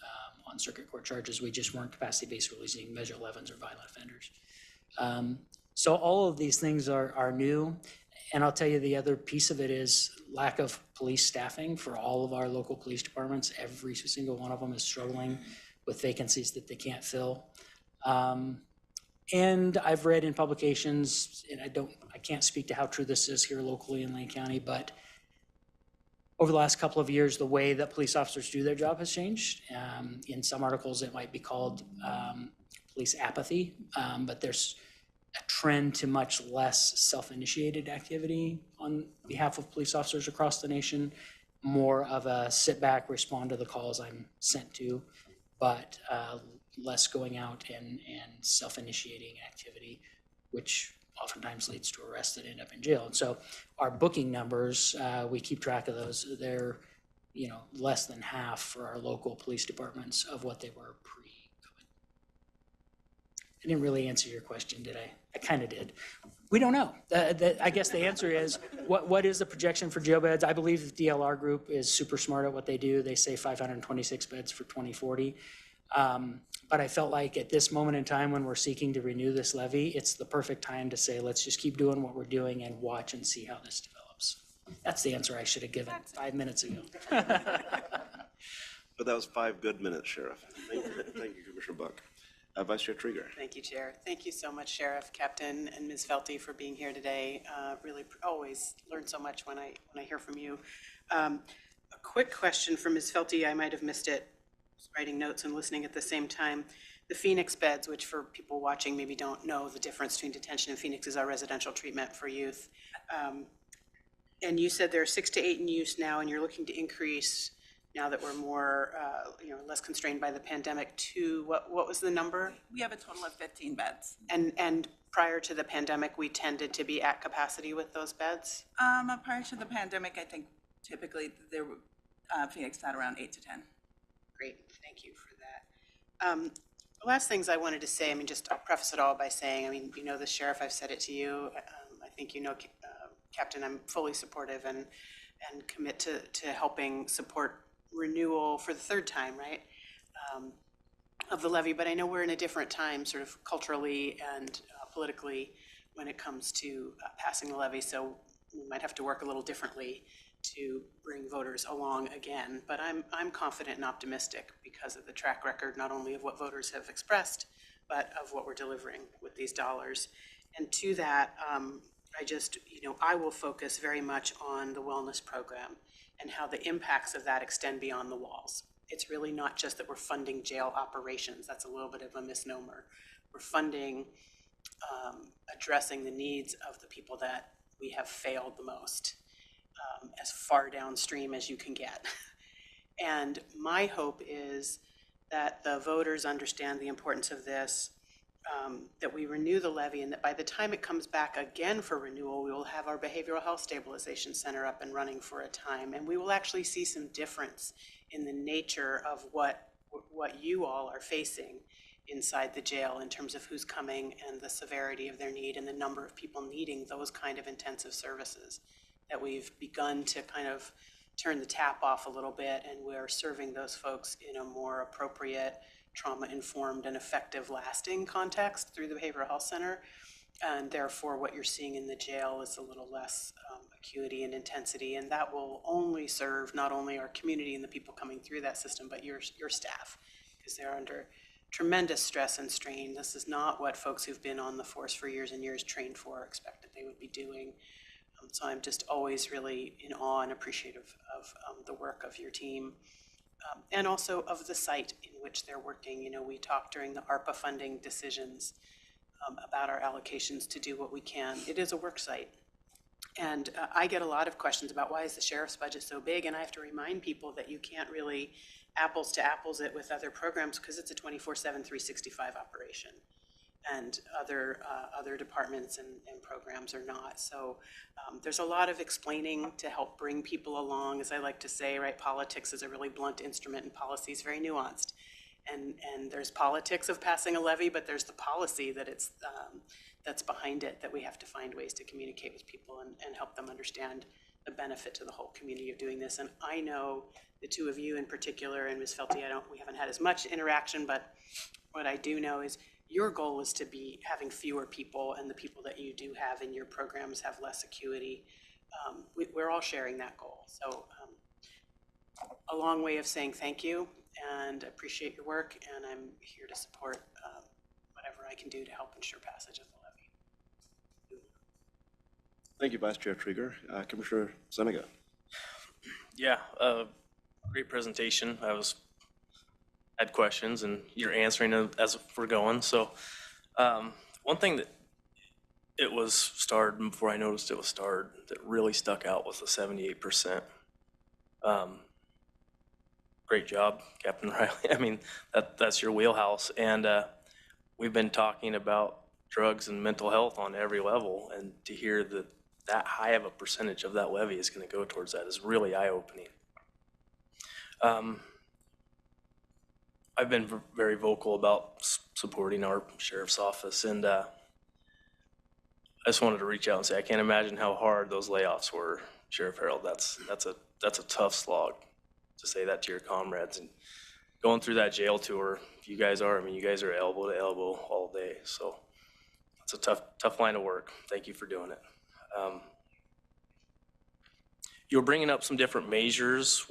on circuit court charges. We just weren't capacity-based releasing Measure 11s or violent offenders. So all of these things are new. And I'll tell you, the other piece of it is lack of police staffing for all of our local police departments. Every single one of them is struggling with vacancies that they can't fill. And I've read in publications, and I can't speak to how true this is here locally in Lane County, but over the last couple of years, the way that police officers do their job has changed. In some articles, it might be called police apathy, but there's a trend to much less self-initiated activity on behalf of police officers across the nation, more of a sit back, respond to the calls I'm sent to, but less going out and self-initiating activity, which oftentimes leads to arrests that end up in jail. And so our booking numbers, we keep track of those. They're, less than half for our local police departments of what they were pre-COVID. I didn't really answer your question, did I? I kind of did. We don't know. I guess the answer is, what is the projection for jail beds? I believe the DLR group is super smart at what they do. They say 526 beds for 2040. But I felt like at this moment in time when we're seeking to renew this levy, it's the perfect time to say, let's just keep doing what we're doing and watch and see how this develops. That's the answer I should have given 5 minutes ago. But that was 5 good minutes, Sheriff. Thank you, Commissioner Buck. Vice Chair Trieger. Thank you, Chair. Thank you so much, Sheriff, Captain, and Ms. Felty for being here today. Really always learn so much when I hear from you. A quick question for Ms. Felty. I might have missed it, writing notes and listening at the same time. The Phoenix beds, which for people watching maybe don't know the difference between detention and Phoenix, is our residential treatment for youth. And you said there are 6 to 8 in use now, and you're looking to increase now that we're more, less constrained by the pandemic to, what was the number? We have a total of 15 beds. And prior to the pandemic, we tended to be at capacity with those beds? Prior to the pandemic, I think typically there were, Phoenix had around 8 to 10. Great, thank you for that. The last things I wanted to say, I'll preface it all by saying, the Sheriff, I've said it to you. I think Captain, I'm fully supportive and commit to helping support renewal for the 3rd time, right, of the levy. But I know we're in a different time, sort of culturally and politically, when it comes to passing the levy. So we might have to work a little differently to bring voters along again. But I'm confident and optimistic because of the track record, not only of what voters have expressed, but of what we're delivering with these dollars. And to that, I will focus very much on the wellness program and how the impacts of that extend beyond the walls. It's really not just that we're funding jail operations. That's a little bit of a misnomer. We're funding addressing the needs of the people that we have failed the most, as far downstream as you can get. And my hope is that the voters understand the importance of this, that we renew the levy, and that by the time it comes back again for renewal, we will have our Behavioral Health Stabilization Center up and running for a time, and we will actually see some difference in the nature of what you all are facing inside the jail in terms of who's coming and the severity of their need and the number of people needing those kind of intensive services, that we've begun to kind of turn the tap off a little bit, and we're serving those folks in a more appropriate, trauma-informed and effective lasting context through the Behavioral Health Center. And therefore, what you're seeing in the jail is a little less acuity and intensity, and that will only serve not only our community and the people coming through that system, but your staff, because they're under tremendous stress and strain. This is not what folks who've been on the force for years and years trained for or expected they would be doing. So I'm just always really in awe and appreciative of the work of your team, and also of the site in which they're working. You know, we talked during the ARPA funding decisions about our allocations to do what we can. It is a work site. And I get a lot of questions about why is the sheriff's budget so big? And I have to remind people that you can't really apples to apples it with other programs, because it's a 24/7, 365 operation. And other departments and programs are not. So there's a lot of explaining to help bring people along. As I like to say, right, politics is a really blunt instrument and policy is very nuanced. And there's politics of passing a levy, but there's the policy that that's behind it, that we have to find ways to communicate with people and help them understand the benefit to the whole community of doing this. And I know the two of you in particular, and Ms. Felty, we haven't had as much interaction, but what I do know is your goal is to be having fewer people, and the people that you do have in your programs have less acuity. We're all sharing that goal. So a long way of saying thank you and appreciate your work, and I'm here to support whatever I can do to help ensure passage of the levy. Thank you, Vice Chair Trieger. Commissioner Zuniga. Yeah, great presentation. Had questions, and you're answering them as we're going. So one thing that it was starred before I noticed it was starred that really stuck out was the 78%. Great job, Captain Riley. I mean, that's your wheelhouse. And we've been talking about drugs and mental health on every level, and to hear that high of a percentage of that levy is going to go towards that is really eye-opening. I've been very vocal about supporting our sheriff's office, and I just wanted to reach out and say I can't imagine how hard those layoffs were, Sheriff Harold. That's a tough slog to say that to your comrades, and going through that jail tour. You guys are elbow to elbow all day, so it's a tough line of work. Thank you for doing it. You were bringing up some different measures.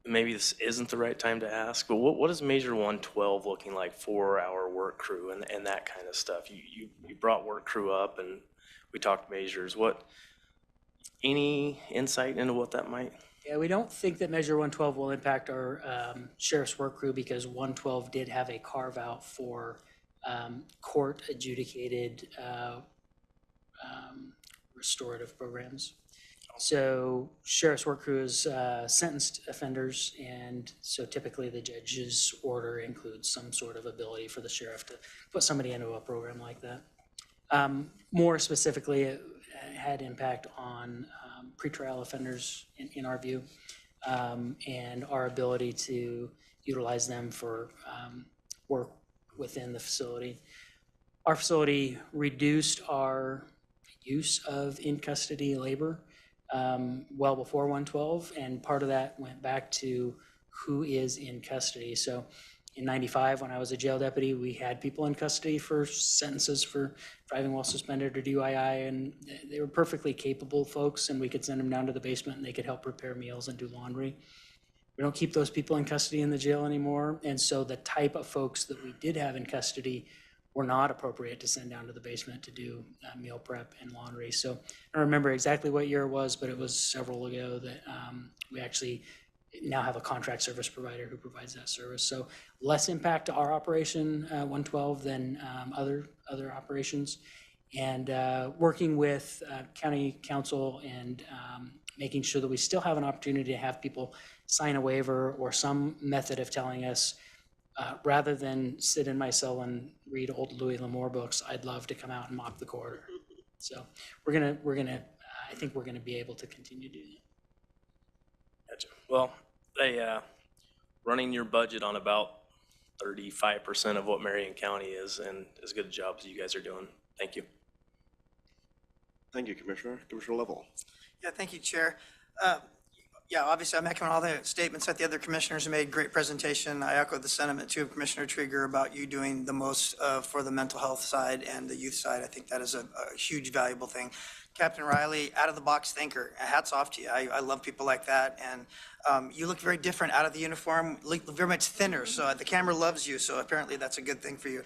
Maybe this isn't the right time to ask, but what is Measure 112 looking like for our work crew and that kind of stuff? You brought work crew up, and we talked measures. Any insight into what that might? Yeah, we don't think that Measure 112 will impact our sheriff's work crew, because 112 did have a carve out for court adjudicated restorative programs. So sheriff's work crew is sentenced offenders, and so typically the judge's order includes some sort of ability for the sheriff to put somebody into a program like that. More specifically, it had impact on pretrial offenders in our view, and our ability to utilize them for work within the facility. Our facility reduced our use of in-custody labor well before 112, and part of that went back to who is in custody. So in 95, when I was a jail deputy, we had people in custody for sentences for driving while suspended or DUI, and they were perfectly capable folks, and we could send them down to the basement and they could help prepare meals and do laundry. We don't keep those people in custody in the jail anymore, and so the type of folks that we did have in custody were not appropriate to send down to the basement to do meal prep and laundry. So I don't remember exactly what year it was, but it was several ago that we actually now have a contract service provider who provides that service. So less impact to our operation 112 than other operations. And working with county council and making sure that we still have an opportunity to have people sign a waiver or some method of telling us, rather than sit in my cell and read old Louis L'Amour books, I'd love to come out and mop the corridor. So I think we're gonna be able to continue to do that. Gotcha. Well, running your budget on about 35% of what Marion County is, and as good a job as you guys are doing. Thank you. Thank you, Commissioner. Commissioner Lovell. Yeah, thank you, Chair. Yeah, obviously, I'm echoing all the statements that the other commissioners have made. Great presentation. I echo the sentiment too of Commissioner Trieger about you doing the most for the mental health side and the youth side. I think that is a huge, valuable thing. Captain Riley, out-of-the-box thinker. Hats off to you. I love people like that. And you look very different out of the uniform, look very much thinner. So the camera loves you. So apparently that's a good thing for you.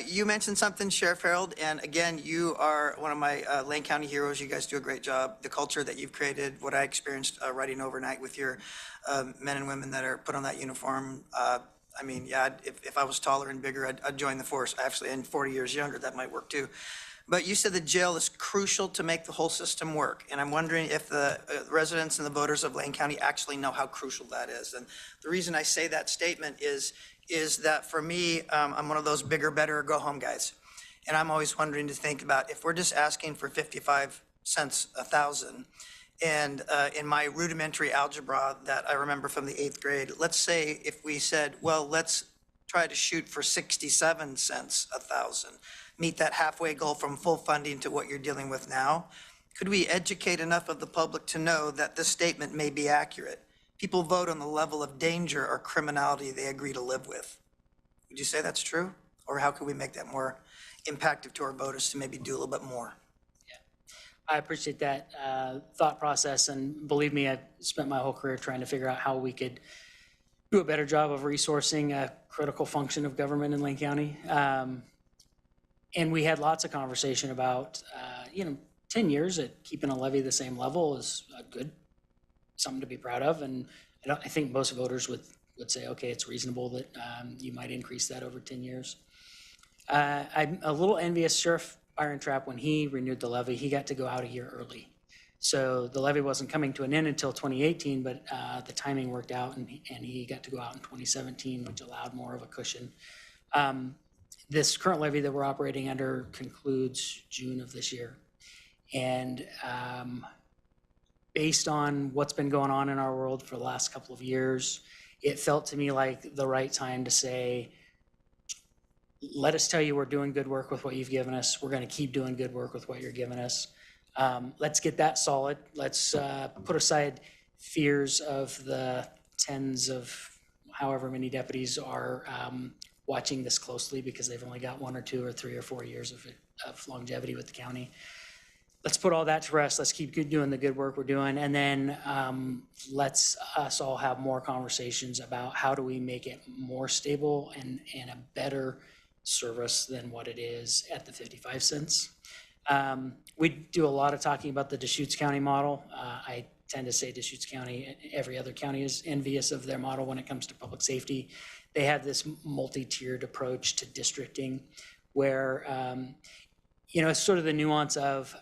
You mentioned something, Sheriff Harold, and again, you are one of my Lane County heroes. You guys do a great job. The culture that you've created, what I experienced riding overnight with your men and women that are put on that uniform. I mean, yeah, if I was taller and bigger, I'd join the force. Actually, and 40 years younger, that might work too. But you said the jail is crucial to make the whole system work. And I'm wondering if the residents and the voters of Lane County actually know how crucial that is. And the reason I say that statement is that for me, I'm one of those bigger, better, or go home guys. And I'm always wondering to think about if we're just asking for 55 cents a thousand, and in my rudimentary algebra that I remember from the 8th grade, let's say if we said, well, let's try to shoot for 67 cents a thousand, meet that halfway goal from full funding to what you're dealing with now. Could we educate enough of the public to know that this statement may be accurate? People vote on the level of danger or criminality they agree to live with. Would you say that's true? Or how can we make that more impactful to our voters to maybe do a little bit more? I appreciate that thought process, and believe me, I've spent my whole career trying to figure out how we could do a better job of resourcing a critical function of government in Lane County. And we had lots of conversation about, 10 years at keeping a levy the same level is a good, something to be proud of. And I think most voters would say, okay, it's reasonable that you might increase that over 10 years. I'm a little envious Sheriff Byron Trapp, when he renewed the levy, he got to go out a year early. So the levy wasn't coming to an end until 2018, but the timing worked out, and he got to go out in 2017, which allowed more of a cushion. This current levy that we're operating under concludes June of this year. And based on what's been going on in our world for the last couple of years, it felt to me like the right time to say, let us tell you we're doing good work with what you've given us. We're going to keep doing good work with what you're giving us. Let's get that solid. Let's put aside fears of the tens of however many deputies are watching this closely because they've only got 1 or 2 or 3 or 4 years of longevity with the county. Let's put all that to rest. Let's keep doing the good work we're doing. And then let's us all have more conversations about how do we make it more stable and a better service than what it is at the 55 cents. We do a lot of talking about the Deschutes County model. I tend to say Deschutes County, every other county is envious of their model when it comes to public safety. They have this multi-tiered approach to districting where, it's sort of the nuance of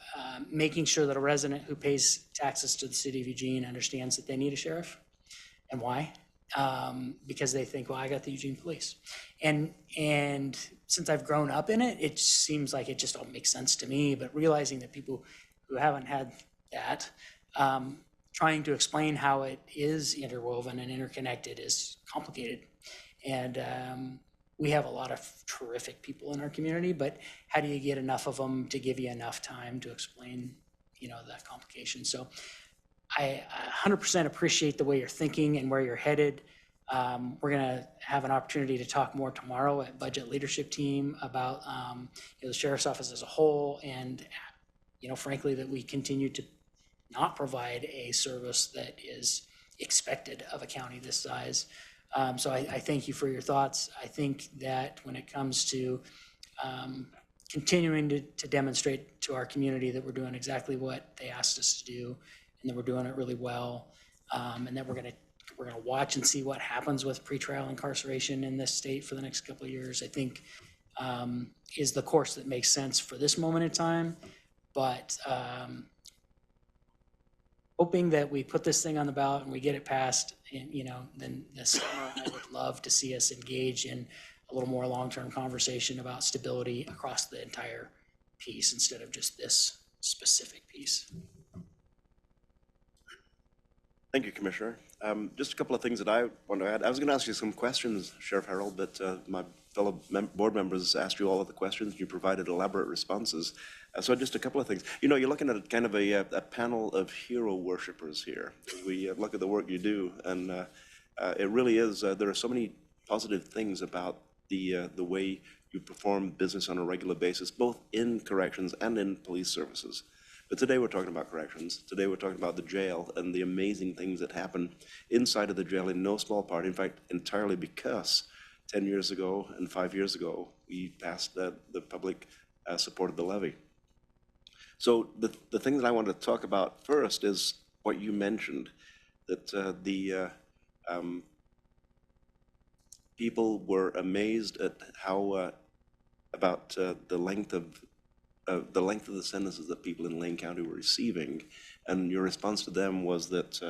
making sure that a resident who pays taxes to the city of Eugene understands that they need a sheriff and why. Because they think, well, I got the Eugene Police. And since I've grown up in it, it seems like it just all makes sense to me. But realizing that people who haven't had that, trying to explain how it is interwoven and interconnected is complicated. And we have a lot of terrific people in our community, but how do you get enough of them to give you enough time to explain, that complication? So I 100% appreciate the way you're thinking and where you're headed. We're going to have an opportunity to talk more tomorrow at Budget Leadership Team about the Sheriff's Office as a whole, and frankly, that we continue to not provide a service that is expected of a county this size. So I thank you for your thoughts. I think that when it comes to continuing to demonstrate to our community that we're doing exactly what they asked us to do, and that we're doing it really well, and that we're gonna watch and see what happens with pretrial incarceration in this state for the next couple of years, I think is the course that makes sense for this moment in time. But hoping that we put this thing on the ballot and we get it passed, and, then this summer, I would love to see us engage in a little more long-term conversation about stability across the entire piece instead of just this specific piece. Thank you, Commissioner. Just a couple of things that I want to add. I was going to ask you some questions, Sheriff Harold, but my fellow board members asked you all of the questions. You provided elaborate responses. So just a couple of things. You're looking at kind of a panel of hero worshipers here. We look at the work you do, and it really is, there are so many positive things about the way you perform business on a regular basis, both in corrections and in police services. But today we're talking about corrections. Today we're talking about the jail and the amazing things that happen inside of the jail in no small part, in fact, entirely because 10 years ago and 5 years ago, we passed the public supported the levy. So the thing that I wanted to talk about first is what you mentioned, that people were amazed at how about the length of the sentences that people in Lane County were receiving, and your response to them was that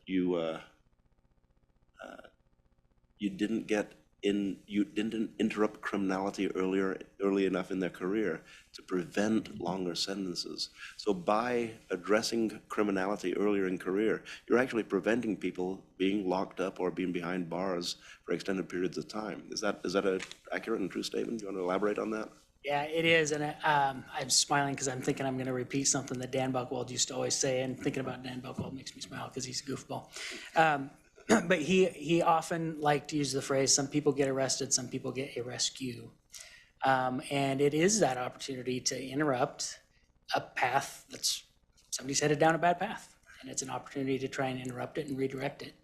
you didn't interrupt criminality early enough in their career to prevent longer sentences. So by addressing criminality earlier in career, you're actually preventing people being locked up or being behind bars for extended periods of time. Is that an accurate and true statement? Do you want to elaborate on that? Yeah, it is, and I'm smiling because I'm thinking I'm going to repeat something that Dan Buchwald used to always say, and thinking about Dan Buchwald makes me smile because he's a goofball. But he often liked to use the phrase, some people get arrested, some people get a rescue. And it is that opportunity to interrupt a path that's, somebody's headed down a bad path, and it's an opportunity to try and interrupt it and redirect it.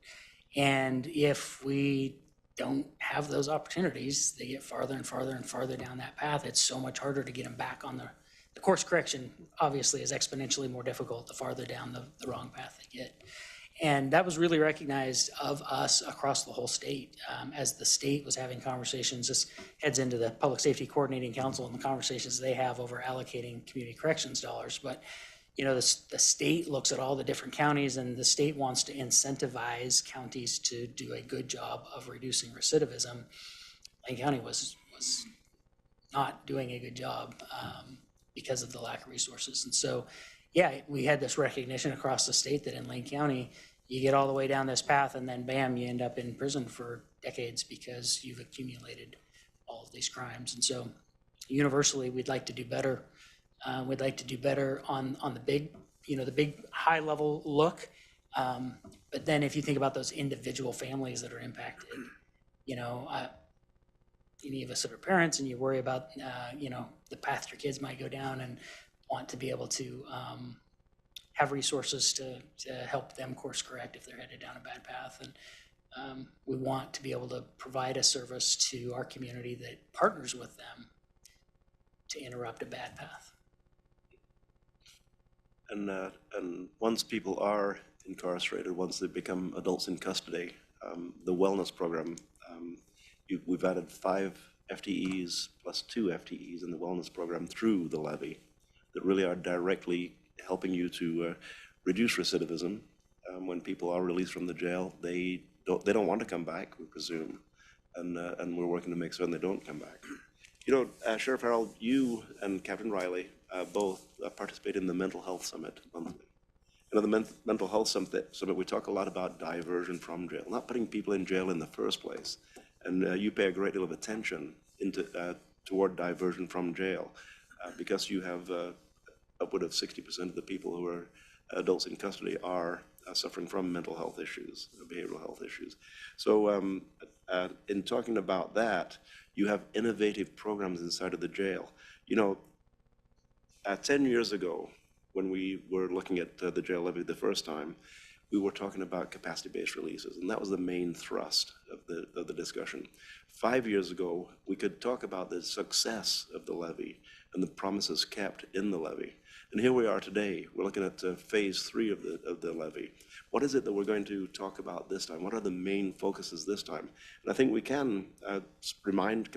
And if we don't have those opportunities, they get farther and farther and farther down that path. It's so much harder to get them back on the course correction, obviously, is exponentially more difficult the farther down the wrong path they get. And that was really recognized of us across the whole state. As the state was having conversations, this heads into the Public Safety Coordinating Council and the conversations they have over allocating community corrections dollars. But the state looks at all the different counties, and the state wants to incentivize counties to do a good job of reducing recidivism. Lane County was not doing a good job because of the lack of resources. And so, yeah, we had this recognition across the state that in Lane County, you get all the way down this path and then bam, you end up in prison for decades because you've accumulated all of these crimes. And so universally, we'd like to do better. We'd like to do better on the big, the big high level look. But then if you think about those individual families that are impacted, any of us that are parents and you worry about, the path your kids might go down and want to be able to have resources to help them course correct if they're headed down a bad path. And we want to be able to provide a service to our community that partners with them to interrupt a bad path. And once people are incarcerated, once they become adults in custody, the wellness program, we've added 5 FTEs plus 2 FTEs in the wellness program through the levy that really are directly helping you to reduce recidivism. When people are released from the jail, they don't want to come back, we presume, and we're working to make certain they don't come back. Sheriff Harold, you and Captain Riley both participate in the Mental Health Summit monthly. The Mental Health Summit, we talk a lot about diversion from jail, not putting people in jail in the first place. And you pay a great deal of attention toward diversion from jail because you have upward of 60% of the people who are adults in custody are suffering from mental health issues, behavioral health issues. So in talking about that, you have innovative programs inside of the jail. 10 years ago, when we were looking at the jail levy the first time, we were talking about capacity-based releases, and that was the main thrust of the discussion. 5 years ago, we could talk about the success of the levy and the promises kept in the levy. And here we are today. We're looking at phase 3 of the levy. What is it that we're going to talk about this time? What are the main focuses this time? And I think we can remind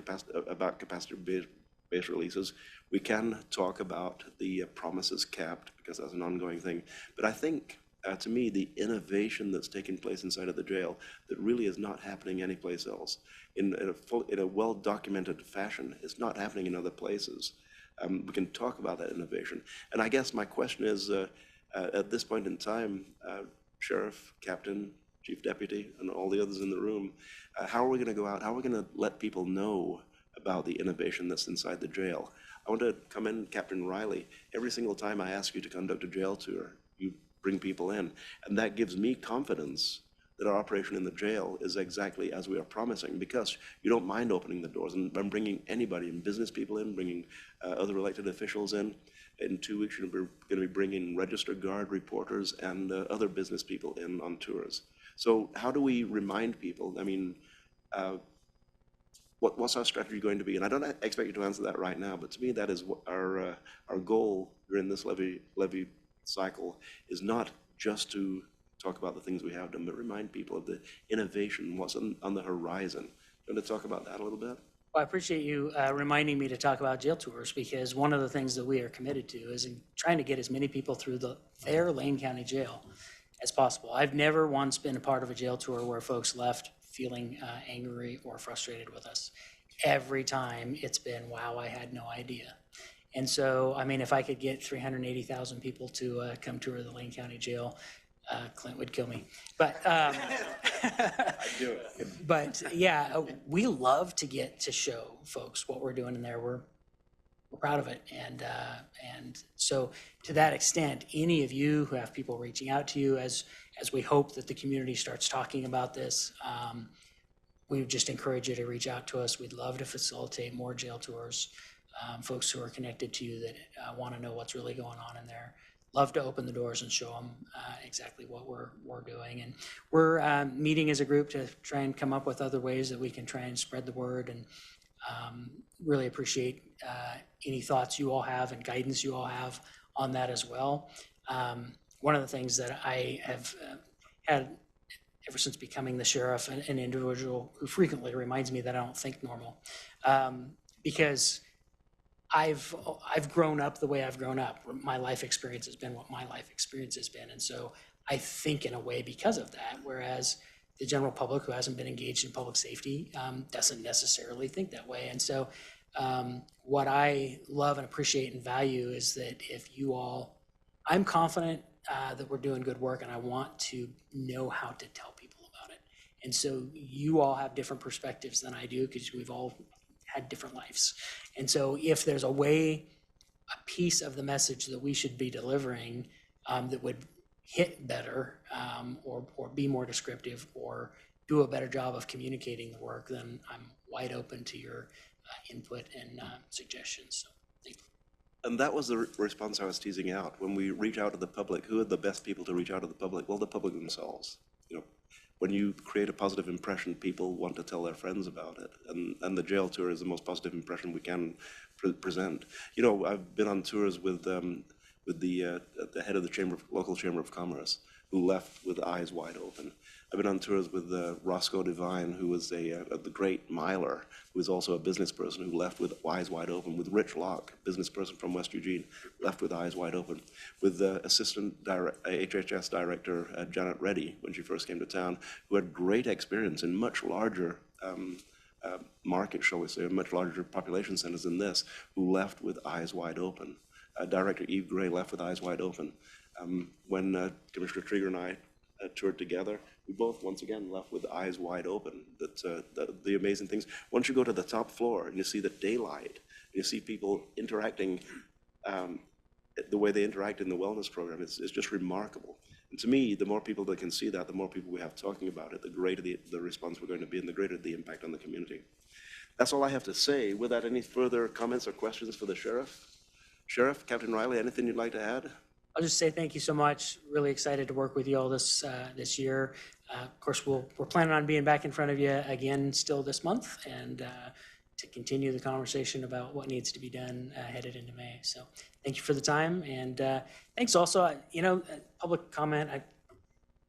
about capacity-based releases. We can talk about the promises kept, because that's an ongoing thing. But I think, to me, the innovation that's taking place inside of the jail that really is not happening anyplace else, in a well-documented fashion, is not happening in other places. We can talk about that innovation. And I guess my question is, at this point in time, Sheriff, Captain, Chief Deputy, and all the others in the room, how are we going to go out? How are we going to let people know about the innovation that's inside the jail? I want to come in, Captain Riley. Every single time I ask you to conduct a jail tour, you bring people in. And that gives me confidence that our operation in the jail is exactly as we are promising, because you don't mind opening the doors and bringing anybody in, business people in, bringing other elected officials in. In 2 weeks, you're going to be bringing registered guard reporters and other business people in on tours. So how do we remind people? I mean, what's our strategy going to be? And I don't expect you to answer that right now, but to me, that is what our goal during this levy cycle is, not just to talk about the things we have done, but remind people of the innovation, what's on the horizon. You want to talk about that a little bit? Well, I appreciate you reminding me to talk about jail tours, because one of the things that we are committed to is in trying to get as many people through their Lane County Jail as possible. I've never once been a part of a jail tour where folks left feeling angry or frustrated with us. Every time it's been, wow, I had no idea. And so, I mean, if I could get 380,000 people to come tour the Lane County Jail, Clint would kill me. But I'd do it. But yeah, we love to get to show folks what we're doing in there. We're proud of it. And so to that extent, any of you who have people reaching out to you, as we hope that the community starts talking about this, we would just encourage you to reach out to us. We'd love to facilitate more jail tours. Folks who are connected to you that want to know what's really going on in there. Love to open the doors and show them exactly what we're doing. And we're meeting as a group to try and come up with other ways that we can try and spread the word, and really appreciate any thoughts you all have and guidance you all have on that as well. One of the things that I have had ever since becoming the sheriff, an individual who frequently reminds me that I don't think normal, because I've grown up the way I've grown up. My life experience has been what my life experience has been. And so I think in a way because of that, whereas the general public who hasn't been engaged in public safety doesn't necessarily think that way. And so what I love and appreciate and value is that if you all, I'm confident that we're doing good work, and I want to know how to tell people about it. And so you all have different perspectives than I do, because we've all had different lives. And so if there's a way, a piece of the message that we should be delivering that would hit better or be more descriptive or do a better job of communicating the work, then I'm wide open to your input and suggestions. So thank you. And that was the response I was teasing out. When we reach out to the public, who are the best people to reach out to the public? Well, the public themselves. You know, when you create a positive impression, people want to tell their friends about it. And the jail tour is the most positive impression we can present. You know, I've been on tours with the head of the local chamber of commerce, who left with eyes wide open. I've been on tours with Roscoe Devine, who was the great miler, who was also a business person, who left with eyes wide open. With Rich Locke, business person from West Eugene, left with eyes wide open. With Assistant HHS Director Janet Reddy, when she first came to town, who had great experience in much larger markets, shall we say, much larger population centers than this, who left with eyes wide open. Director Eve Gray left with eyes wide open. When Commissioner Trieger and I toured together, we both, once again, left with eyes wide open. The amazing things. Once you go to the top floor and you see the daylight, you see people interacting the way they interact in the wellness program, it's just remarkable. And to me, the more people that can see that, the more people we have talking about it, the greater the response we're going to be and the greater the impact on the community. That's all I have to say. With that, any further comments or questions for the Sheriff? Sheriff, Captain Riley, anything you'd like to add? I'll just say thank you so much. Really excited to work with you all this year. Of course, we're planning on being back in front of you again still this month and to continue the conversation about what needs to be done headed into May. So thank you for the time, and thanks also. Public comment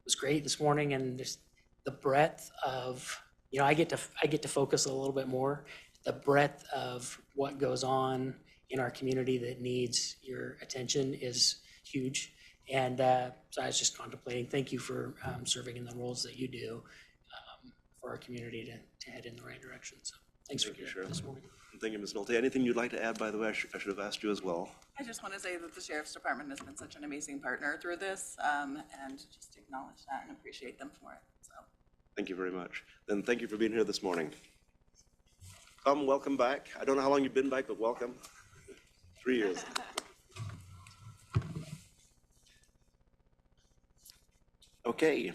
was great this morning, and just the breadth of I get to focus a little bit more. The breadth of what goes on in our community that needs your attention is huge. And so I was just contemplating, thank you for serving in the roles that you do for our community to head in the right direction. So thanks for this morning. Thank you, Ms. Nolte. Anything you'd like to add, by the way? I should have asked you as well. I just want to say that the Sheriff's Department has been such an amazing partner through this, and just acknowledge that and appreciate them for it, so. Thank you very much. Then thank you for being here this morning. Tom, welcome back. I don't know how long you've been back, but welcome. 3 years. Okay,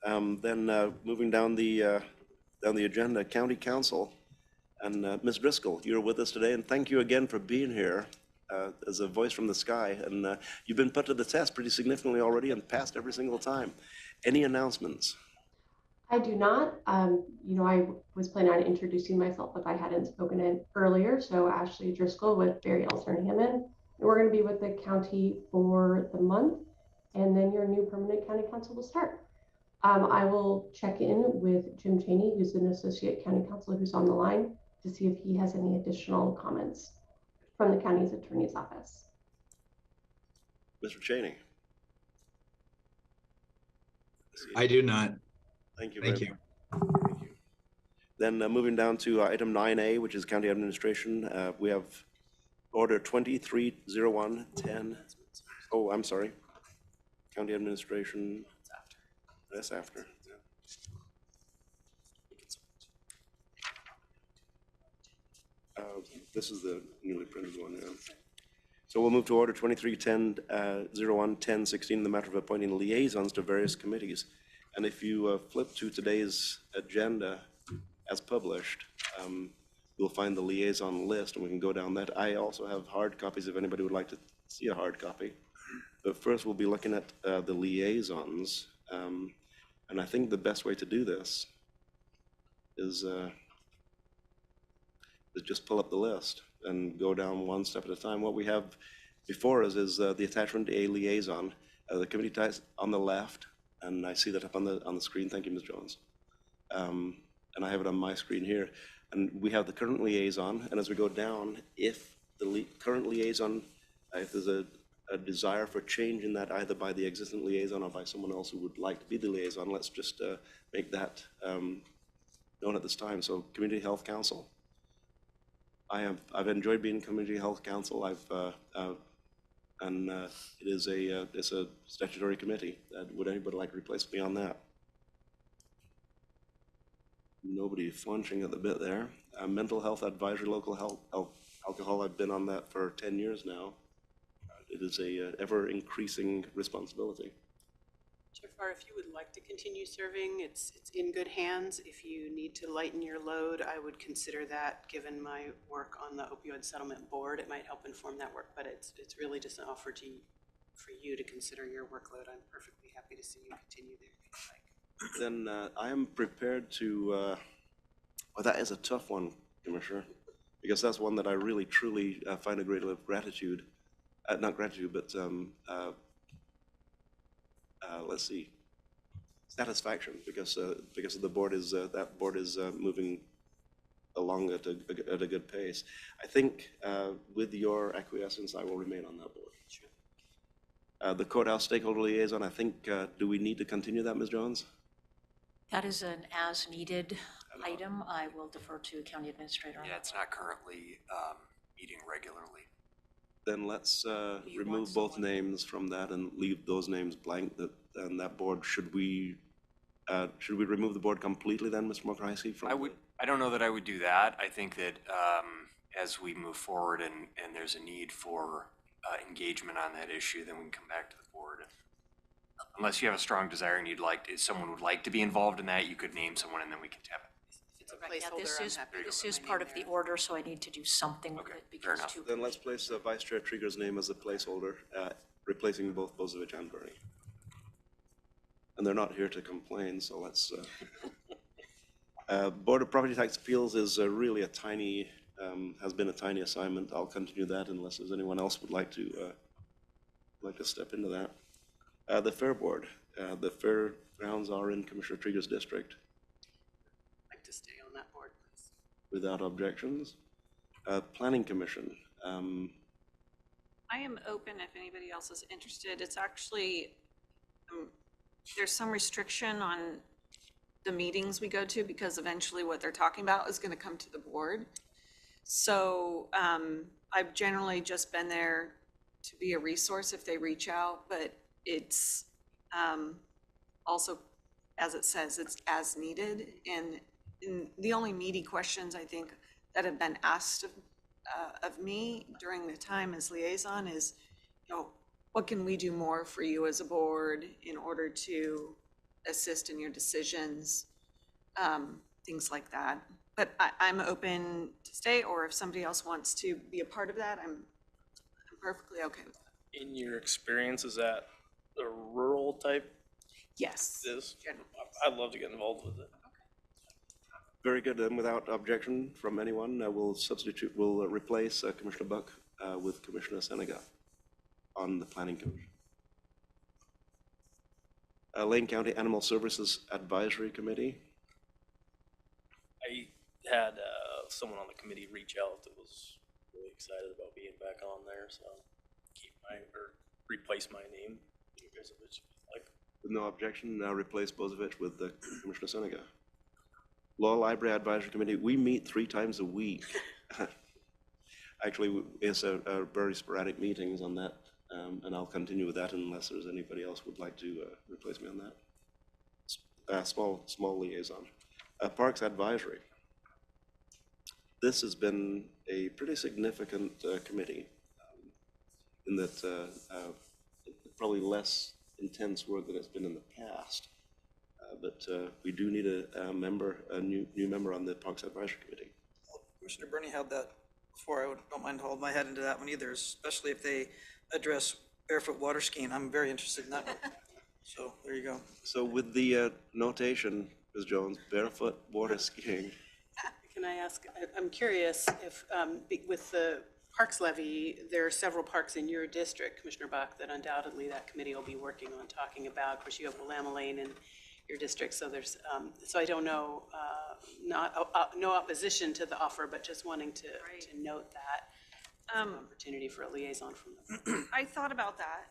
then moving down the agenda, County Council. And Ms. Driscoll, you're with us today, and thank you again for being here as a voice from the sky. And you've been put to the test pretty significantly already and passed every single time. Any announcements? I do not. I was planning on introducing myself if I hadn't spoken in earlier. So Ashley Driscoll with Barry Elster and Hammond. And we're going to be with the county for the month, and then your new permanent county council will start. I will check in with Jim Cheney, who's an associate county council who's on the line, to see if he has any additional comments from the county's attorney's office. Mr. Cheney. I do not. Thank you. Thank you. Thank you. Then moving down to item 9A, which is county administration, we have order 230110. Oh, I'm sorry. County administration. That's after. This is the newly printed one, yeah. So we'll move to order 2301-1016, the matter of appointing liaisons to various committees. And if you flip to today's agenda as published, you'll find the liaison list, and we can go down that. I also have hard copies if anybody would like to see a hard copy. But first, we'll be looking at the liaisons. And I think the best way to do this is just pull up the list and go down one step at a time. What we have before us is the attachment A liaison. The committee ties on the left, and I see that up on the screen. Thank you, Ms. Jones. And I have it on my screen here. And we have the current liaison, and as we go down, if the current liaison, if there's a desire for change in that either by the existing liaison or by someone else who would like to be the liaison, let's just make that known at this time. So Community Health Council. I've enjoyed being Community Health Council. It's a statutory committee. Would anybody like to replace me on that? Nobody flinching at the bit there. Mental Health Advisory, Local Health, Alcohol. I've been on that for 10 years now. It is a ever-increasing responsibility. Jafar, if you would like to continue serving, it's in good hands. If you need to lighten your load, I would consider that. Given my work on the opioid settlement board, it might help inform that work, but it's really just an offer for you to consider your workload. I'm perfectly happy to see you continue there if you'd like. Then I am prepared to, well, that is a tough one, Commissioner, because that's one that I really, truly find a great deal of gratitude. Not gratitude, but let's see, satisfaction, because the board is that board is moving along at a good pace. I think with your acquiescence, I will remain on that board. Sure. The courthouse stakeholder liaison. I think do we need to continue that, Ms. Jones? That is an as-needed item. I will defer to County Administrator. Yeah, it's not currently meeting regularly. Then let's remove both names from that and leave those names blank. And that board, should we remove the board completely then, Mr. Mokreisky? I don't know that I would do that. I think that as we move forward and there's a need for engagement on that issue, then we can come back to the board. Unless you have a strong desire and if someone would like to be involved in that, you could name someone and then we can tap it. This is part of the order, so I need to do something with it because Then let's place Vice Chair Trieger's name as a placeholder. replacing both Bozovic and Bernie. And they're not here to complain, so let's, Board of Property Tax Appeals is really a tiny, has been a tiny assignment. I'll continue that unless there's anyone else would like to step into that. The Fair Board, the fairgrounds are in Commissioner Trigger's district. I'd like to stay on that board, please. Without objections. Planning Commission, I am open if anybody else is interested. It's actually, there's some restriction on the meetings we go to because eventually what they're talking about is going to come to the board. So I've generally just been there to be a resource if they reach out, but it's also, as it says, it's as needed. And the only meaty questions I think that have been asked of me during the time as liaison is, you know, what can we do more for you as a board in order to assist in your decisions, things like that. But I'm open to stay, or if somebody else wants to be a part of that, I'm perfectly okay with that. In your experience, is that a rural type? Yes. I'd love to get involved with it. very good. And without objection from anyone, we'll replace Commissioner Buck with Commissioner Senega on the Planning Commission. Lane County Animal Services Advisory Committee. I had someone on the committee reach out that was really excited about being back on there, so replace my name. You guys have it, like. With no objection, now replace Bozovic with Commissioner Senega. Law Library Advisory Committee, we meet 3 times a week. Actually, it's a very sporadic meetings on that, and I'll continue with that unless there's anybody else would like to replace me on that. Small liaison. Parks Advisory. This has been a pretty significant committee in that probably less intense work than it's been in the past. But we do need a new member on the Parks Advisory Committee. Well, Commissioner Bernie held that before. I don't mind holding my head into that one either, especially if they address barefoot water skiing. I'm very interested in that one. So there you go. So with the notation, Ms. Jones, barefoot water skiing. Can I ask, I'm curious if with the parks levy, there are several parks in your district, Commissioner Buck, that undoubtedly that committee will be working on talking about. Of course, you have Willamette Lane in your district, so there's, so I don't know, no opposition to the offer, but just wanting to note that opportunity for a liaison from them. I thought about that,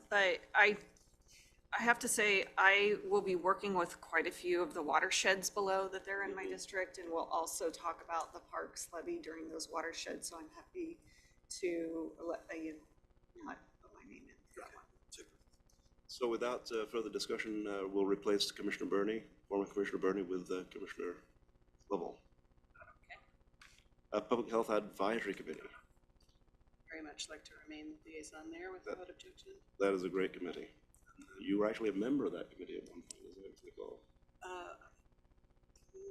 but I have to say, I will be working with quite a few of the watersheds below that they're in my district, and we'll also talk about the parks levy during those watersheds, so I'm happy to let you not put my name in. So without further discussion, we'll replace Commissioner Bernie, former Commissioner Bernie, with Commissioner Lovell. Okay. Public Health Advisory Committee. Very much like to remain liaison there without objection. That is a great committee. You were actually a member of that committee at one point, isn't it, Nicole?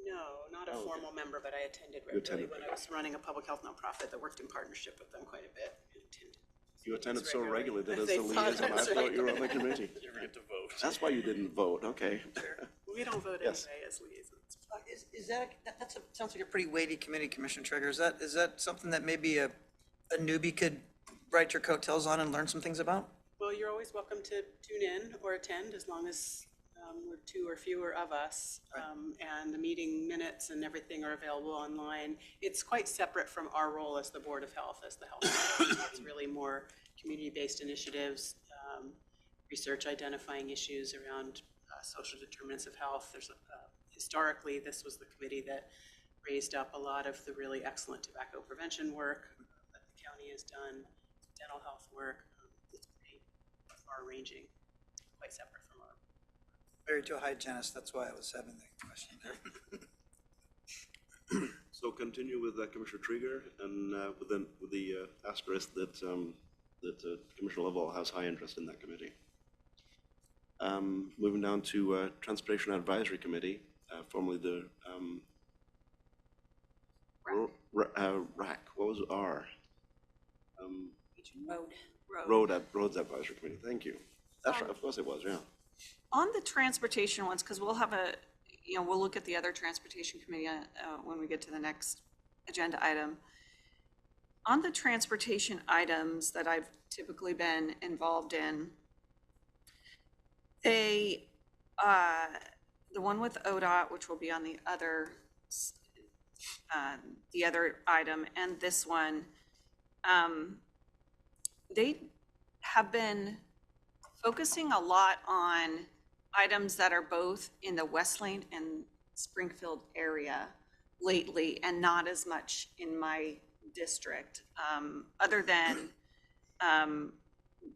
No, not a formal member, but I attended regularly when I was running a public health nonprofit that worked in partnership with them quite a bit. You attended so regularly that as a liaison, I thought you were on the committee. You never get to vote. That's why you didn't vote, okay. We don't vote anyway as liaisons. Is that sounds like a pretty weighty committee, Commissioner Trigger. Is that something that maybe a newbie could write your coattails on and learn some things about? Well, you're always welcome to tune in or attend as long as we're 2 or fewer of us. And the meeting minutes and everything are available online. It's quite separate from our role as the Board of Health, as the health department. It's really more community-based initiatives, research identifying issues around social determinants of health. There's historically, this was the committee that raised up a lot of the really excellent tobacco prevention work that the county has done, dental health work. It's pretty far-ranging, quite separate from our. Married to a hygienist, that's why I was having the question there. So continue with Commissioner Trigger, and with the asterisk that Commissioner Lovell has high interest in that committee. Moving down to Transportation Advisory Committee, formerly the RAC. What was R? Roads Advisory Committee, thank you. That's right, of course it was, yeah. On the transportation ones, because we'll have we'll look at the other transportation committee when we get to the next agenda item. On the transportation items that I've typically been involved in, the one with ODOT, which will be on the other item, and this one, they have been focusing a lot on items that are both in the West Lane and Springfield area lately, and not as much in my district, other than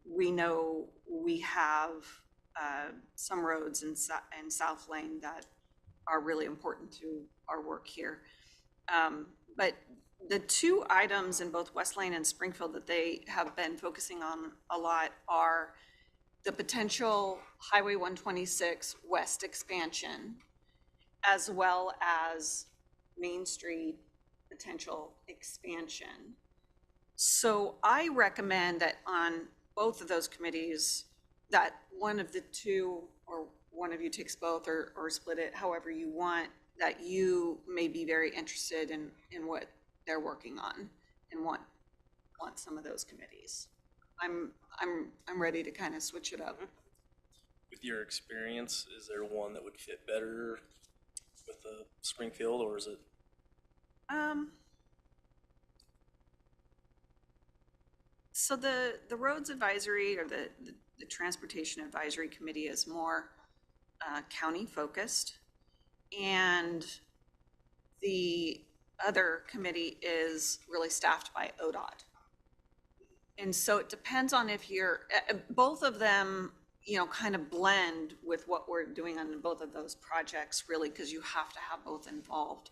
we know we have some roads in South Lane that are really important to our work here. But the two items in both West Lane and Springfield that they have been focusing on a lot are the potential Highway 126 West expansion, as well as Main Street potential expansion. So I recommend that on both of those committees, that one of the two, or one of you takes both, or split it however you want, that you may be very interested in what they're working on and want some of those committees. I'm ready to kind of switch it up. With your experience, is there one that would fit better with the Springfield, or is it? So the roads advisory, or the transportation advisory committee, is more county focused, and the other committee is really staffed by ODOT. And so it depends on if you're, both of them, kind of blend with what we're doing on both of those projects, really, because you have to have both involved.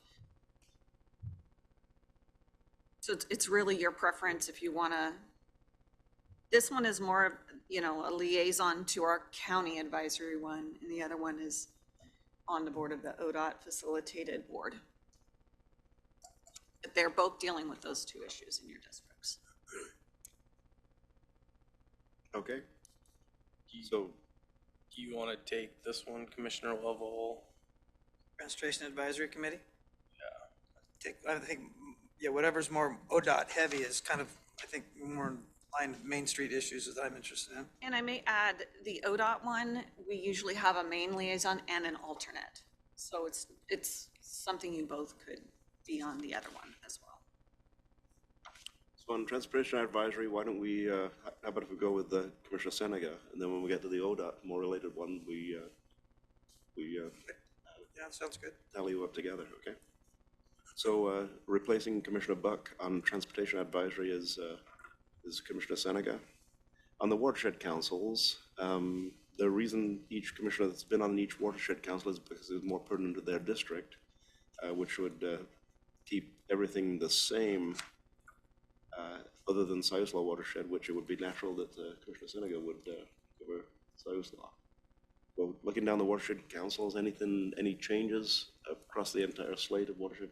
So it's really your preference if you want to. This one is more, a liaison to our county advisory one, and the other one is on the board of the ODOT facilitated board. But they're both dealing with those two issues in your districts. Okay. Do you want to take this one, Commissioner Lovell? Transportation Advisory Committee? Yeah. I think, whatever's more ODOT heavy is kind of, I think, more in line with Main Street issues that I'm interested in. And I may add, the ODOT one, we usually have a main liaison and an alternate. So it's something you both could be on the other one as well. So on Transportation Advisory, why don't we, how about if we go with Commissioner Senega, and then when we get to the ODOT, more related one, we Yeah, sounds good. tally you up together, okay? So replacing Commissioner Buck on Transportation Advisory is Commissioner Senega. On the watershed councils, the reason each commissioner that's been on each watershed council is because it's more pertinent to their district, which would keep everything the same, other than Siuslaw watershed, which it would be natural that Commissioner Senega would cover Siuslaw. Well, looking down the watershed councils, any changes across the entire slate of watershed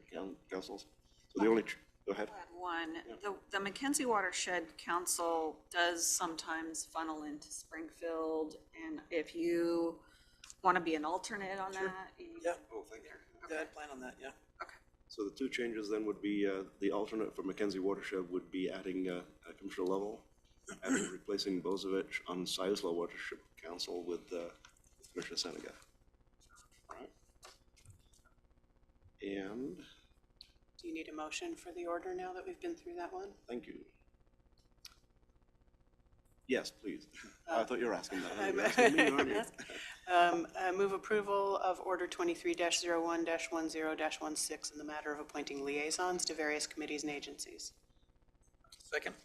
councils? So the only, go ahead. I'll add one. The Mackenzie Watershed Council does sometimes funnel into Springfield, and if you want to be an alternate on that. Yeah. Oh, thank you. Yeah, I'd plan on that, yeah. So the two changes then would be the alternate for Mackenzie Watershed would be adding Commissioner Lovell, and replacing Bozovich on Siuslaw Watershed Council with Commissioner Senega. All right. And Do you need a motion for the order now that we've been through that one? thank you. Yes, please. I thought you were asking that. You were asking me, aren't you? I move approval of Order 23-01-10-16 in the matter of appointing liaisons to various committees and agencies. Second.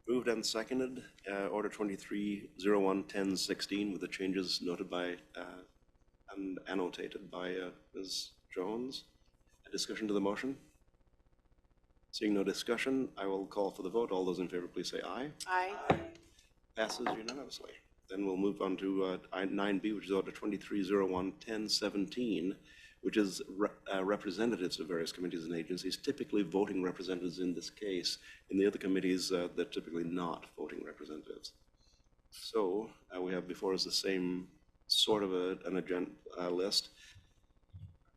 Moved and seconded, Order 23-01-10-16 with the changes noted by and annotated by Ms. Jones. A discussion to the motion? Seeing no discussion, I will call for the vote. All those in favor, please say aye. Aye. Passes unanimously. Then we'll move on to 9B, which is Order 23-01-10-17, which is representatives of various committees and agencies, typically voting representatives in this case. In the other committees, they're typically not voting representatives. So we have before us the same sort of an agenda list.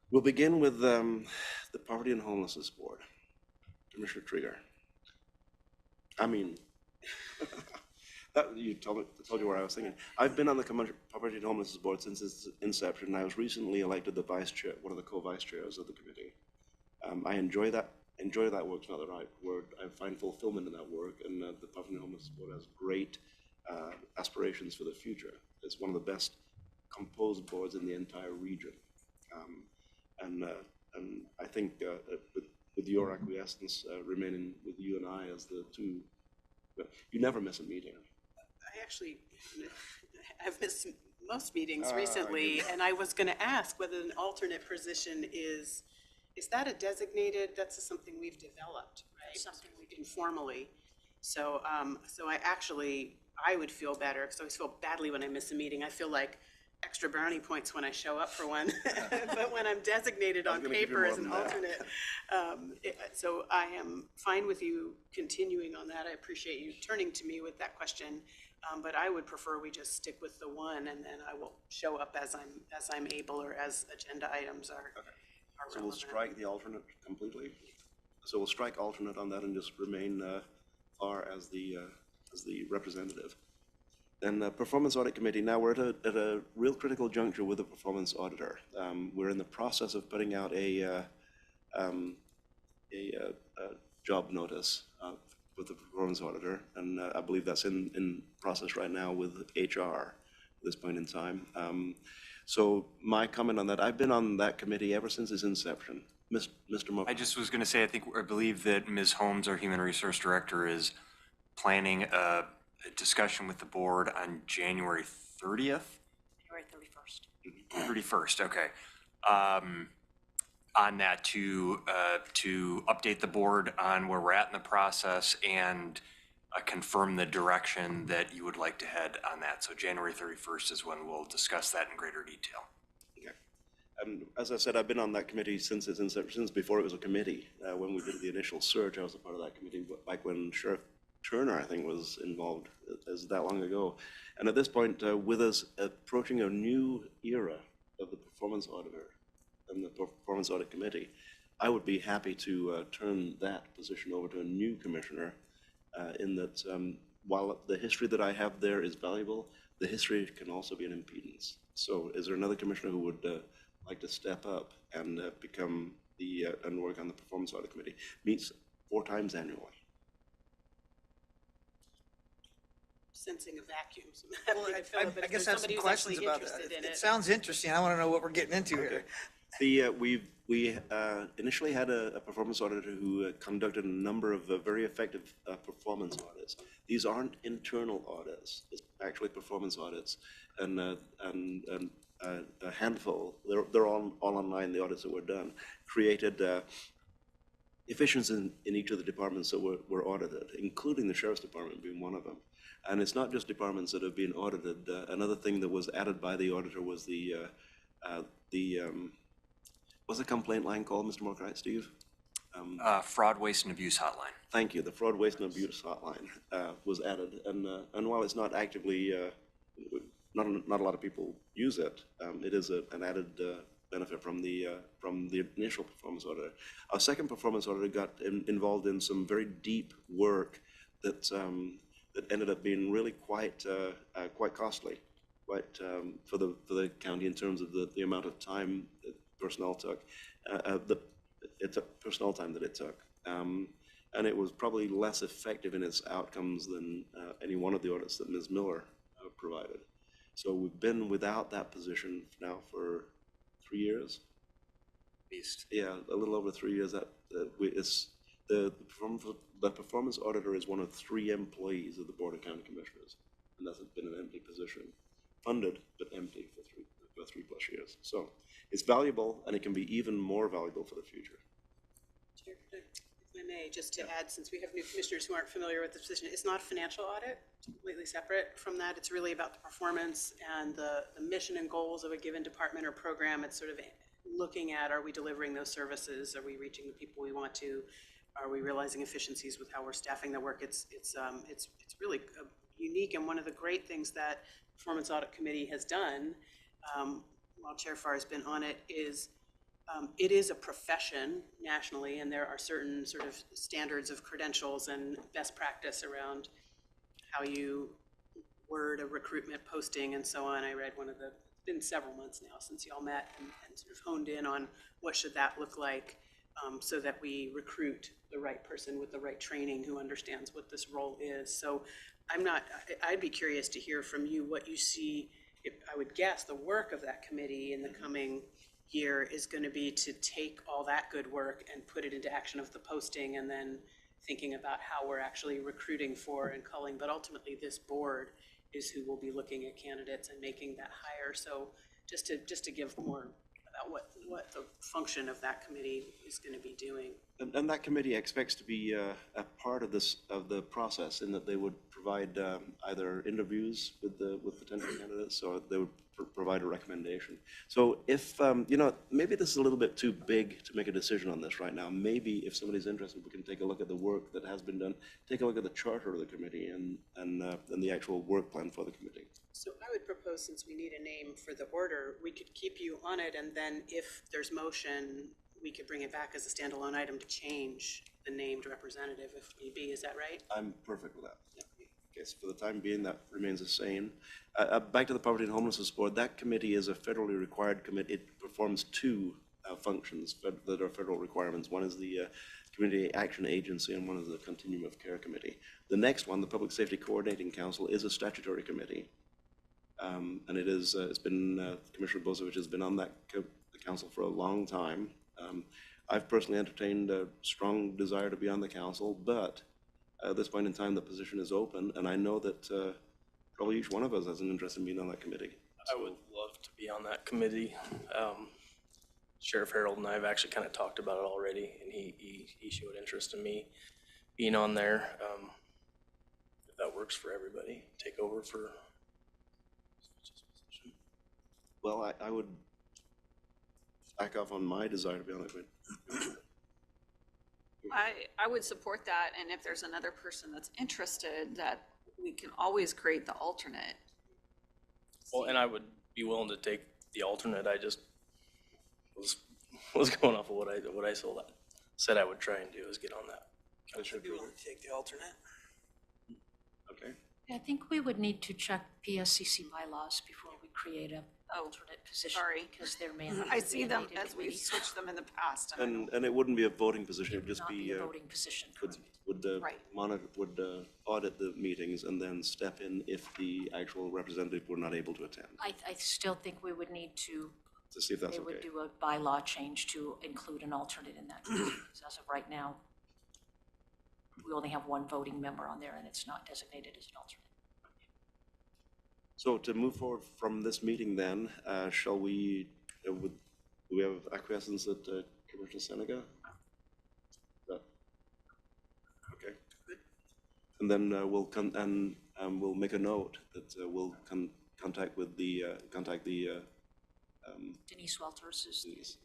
We'll begin with the Poverty and Homelessness Board. Commissioner Trigger. I mean, you told you where I was thinking. I've been on the Poverty and Homelessness Board since its inception. I was recently elected the vice chair, one of the co-vice chairs of the committee. I enjoy that. Enjoy that work's not the right word. I find fulfillment in that work, and the Poverty and Homelessness Board has great aspirations for the future. It's one of the best composed boards in the entire region, and I think with your acquiescence, remaining with you and I as the two, you never miss a meeting. I actually have missed most meetings recently, and I was going to ask whether an alternate position is that a designated, that's something we've developed, right? Something we do informally. So, I would feel better, because I always feel badly when I miss a meeting. I feel like extra brownie points when I show up for one, but when I'm designated on paper as an alternate. So I am fine with you continuing on that. I appreciate you turning to me with that question, but I would prefer we just stick with the one, and then I will show up as I'm able, or as agenda items are. Okay. So we'll strike the alternate completely. So we'll strike alternate on that and just remain FAR as the representative. Then the Performance Audit Committee, now we're at a real critical juncture with the performance auditor. We're in the process of putting out a job notice with the performance auditor, and I believe that's in process right now with HR at this point in time. So my comment on that, I've been on that committee ever since its inception. Mr. Moore. I just was going to say, I believe that Ms. Holmes, our Human Resource Director, is planning a discussion with the board on January 30th? January 31st. 31st, okay. On that to update the board on where we're at in the process and confirm the direction that you would like to head on that. So January 31st is when we'll discuss that in greater detail. Okay. As I said, I've been on that committee since its inception, since before it was a committee. When we did the initial search, I was a part of that committee, back when Sheriff Turner, I think, was involved as that long ago. And at this point, with us approaching a new era of the performance auditor and the Performance Audit Committee, I would be happy to turn that position over to a new commissioner, in that while the history that I have there is valuable, the history can also be an impedance. So is there another commissioner who would like to step up and become and work on the Performance Audit Committee? Meets 4 times annually. Sensing a vacuum. So Well, I guess I have some questions about that. It sounds interesting. I want to know what we're getting into here. We initially had a performance auditor who conducted a number of very effective performance audits. These aren't internal audits; it's actually performance audits, and a handful. They're all online. The audits that were done created efficiency in each of the departments that were audited, including the Sheriff's Department being one of them. And it's not just departments that have been audited. Another thing that was added by the auditor was what's the complaint line called, Mr. Morkright, Steve? Fraud, waste, and abuse hotline. Thank you. The fraud, waste, and abuse hotline was added, and while it's not actively, not a lot of people use it, it is an added benefit from the initial performance auditor. Our second performance auditor got involved in some very deep work that ended up being really quite costly, for the county in terms of the amount of time that personnel took, personnel time that it took, and it was probably less effective in its outcomes than any one of the audits that Ms. Miller provided. So we've been without that position now for 3 years. Yeah, a little over 3 years. The performance auditor is one of 3 employees of the Board of County Commissioners, and that's been an empty position, funded but empty for 3+ years. So it's valuable, and it can be even more valuable for the future. Chair, if I may, just to add, since we have new commissioners who aren't familiar with this position, it's not a financial audit. It's completely separate from that. It's really about the performance and the mission and goals of a given department or program. It's sort of looking at, are we delivering those services? Are we reaching the people we want to? Are we realizing efficiencies with how we're staffing the work? It's really unique, and one of the great things that Performance Audit Committee has done, while Chair Farr has been on it, is it is a profession nationally, and there are certain sort of standards of credentials and best practice around how you word a recruitment posting and so on. I read one of the, it's been several months now since y'all met and sort of honed in on what should that look like, so that we recruit the right person with the right training who understands what this role is. So I'd be curious to hear from you what you see. I would guess the work of that committee in the coming year is going to be to take all that good work and put it into action of the posting, and then thinking about how we're actually recruiting for and culling. But ultimately, this board is who will be looking at candidates and making that hire. So just to give more about what the function of that committee is going to be doing. And that committee expects to be a part of the process, in that they would provide either interviews with potential candidates, or they would provide a recommendation. So if maybe this is a little bit too big to make a decision on this right now. Maybe if somebody's interested, we can take a look at the work that has been done, take a look at the charter of the committee and the actual work plan for the committee. So I would propose, since we need a name for the order, we could keep you on it, and then if there's motion, we could bring it back as a standalone item to change the named representative if need be. Is that right? I'm perfect with that. Yeah. Okay, so for the time being, that remains the same. Back to the Poverty and Homelessness Board, that committee is a federally required committee. It performs two functions that are federal requirements. One is the Community Action Agency, and one is the Continuum of Care Committee. The next one, the Public Safety Coordinating Council, is a statutory committee. And it is, it's been, Commissioner Bozovich has been on that council for a long time. I've personally entertained a strong desire to be on the council, but at this point in time, the position is open, and I know that probably each one of us has an interest in being on that committee. I would love to be on that committee. Sheriff Harold and I have actually kind of talked about it already, and he showed interest in me being on there. If that works for everybody, take over for. Well, I would back off on my desire to be on that committee. I would support that, and if there's another person that's interested, that we can always create the alternate. Well, and I would be willing to take the alternate. I just was going off of what I said I would try and do, is get on that. I should be willing to take the alternate. Okay. I think we would need to check PSCC bylaws before we create a alternate position. Sorry. Because there may not I be see a them needed as we've committee. switched them in the past. And I don't- And it wouldn't be a voting position, it would just Not be, a voting position, correct. would monitor, would audit the meetings and then step in if the actual representative were not able to attend, I still think we would need to, to see if that's they would okay. do a bylaw change to include an alternate in that. Because as of right now, we only have one voting member on there, and it's not designated as an alternate. So to move forward from this meeting then, shall we, do we have acquiescence at Commissioner Seneca? Okay. And then we'll make a note that we'll contact the Denise Welters is.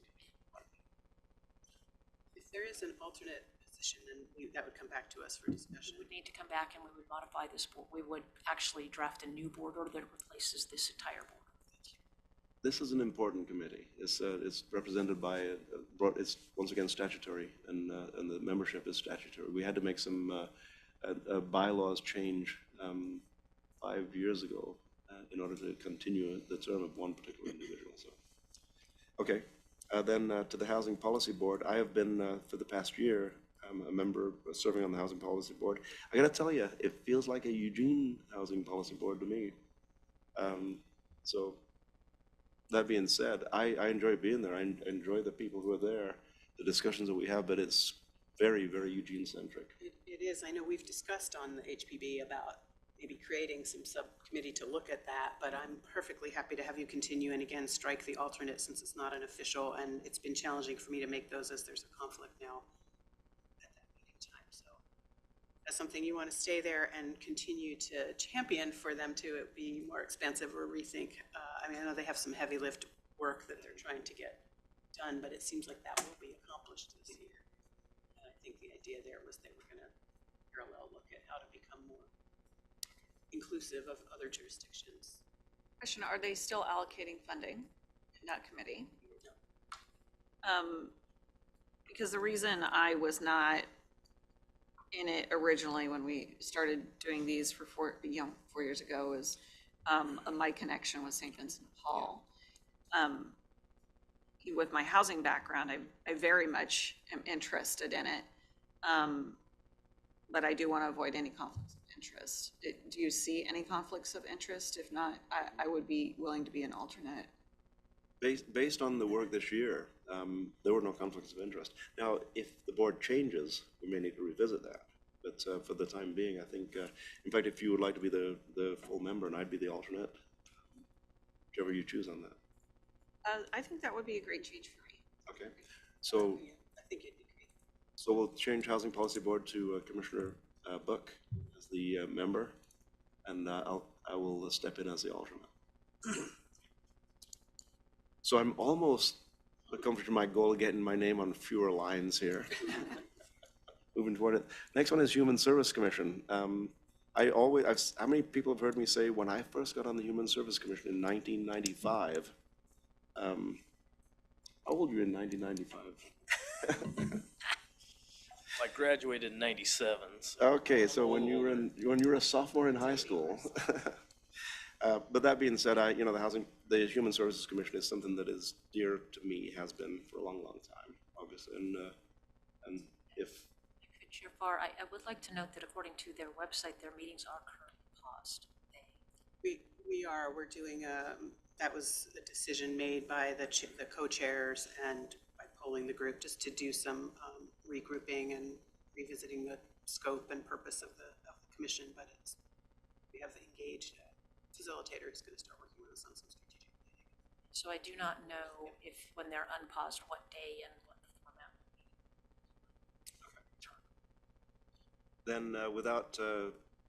If there is an alternate position, then that would come back to us for discussion. We would need to come back and we would modify this board. We would actually draft a new board order that replaces this entire board. This is an important committee. It's represented by, it's once again statutory, and the membership is statutory. We had to make some bylaws change 5 years ago in order to continue the term of one particular individual. So, okay. Then to the Housing Policy Board, I have been for the past year a member serving on the Housing Policy Board. I gotta tell you, it feels like a Eugene Housing Policy Board to me. So that being said, I enjoy being there. I enjoy the people who are there, the discussions that we have, but it's very, very Eugene-centric. It is. I know we've discussed on the HPB about maybe creating some subcommittee to look at that, but I'm perfectly happy to have you continue and again strike the alternate since it's not an official, and it's been challenging for me to make those as there's a conflict now at that meeting time. So that's something you want to stay there and continue to champion for them to be more expansive or rethink. I mean, I know they have some heavy lift work that they're trying to get done, but it seems like that will be accomplished this year. And I think the idea there was they were gonna parallel look at how to become more inclusive of other jurisdictions. Question, are they still allocating funding in that committee? Because the reason I was not in it originally when we started doing these for 4 years ago is my connection with St. Vincent de Paul. With my housing background, I very much am interested in it. But I do want to avoid any conflicts of interest. Do you see any conflicts of interest? If not, I would be willing to be an alternate. Based on the work this year, there were no conflicts of interest. Now, if the board changes, we may need to revisit that. But for the time being, I think, in fact, if you would like to be the full member and I'd be the alternate, whichever you choose on that. I think that would be a great change for me. Okay, so, I think it'd be great. so we'll change Housing Policy Board to Commissioner Buck as the member, and I will step in as the alternate. So I'm almost accomplished my goal of getting my name on fewer lines here. Moving toward it. Next one is Human Service Commission. How many people have heard me say when I first got on the Human Service Commission in 1995? How old were you in 1995? I graduated in 97. So Okay, so when you were a sophomore in high school. But that being said, the Human Services Commission is something that is dear to me, has been for a long, long time, obviously. And if Chair Farr, I would like to note that according to their website, their meetings are currently paused. We're doing that was a decision made by the co-chairs and by polling the group just to do some regrouping and revisiting the scope and purpose of the commission, but we have the engaged facilitator who's going to start working with us on some strategic planning. So I do not know if, when they're unpaused, what day and what the format will be. then without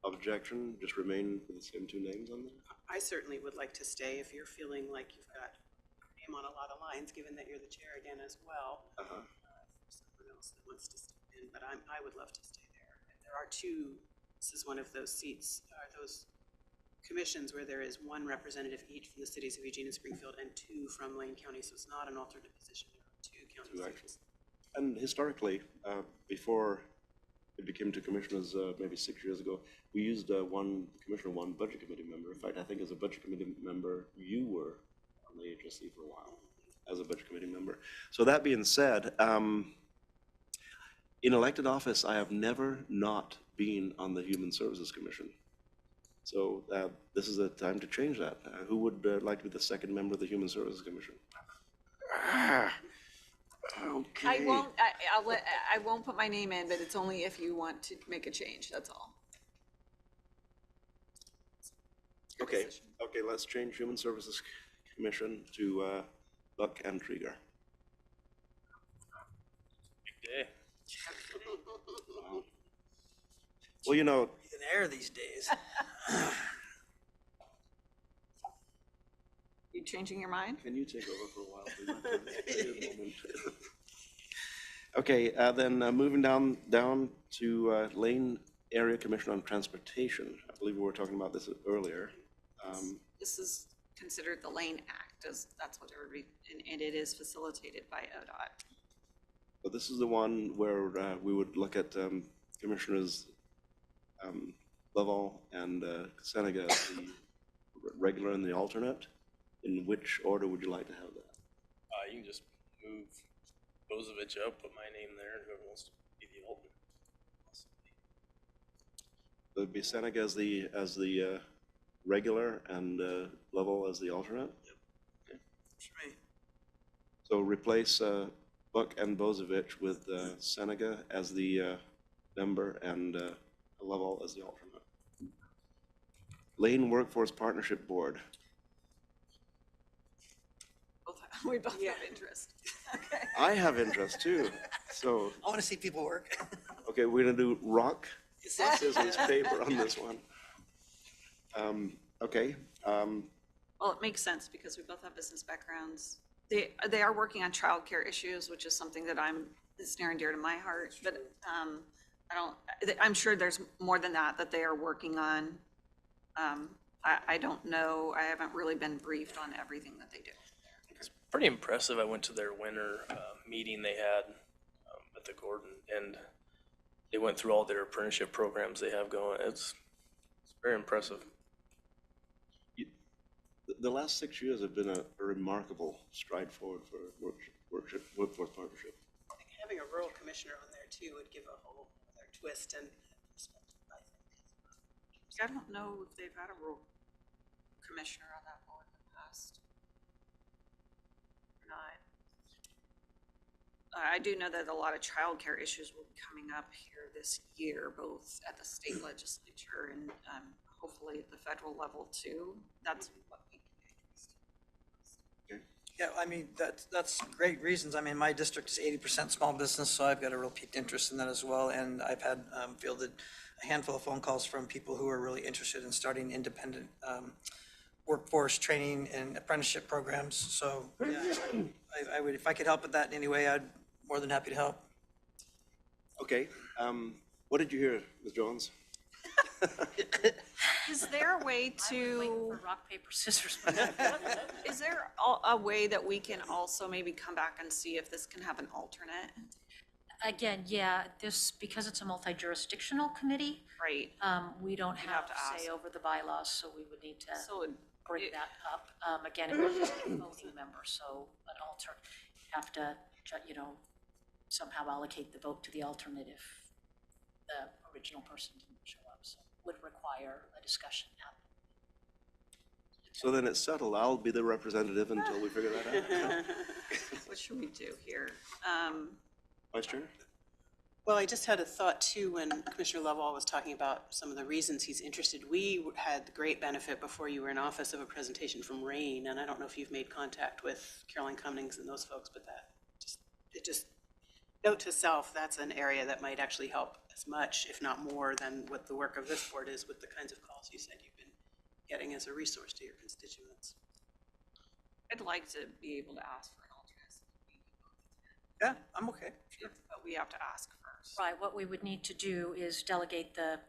objection, just remain with the same two names on there. I certainly would like to stay if you're feeling like you've got your name on a lot of lines, given that you're the chair again as well. Someone else that wants to step in, but I would love to stay there. And there are two, this is one of those seats, those commissions where there is one representative each from the cities of Eugene and Springfield and two from Lane County, so it's not an alternate position. There are two county seats. And historically, before it became two commissioners maybe 6 years ago, we used one commissioner, one budget committee member. In fact, I think as a budget committee member, you were on the HSC for a while as a budget committee member. So that being said, in elected office, I have never not been on the Human Services Commission. So this is a time to change that. Who would like to be the second member of the Human Services Commission? Okay. I won't put my name in, but it's only if you want to make a change, that's all. Okay, let's change Human Services Commission to Buck and Trieger. big day. Wow. Well, you know, Breathing air these days. You changing your mind? can you take over for a while, please? Give me a moment. Okay, then moving down to Lane Area Commission on Transportation. I believe we were talking about this earlier. This is considered the Lane Act, that's what and it is facilitated by ODOT. But this is the one where we would look at Commissioners Lovell and Seneca as the regular and the alternate. In which order would you like to have that? You can just move Bozovich up, put my name there, and whoever wants to be the alternate. It would be Seneca as the regular and Lovell as the alternate? Okay. That's right. So replace Buck and Bozovich with Seneca as the member and Lovell as the alternate. Lane Workforce Partnership Board. We both have interest. Okay. I have interest too, so. I want to see people work. Okay, we're gonna do rock, scissors, paper on this one. Okay. Well, it makes sense because we both have business backgrounds. They are working on childcare issues, which is something that it's near and dear to my heart, but I'm sure there's more than that they are working on. I don't know, I haven't really been briefed on everything that they do. It's pretty impressive. I went to their winter meeting they had at the Gordon, and they went through all their apprenticeship programs they have going. It's very impressive. The last 6 years have been a remarkable stride forward for workforce partnership. I think having a rural commissioner on there too would give a whole other twist and perspective, I think. I don't know if they've had a rural commissioner on that board in the past. Or not. I do know that a lot of childcare issues will be coming up here this year, both at the state legislature and hopefully at the federal level too. That's what we can do. Yeah, I mean, that's great reasons. I mean, my district is 80% small business, so I've got a real piqued interest in that as well. And I've had fielded a handful of phone calls from people who are really interested in starting independent workforce training and apprenticeship programs. So yeah, I would, if I could help with that in any way, I'd more than happy to help. Okay, what did you hear, Ms. Jones? Is there a way to, rock, paper, scissors. is there a way that we can also maybe come back and see if this can have an alternate? Again, yeah, because it's a multi-jurisdictional committee. Right. We don't We'd have have to ask. say over the bylaws, so we would need to bring it- that up. Again, it would be a voting member, so an alternate, have to, somehow allocate the vote to the alternate if the original person didn't show up, so would require a discussion now. So then it's settled. I'll be the representative until we figure that out. What should we do here? Vice Chair? Well, I just had a thought too, when Commissioner Lovell was talking about some of the reasons he's interested. We had the great benefit before you were in office of a presentation from RAIN, and I don't know if you've made contact with Caroline Cummings and those folks, but note to self, that's an area that might actually help as much, if not more, than what the work of this board is with the kinds of calls you said you've been getting as a resource to your constituents. I'd like to be able to ask for an alternate. Yeah, I'm okay. Sure. But we have to ask first. Right, what we would need to do is delegate the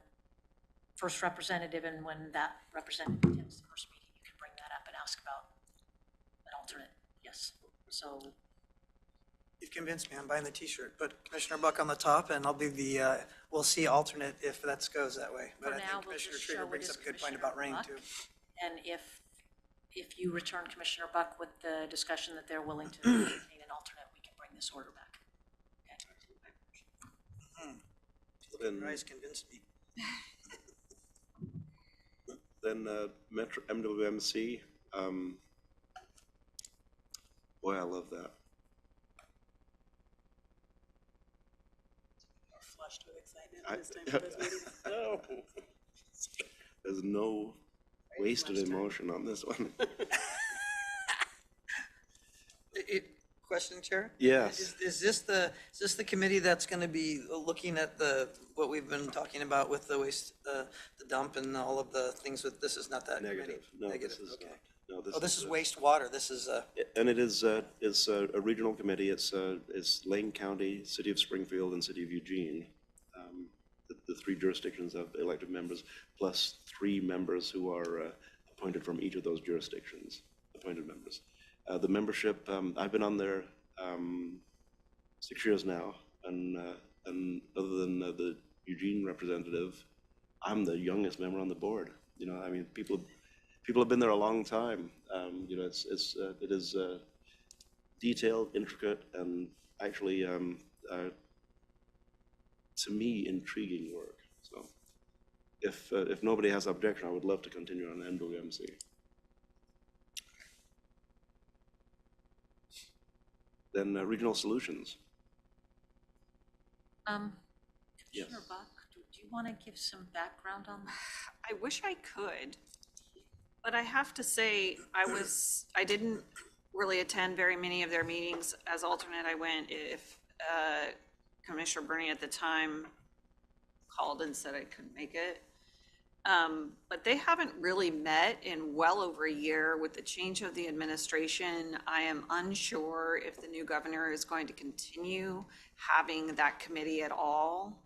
first representative, and when that representative attends the first meeting, you can bring that up and ask about an alternate, yes. So You've convinced me. I'm buying the T-shirt. Put Commissioner Buck on the top, and I'll be the we'll see alternate if that goes that way. But For I now, think we'll Commissioner just Trigger show it brings as up a good point Commissioner about rain Buck. too. And if you return Commissioner Buck with the discussion that they're willing to maintain an alternate, we can bring this order back. Then, Rice convinced me. then Metro MWMC. Boy, I love that. We're flushed with excitement this time for those meetings. No. There's no wasted emotion on this one. Question, Chair? Yes. Is this the committee that's going to be looking at what we've been talking about with the waste, the dump and all of the things with, this is not that committee? Negative. No, Negative, this is okay. not. No, Oh, this is wastewater. This is and it is, it's a regional committee. It's Lane County, City of Springfield, and City of Eugene. The three jurisdictions have elected members, plus 3 members who are appointed from each of those jurisdictions, appointed members. The membership, I've been on there 6 years now, and other than the Eugene representative, I'm the youngest member on the board. You know, I mean, people have been there a long time. You know, it is detailed, intricate, and actually, to me, intriguing work. So, if nobody has objection, I would love to continue on MWMC. Then regional solutions. Commissioner Buck, do you want to give some background on that? I wish I could, but I have to say, I didn't really attend very many of their meetings. As alternate, I went if Commissioner Burney at the time called and said I couldn't make it. but they haven't really met in well over a year. With the change of the administration, I am unsure if the new governor is going to continue having that committee at all.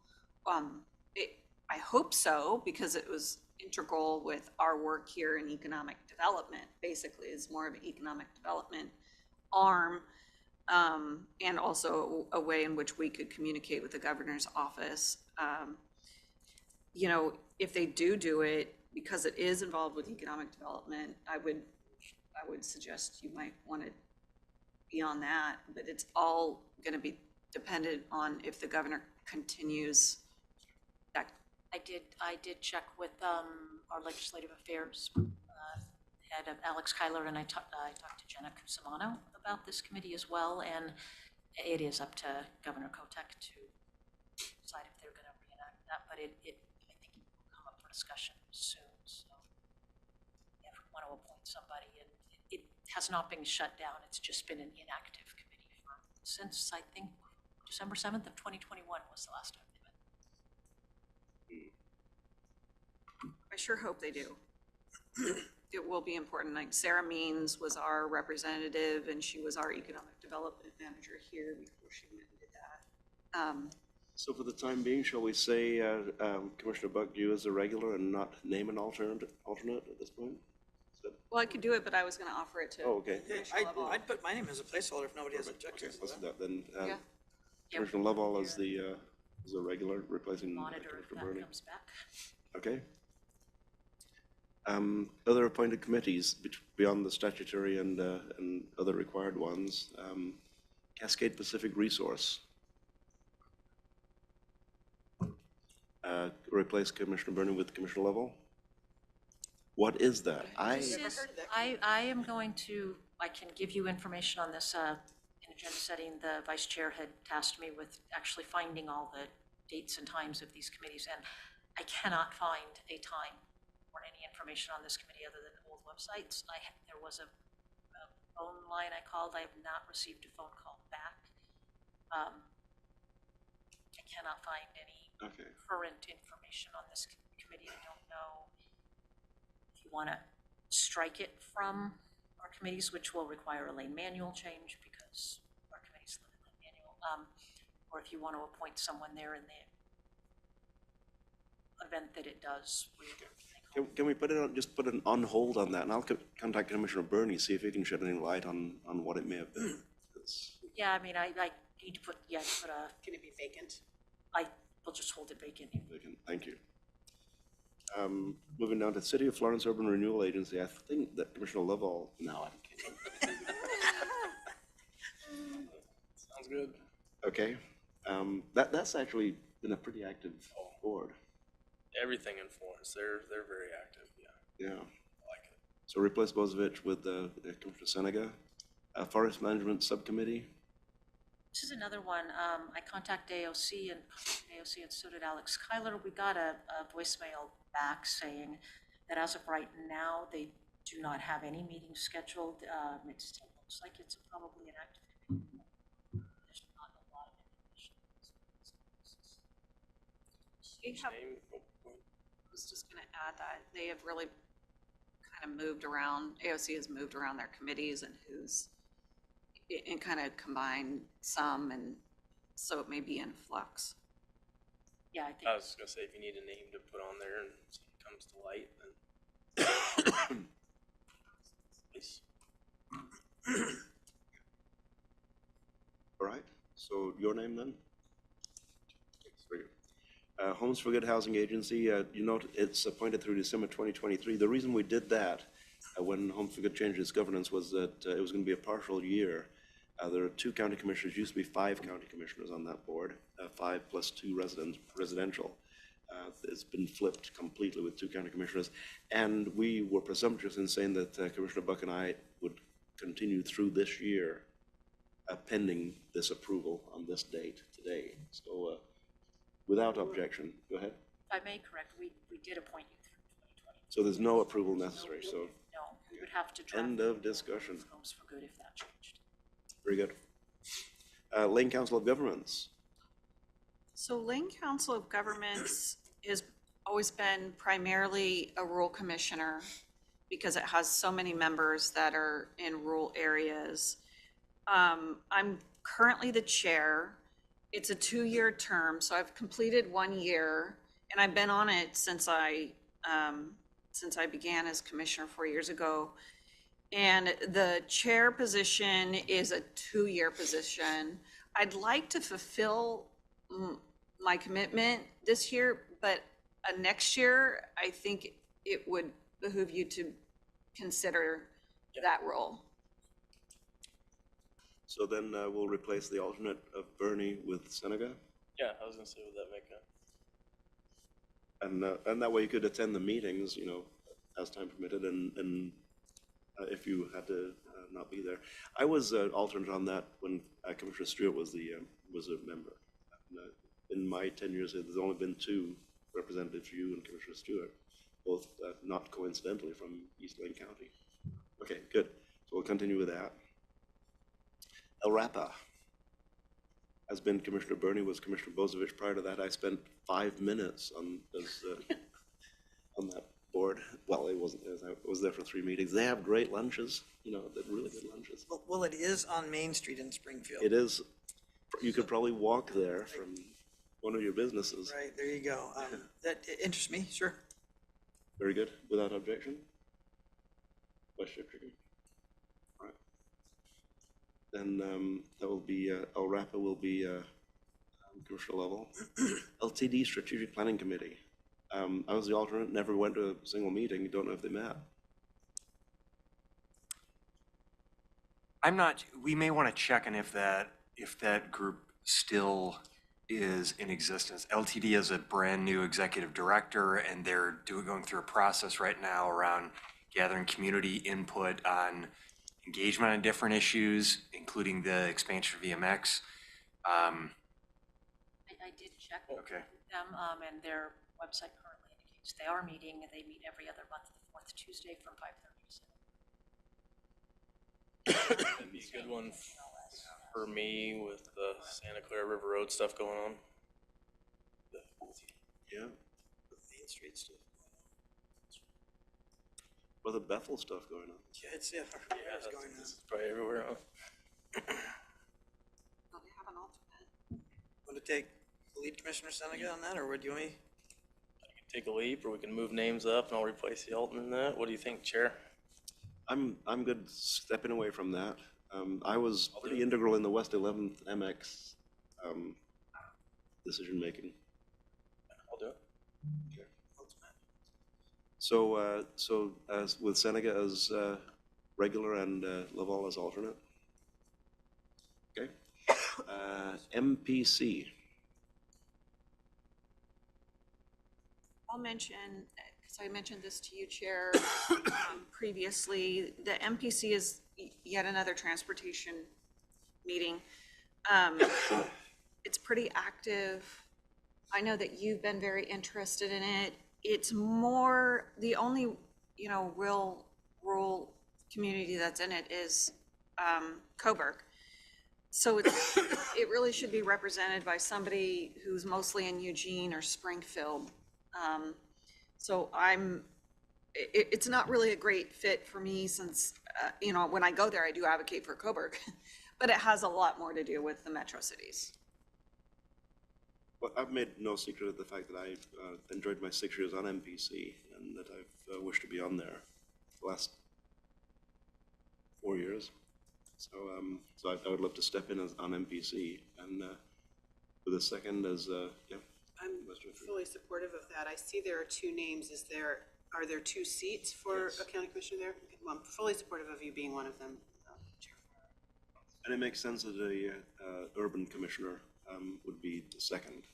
I hope so, because it was integral with our work here in economic development, basically is more of an economic development arm, and also a way in which we could communicate with the governor's office. You know, if they do it, because it is involved with economic development, I would suggest you might want to be on that, but it's all going to be dependent on if the governor continues that. I did check with our legislative affairs head of Alex Kyler, and I talked to Jenna Cusimano about this committee as well, and it is up to Governor Kotek to decide if they're going to reenact that, but I think it will come up for discussion soon. So if we want to appoint somebody, and it has not been shut down, it's just been an inactive committee since I think December 7th of 2021 was the last time they met. I sure hope they do. It will be important. Like Sarah Means was our representative, and she was our economic development manager here before she went and did that. So for the time being, shall we say Commissioner Buck, you as a regular and not name an alternate at this point? Well, I could do it, but I was going to offer it to. Oh, okay. I'd put my name as a placeholder if nobody has objections. Let's do that then. Yeah. Commissioner Lovell as a regular, replacing Monitor if Commissioner that Burney. comes back. Okay. Other appointed committees beyond the statutory and other required ones. Cascade Pacific Resource. Replace Commissioner Burney with Commissioner Lovell. What is that? I am going to, I can give you information on this in agenda setting. The vice chair had tasked me with actually finding all the dates and times of these committees, and I cannot find a time or any information on this committee other than old websites. There was a phone line I called. I have not received a phone call back. I cannot find any current information on this committee. I don't know if you want to strike it from our committees, which will require a lane manual change because our committees live in lane manual, or if you want to appoint someone there in the event that it does. Can we put it on, just put it on hold on that, and I'll contact Commissioner Burney, see if he can shed any light on what it may have been. Yeah, I mean, I need to put a. Can it be vacant? I will just hold it vacant. Vacant, thank you. Moving down to City of Florence Urban Renewal Agency, I think that Commissioner Lovell, no, I'm kidding. Sounds good. Okay, that's actually been a pretty active board. Everything in Florence, they're very active, yeah. Yeah. I like it. So replace Bozovich with Commissioner Senega. Forest Management Subcommittee. This is another one. I contacted AOC and so did Alex Kyler. We got a voicemail back saying that as of right now, they do not have any meetings scheduled. It still looks like it's probably an active committee. There's not a lot of information. I was just going to add that they have really kind of moved around. AOC has moved around their committees and and kind of combined some, and so it may be in flux. Yeah, I think. I was gonna say, if you need a name to put on there and something comes to light, then. Please. All right, so your name then? Thanks, very good. Homes for Good Housing Agency, you note it's appointed through December 2023. The reason we did that when Homes for Good changed its governance was that it was going to be a partial year. There are 2 county commissioners, used to be 5 county commissioners on that board, 5 plus 2 residential. It's been flipped completely with 2 county commissioners. And we were presumptuous in saying that Commissioner Buck and I would continue through this year pending this approval on this date today. So without objection, go ahead. If I may correct, we did appoint you through 2020. So there's no approval necessary, so. No, we would have to draft. End of discussion. Homes for Good if that changed. Very good. Lane Council of Governments. So Lane Council of Governments is always been primarily a rural commissioner because it has so many members that are in rural areas. I'm currently the chair. It's a 2-year term, so I've completed 1 year, and I've been on it since I began as commissioner 4 years ago. And the chair position is a 2-year position. I'd like to fulfill my commitment this year, but next year, I think it would behoove you to consider that role. So then we'll replace the alternate of Bernie with Seneca. Yeah, I was gonna say, would that make a? And that way you could attend the meetings, you know, as time permitted, and if you had to not be there. I was an alternate on that when Commissioner Stewart was a member. In my 10 years, there's only been 2 representatives, you and Commissioner Stewart, both not coincidentally from East Lane County. Okay, good. So we'll continue with that. El Rapa has been Commissioner Bernie, was Commissioner Bozovich. Prior to that, I spent 5 minutes on that board. Well, it wasn't, I was there for 3 meetings. They have great lunches, you know, they're really good lunches. Well, it is on Main Street in Springfield. It is, you could probably walk there from one of your businesses. Right, there you go. That interests me, sure. Very good, without objection. Vice Chair Trigger. All right. Then that will be, El Rapa will be commercial level. LTD Strategic Planning Committee. I was the alternate, never went to a single meeting, don't know if they met. I'm not, we may want to check on if that group still is in existence. LTD is a brand new executive director, and they're going through a process right now around gathering community input on engagement on different issues, including the expansion of VMX. I did check with Okay. them, and their website currently indicates they are meeting. They meet every other month, the 4th Tuesday from 5:30 to 7. That'd be a good one for me with the Santa Clara River Road stuff going on. Yeah. The Main Street stuff. Well, the Bethel stuff going on. Yeah, it's going on. It's probably everywhere. Huh? Well, they have an alternate. Want to take the lead, Commissioner Seneca, on that, or would you want me? Take a leap, or we can move names up and I'll replace the alternate in that. What do you think, Chair? I'm good stepping away from that. I was pretty integral in the West 11th MX decision making. I'll do it. Okay. So as with Seneca as regular and Laval as alternate. Okay. MPC. I'll mention, because I mentioned this to you, Chair, previously, the MPC is yet another transportation meeting. It's pretty active. I know that you've been very interested in it. It's more, the only, real rural community that's in it is Coburg. So it really should be represented by somebody who's mostly in Eugene or Springfield. So it's not really a great fit for me since, when I go there, I do advocate for Coburg, but it has a lot more to do with the metro cities. Well, I've made no secret of the fact that I've enjoyed my 6 years on MPC and that I've wished to be on there the last 4 years. So I would love to step in on MPC and with a second as, yeah. I'm fully supportive of that. I see there are 2 names. Are there 2 seats for a county commissioner there? Well, I'm fully supportive of you being one of them, Chair. And it makes sense that a urban commissioner would be the second.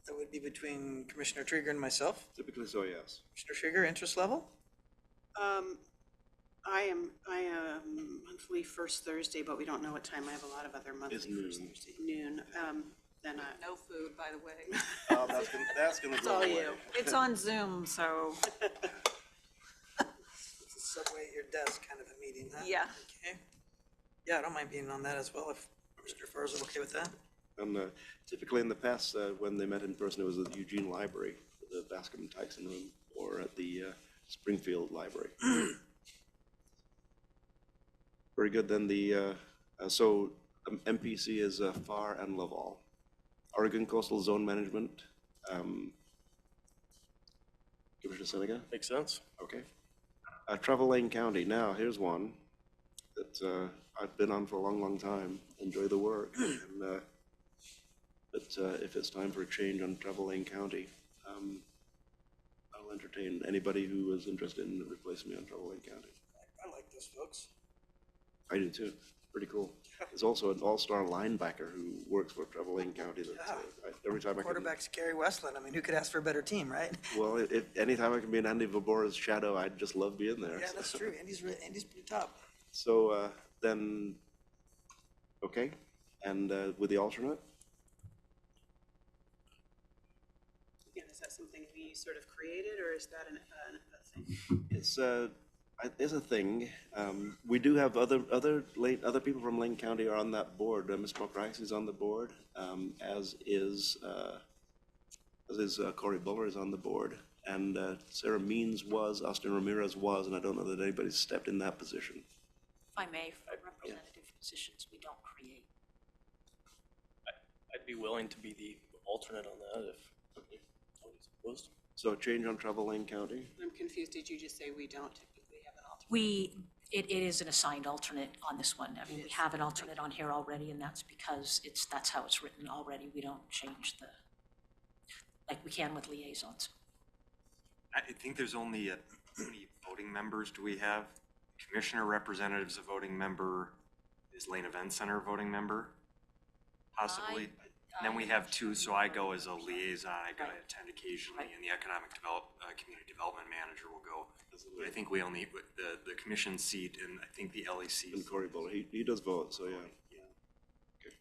That would be between Commissioner Trigger and myself. Typically so, yes. Commissioner Trigger, interest level? I am monthly first Thursday, but we don't know what time. I have a lot of other monthly It's first noon. Thursday. Noon. Then No food, by the way. Oh, that's gonna It's go all away. you. It's on Zoom, so, It's a subway at your desk kind of a meeting, huh? yeah. Okay. Yeah, I don't mind being on that as well if Mr. Farrell's okay with that. And typically in the past, when they met in person, it was at the Eugene Library, the Bascom and Tyson Room, or at the Springfield Library. Very good. Then MPC is FAR and Laval. Oregon Coastal Zone Management. Commissioner Seneca? Makes sense. Okay. Travel Lane County. Now, here's one that I've been on for a long, long time. Enjoy the work. And, but if it's time for a change on Travel Lane County, I'll entertain anybody who is interested in replacing me on Travel Lane County. I like this, folks. I do too. Pretty cool. There's also an all-star linebacker who works for Travel Lane County. That every time I can. Quarterback's Gary Westland. I mean, who could ask for a better team, right? Well, if anytime I can be in Andy Vabora's shadow, I'd just love being there. Yeah, that's true. Andy's pretty top. So then, okay, and with the alternate, Again, is that something we sort of created, or is that a thing? it's a thing. We do have other people from Lane County are on that board. Ms. McRice is on the board, as is Corey Buller is on the board, and Sarah Means was, Austin Ramirez was, and I don't know that anybody's stepped in that position. If I may, for representative positions, we don't create. I'd be willing to be the alternate on that if nobody's opposed. So change on Travel Lane County. I'm confused. Did you just say we don't typically have an alternate? It is an assigned alternate on this one. I mean, we have an alternate on here already, and that's because that's how it's written already. We don't change like we can with liaisons. I think there's only, how many voting members do we have? Commissioner representative's a voting member. Is Lane Event Center a voting member? Possibly. And then we have two, so I go as a liaison. I go to attend occasionally, and the community development manager will go. But I think we only, the commission seat and I think the LEC. And Corey Buller, he does vote, so yeah. Okay.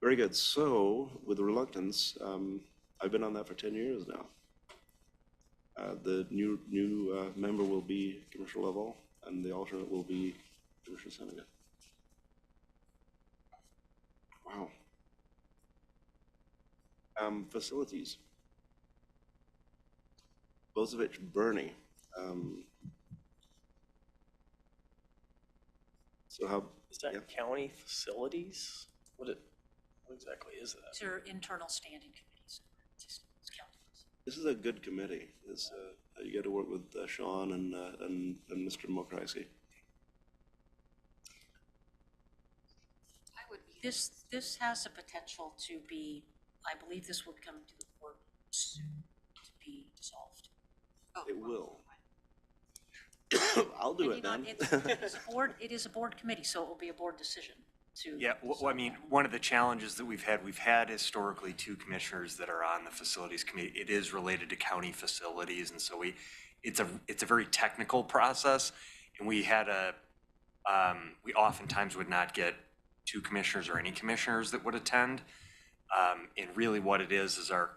Very good. So with reluctance, I've been on that for 10 years now. The new member will be Commissioner Lovell, and the alternate will be Commissioner Seneca. Wow. Facilities. Bozovich Bernie. So how? Is that county facilities? What exactly is that? These are internal standing committees. It's county. This is a good committee. It's, you get to work with Sean and Mr. Mokrasky. This has the potential to be, I believe this will come to the board soon to be dissolved. It will. I'll do it then. It is a board committee, so it will be a board decision to. Yeah, well, I mean, one of the challenges that we've had historically two commissioners that are on the facilities committee. It is related to county facilities, and so it's a very technical process, and we oftentimes would not get two commissioners or any commissioners that would attend. And really what it is our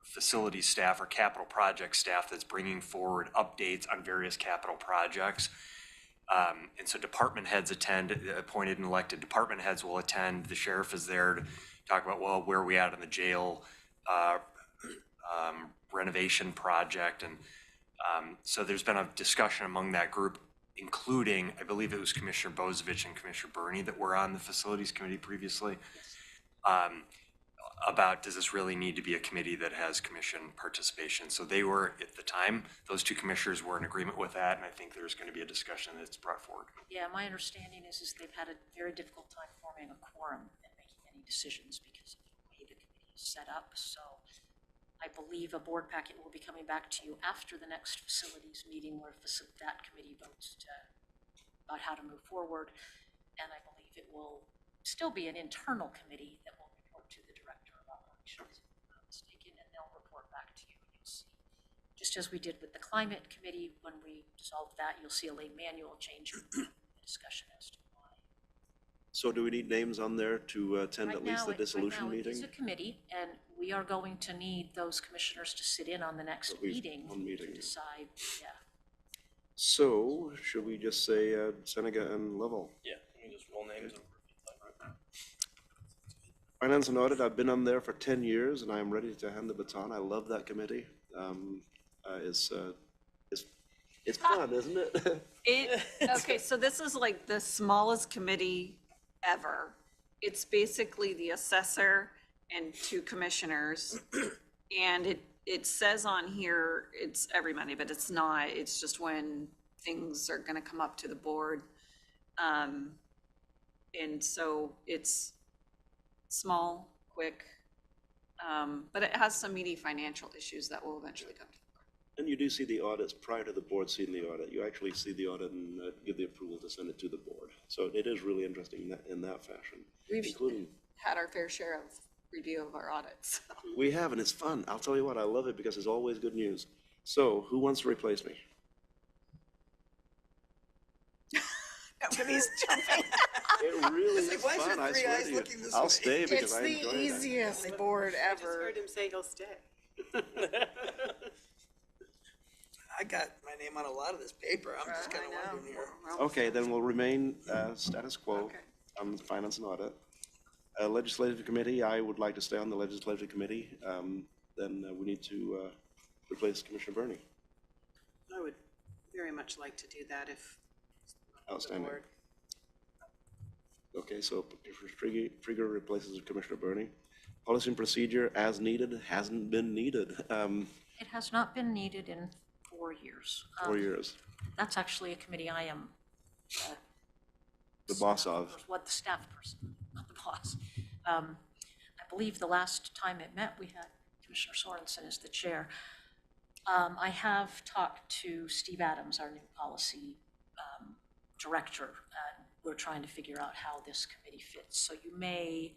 facility staff or capital project staff that's bringing forward updates on various capital projects. And so department heads attend, appointed and elected department heads will attend. The sheriff is there to talk about, well, where are we at in the jail renovation project. And so there's been a discussion among that group, including, I believe it was Commissioner Bozovich and Commissioner Bernie that were on the facilities committee previously, about does this really need to be a committee that has commission participation. So they were, at the time, those two commissioners were in agreement with that, and I think there's going to be a discussion that's brought forward. Yeah, my understanding is they've had a very difficult time forming a quorum and making any decisions because of the way the committee is set up. So I believe a board packet will be coming back to you after the next facilities meeting where that committee votes about how to move forward. And I believe it will still be an internal committee that will report to the director of operations, if I'm not mistaken, and they'll report back to you. You'll see, just as we did with the climate committee, when we dissolved that, you'll see a late manual change in the discussion as to why. So do we need names on there to attend at least the dissolution meeting? Right now, it is a committee, and we are going to need those commissioners to sit in on the next At least meeting one meeting. to decide, yeah. So should we just say Seneca and Lovell? Yeah, we can just roll names. Finance and Audit, I've been on there for 10 years and I am ready to hand the baton. I love that committee. It's fun, isn't it? Okay, so this is like the smallest committee ever. It's basically the assessor and 2 commissioners. And it says on here, it's every Monday, but it's not. It's just when things are gonna come up to the board. And so it's small, quick, but it has some meaty financial issues that will eventually come to. And you do see the audits prior to the board seeing the audit. You actually see the audit and give the approval to send it to the board. So it is really interesting in that fashion. We've including, had our fair share of review of our audits. we have, and it's fun. I'll tell you what, I love it because it's always good news. So who wants to replace me? Nobody's jumping. It really is Why is fun, your I three swear eyes to you. looking this I'll way? stay because It's I the enjoy it. easiest board I just ever. heard him say he'll stay. I got my name on a lot of this paper. I'm just kind of wondering here. Okay, then we'll remain status quo on Finance and Audit. Legislative Committee, I would like to stay on the Legislative Committee. Then we need to replace Commissioner Burney. I would very much like to do that if the Outstanding. board. Okay, so Commissioner Trigger replaces Commissioner Burney. Policy and Procedure, as needed, hasn't been needed. It has not been needed in 4 years. 4 years. That's actually a committee I am The boss of. what the staff person, not the boss. I believe the last time it met, we had Commissioner Sorensen as the chair. I have talked to Steve Adams, our new policy director, and we're trying to figure out how this committee fits. So you may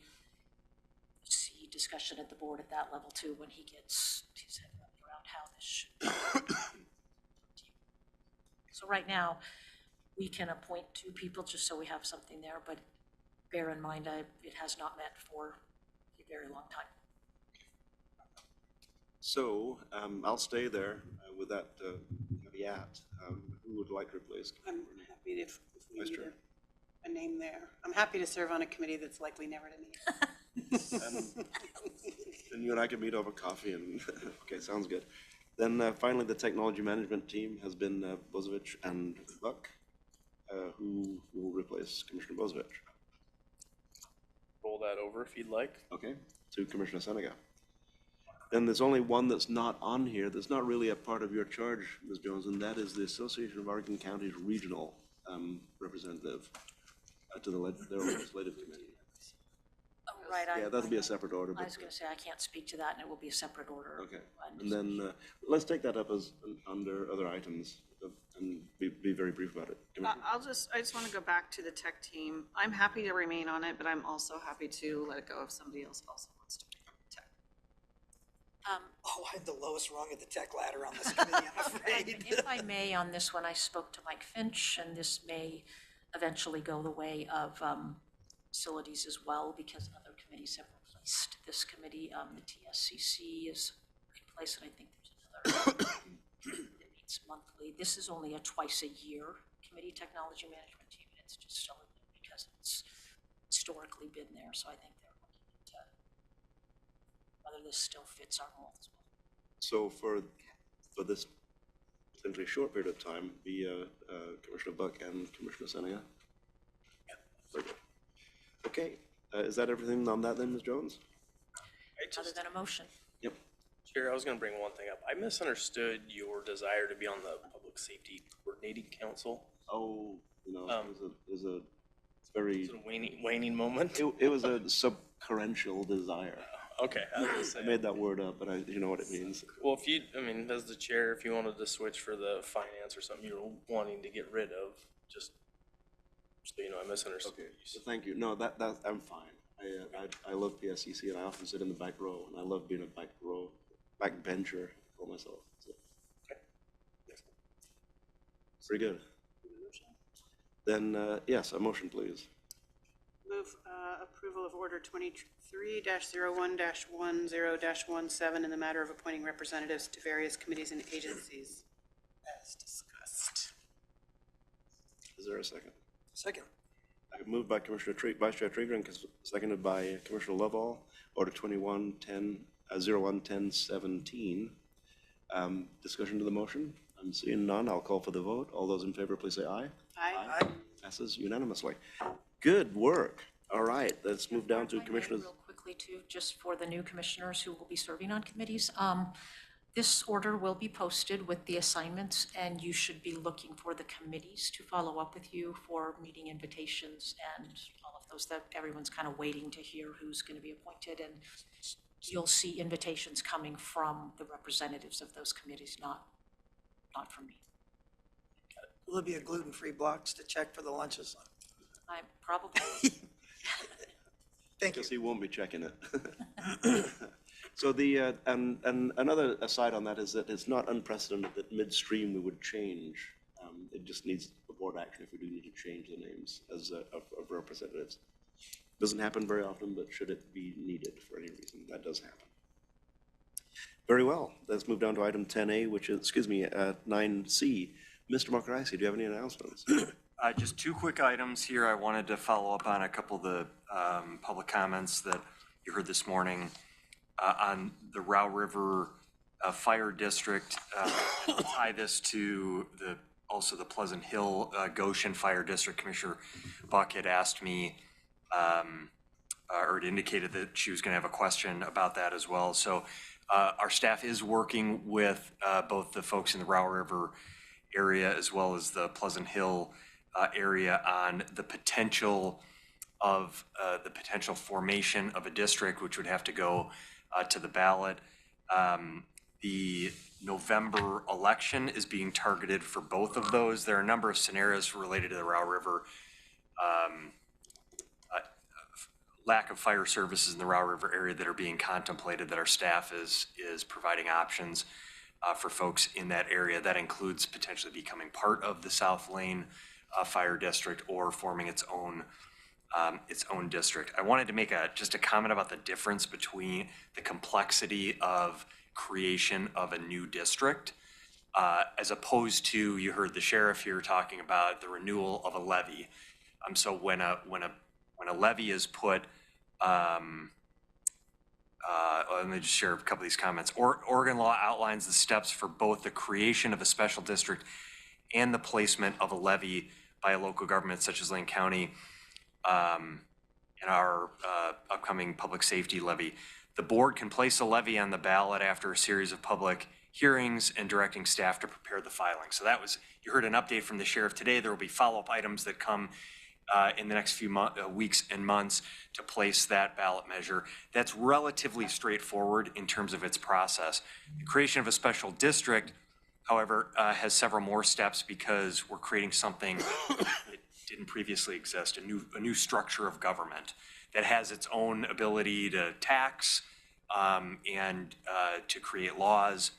see discussion at the board at that level too when he gets his head wrapped around how this should. So right now, we can appoint 2 people just so we have something there, but bear in mind, it has not met for a very long time. So I'll stay there with that caveat. Who would like to replace? I'm happy if we Vice need Chair. a name there. I'm happy to serve on a committee that's likely never to meet. And you and I can meet over coffee and, okay, sounds good. Then finally, the Technology Management Team has been Bozovich and Buck, who will replace Commissioner Bozovich. Roll that over if you'd like. Okay, to Commissioner Seneca. Then there's only one that's not on here, that's not really a part of your charge, Ms. Jones, and that is the Association of Oregon Counties Regional Representative to their Legislative Committee. Oh, right. Yeah, that'll be a separate order. I but- was gonna say, I can't speak to that, and it will be a separate order. Okay, and then let's take that up as under other items and be very brief about it. Commissioner? I just want to go back to the tech team. I'm happy to remain on it, but I'm also happy to let it go if somebody else also wants to. Oh, I'm the lowest rung of the tech ladder on this committee, I'm afraid. If I may, on this one, I spoke to Mike Finch, and this may eventually go the way of facilities as well, because other committees have replaced this committee. The TSCC is in place, and I think there's another that meets monthly. This is only a twice-a-year committee, Technology Management Team, and it's just still in there because it's historically been there, so I think they're looking at whether this still fits our molds. So for this potentially short period of time, be Commissioner Buck and Commissioner Seneca? Yeah. Very good. Okay, is that everything on that then, Ms. Jones? Other than a motion. Yep. Chair, I was gonna bring one thing up. I misunderstood your desire to be on the Public Safety Coordinating Council. Oh, you know, it's a very... It's a waning moment. It was a subcurrential desire. Okay, I was gonna say. I made that word up, but you know what it means. Well, if you, I mean, as the chair, if you wanted to switch for the finance or something you're wanting to get rid of, just so you know, I misunderstood. Okay, so thank you. No, that I'm fine. I love PSCC, and I often sit in the back row, and I love being a backbencher for myself. So. Okay. Pretty good. Then, yes, a motion, please. Move approval of Order 23-01-10-17 in the matter of appointing representatives to various committees and agencies as discussed. Is there a second? Second. Moved by Commissioner Vice Chair Trigger and seconded by Commissioner Lovall. Order 011017. Discussion to the motion. I'm seeing none. I'll call for the vote. All those in favor, please say aye. Aye. Passes unanimously. Good work. All right, let's move down to Commissioners. Real quickly too, just for the new commissioners who will be serving on committees. This order will be posted with the assignments, and you should be looking for the committees to follow up with you for meeting invitations and all of those that everyone's kind of waiting to hear who's going to be appointed. And you'll see invitations coming from the representatives of those committees, not from me. Will there be a gluten-free box to check for the lunches? I'm probably. Thank you. Guess he won't be checking it. So and another aside on that is that it's not unprecedented that midstream we would change. It just needs a board action if we do need to change the names of representatives. Doesn't happen very often, but should it be needed for any reason, that does happen. Very well. Let's move down to item 10A, which is, 9C. Mr. Markaraisi, do you have any announcements? Just two quick items here. I wanted to follow up on a couple of the public comments that you heard this morning on the Row River Fire District. Tie this to also the Pleasant Hill Goshen Fire District. Commissioner Buck had asked me or it indicated that she was going to have a question about that as well. So our staff is working with both the folks in the Row River area as well as the Pleasant Hill area on the potential formation of a district, which would have to go to the ballot. The November election is being targeted for both of those. There are a number of scenarios related to the Row River, lack of fire services in the Row River area that are being contemplated, that our staff is providing options for folks in that area. That includes potentially becoming part of the South Lane Fire District or forming its own district. I wanted to make just a comment about the difference between the complexity of creation of a new district as opposed to, you heard the sheriff here talking about the renewal of a levy. So when a levy is put, let me just share a couple of these comments. Oregon law outlines the steps for both the creation of a special district and the placement of a levy by a local government such as Lane County in our upcoming public safety levy. The board can place a levy on the ballot after a series of public hearings and directing staff to prepare the filing. So that was, you heard an update from the sheriff today. There will be follow-up items that come in the next few weeks and months to place that ballot measure. That's relatively straightforward in terms of its process. The creation of a special district, however, has several more steps because we're creating something that didn't previously exist, a new structure of government that has its own ability to tax and to create laws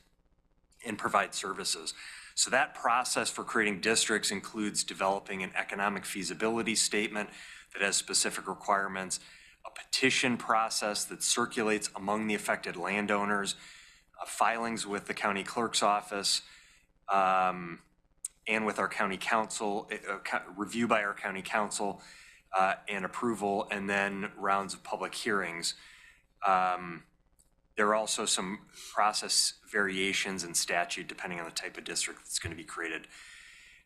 and provide services. So that process for creating districts includes developing an economic feasibility statement that has specific requirements, a petition process that circulates among the affected landowners, filings with the county clerk's office, and with our county council, review by our county council, and approval, and then rounds of public hearings. There are also some process variations in statute depending on the type of district that's going to be created.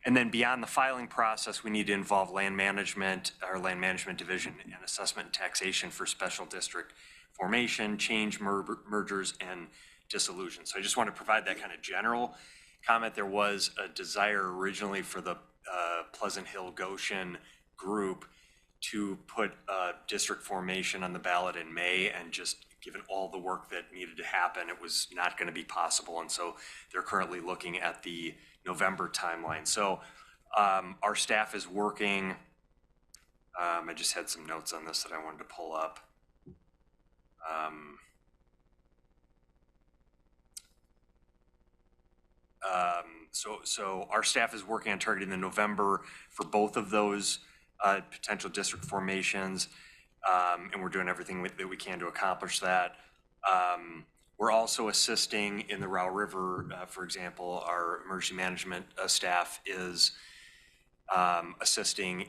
And then beyond the filing process, we need to involve land management, our land management division, and assessment and taxation for special district formation, change, mergers, and dissolution. So I just want to provide that kind of general comment. There was a desire originally for the Pleasant Hill Goshen group to put district formation on the ballot in May, and just given all the work that needed to happen, it was not going to be possible. And so they're currently looking at the November timeline. So our staff is working. I just had some notes on this that I wanted to pull up. So our staff is working on targeting the November for both of those potential district formations, and we're doing everything that we can to accomplish that. We're also assisting in the Row River, for example. Our emergency management staff is assisting,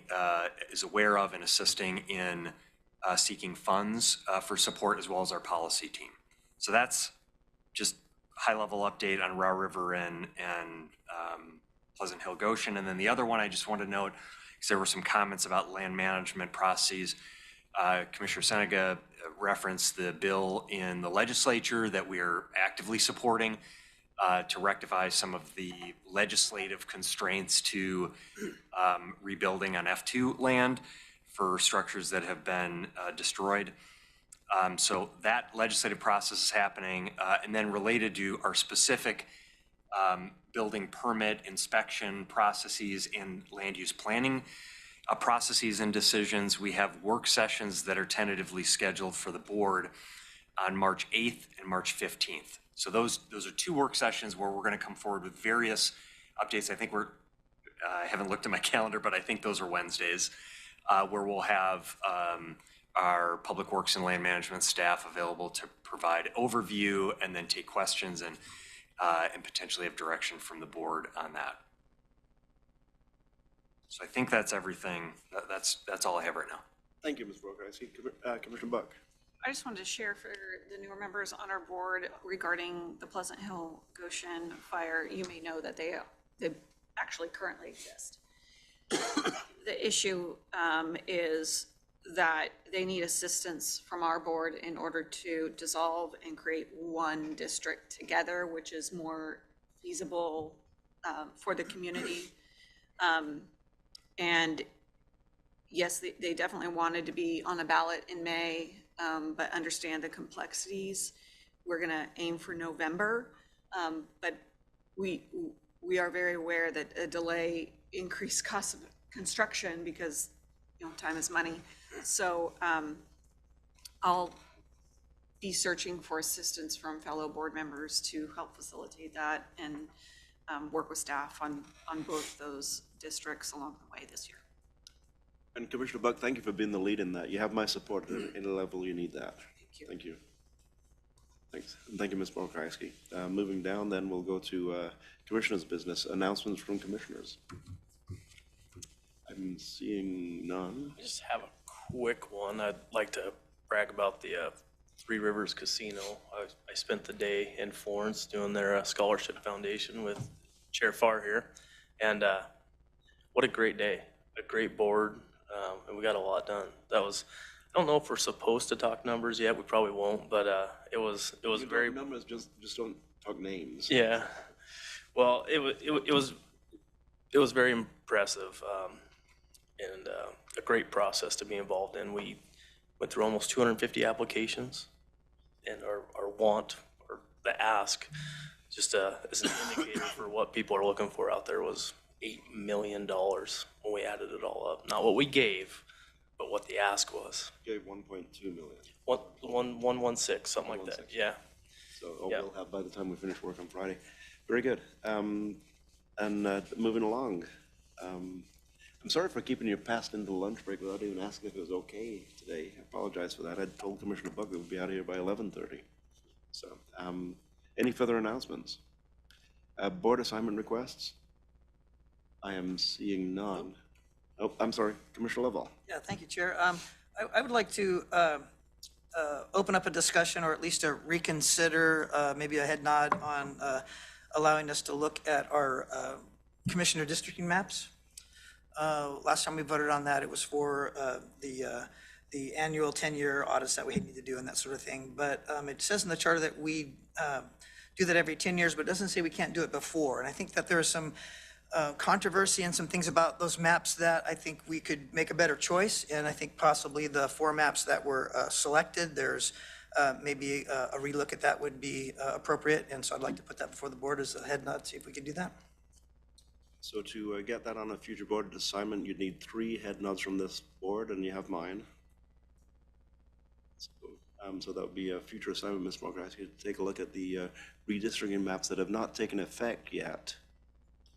is aware of and assisting in seeking funds for support, as well as our policy team. So that's just high-level update on Raw River and Pleasant Hill Goshen. And then the other one I just want to note, because there were some comments about land management processes. Commissioner Senega referenced the bill in the legislature that we are actively supporting to rectify some of the legislative constraints to rebuilding on F2 land for structures that have been destroyed. So that legislative process is happening. And then related to our specific building permit inspection processes and land use planning processes and decisions, we have work sessions that are tentatively scheduled for the board on March 8th and March 15th. So those are two work sessions where we're going to come forward with various updates. I think I haven't looked at my calendar, but I think those are Wednesdays, where we'll have our Public Works and Land Management staff available to provide overview and then take questions and potentially have direction from the board on that. So I think that's everything. That's all I have right now. Thank you, Ms. Broker. I see Commissioner Buck. I just wanted to share for the newer members on our board regarding the Pleasant Hill Goshen fire. You may know that they actually currently exist. The issue is that they need assistance from our board in order to dissolve and create one district together, which is more feasible for the community. And yes, they definitely wanted to be on a ballot in May, but understand the complexities. We're gonna aim for November, but we are very aware that a delay increased costs of construction because, you know, time is money. So I'll be searching for assistance from fellow board members to help facilitate that and work with staff on both those districts along the way this year. And Commissioner Buck, thank you for being the lead in that. You have my support at any level you need that. Thank you. Thank you. Thanks. And thank you, Ms. Borkowski. Moving down, then we'll go to Commissioner's business. Announcements from commissioners. I'm seeing none. I just have a quick one. I'd like to brag about the Three Rivers Casino. I spent the day in Florence doing their scholarship foundation with Chair Farr here. And what a great day, a great board, and we got a lot done. That was, I don't know if we're supposed to talk numbers yet, we probably won't, but it was very. Numbers, just don't talk names. Yeah, well, it was very impressive, and a great process to be involved in. We went through almost 250 applications, and our want, or the ask, just as an indicator for what people are looking for out there, was $8 million when we added it all up. Not what we gave, but what the ask was. Gave 1.2 million. 116, something like that, yeah. So we'll have by the time we finish work on Friday. Very good. And moving along, I'm sorry for keeping you past into the lunch break without even asking if it was okay today. I apologize for that. I told Commissioner Buck we would be out of here by 11:30. So, any further announcements? Board assignment requests? I am seeing none. Oh, I'm sorry, Commissioner Lovell. Yeah, thank you, Chair. I would like to open up a discussion, or at least to reconsider, maybe a head nod on allowing us to look at our commissioner districting maps. Last time we voted on that, it was for the annual 10-year audits that we need to do and that sort of thing. But it says in the charter that we do that every 10 years, but it doesn't say we can't do it before. And I think that there is some controversy and some things about those maps that I think we could make a better choice. And I think possibly the 4 maps that were selected, there's maybe a relook at that would be appropriate. And so I'd like to put that before the board as a head nod, see if we could do that. So to get that on a future board assignment, you'd need 3 head nods from this board, and you have mine. So that would be a future assignment, Ms. Margaret. I ask you to take a look at the redistricting maps that have not taken effect yet.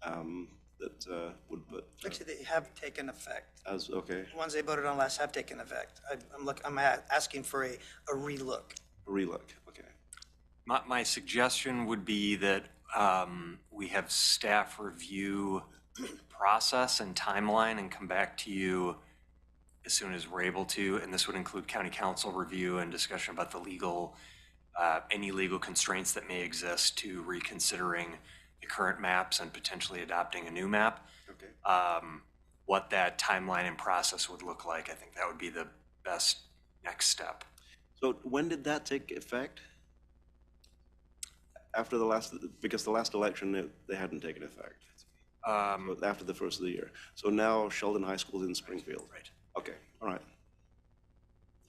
That would put. Actually, they have taken effect. Okay. The ones they voted on last have taken effect. I'm asking for a relook. A relook, okay. My suggestion would be that we have staff review process and timeline and come back to you as soon as we're able to. And this would include county council review and discussion about the legal, any legal constraints that may exist to reconsidering the current maps and potentially adopting a new map. Okay. What that timeline and process would look like, I think that would be the best next step. So when did that take effect? After the last, because the last election, they hadn't taken effect. So after the first of the year. So now Sheldon High School is in Springfield. Right. Okay, all right.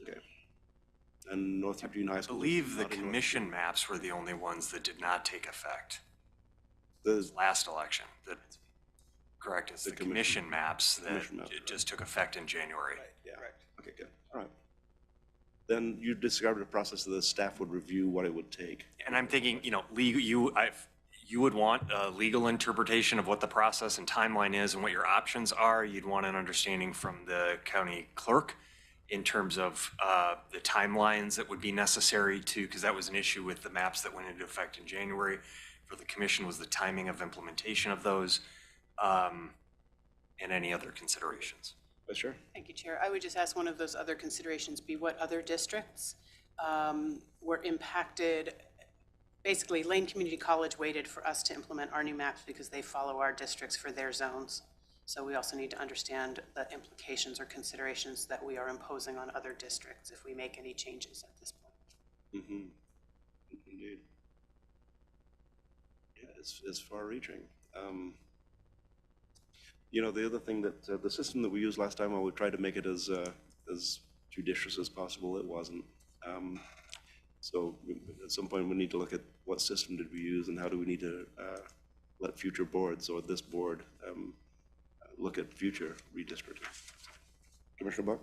Okay. And North Eugene High I School. believe the not in North commission maps were the only ones that did not take effect. The Last election, that, correct, it's the commission maps that commission maps, it just took effect in January. Yeah. Okay, good. All right. Then you described a process that the staff would review what it would take. And I'm thinking, you know, legal, you would want a legal interpretation of what the process and timeline is and what your options are. You'd want an understanding from the county clerk in terms of the timelines that would be necessary to, because that was an issue with the maps that went into effect in January. For the commission was the timing of implementation of those, and any other considerations. Sure. Thank you, Chair. I would just ask one of those other considerations be what other districts were impacted. Basically, Lane Community College waited for us to implement our new maps because they follow our districts for their zones. So we also need to understand the implications or considerations that we are imposing on other districts if we make any changes at this point. Mm-hmm. Indeed. Yeah, it's far-reaching. You know, the other thing that the system that we used last time, I would try to make it as judicious as possible. It wasn't. So at some point we need to look at what system did we use and how do we need to let future boards or this board look at future redistricting. Commissioner Buck?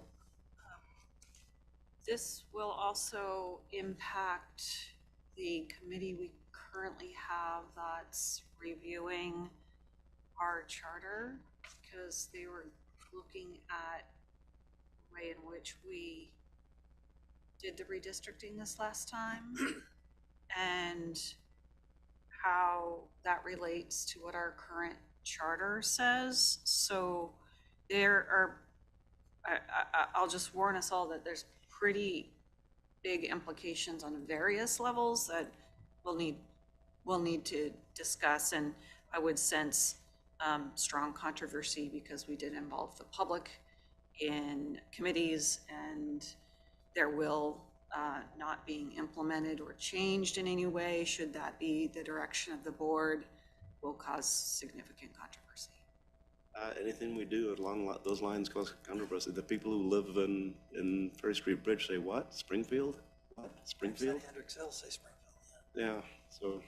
This will also impact the committee we currently have that's reviewing our charter, because they were looking at the way in which we did the redistricting this last time and how that relates to what our current charter says. So there are, I'll just warn us all that there's pretty big implications on various levels that we'll need to discuss. And I would sense strong controversy because we did involve the public in committees, and there will not being implemented or changed in any way, should that be the direction of the board, will cause significant controversy. Anything we do along those lines cause controversy. The people who live in Ferry Street Bridge say, what? Springfield? What? Springfield? Hendricks Hill say Springfield. Yeah, so,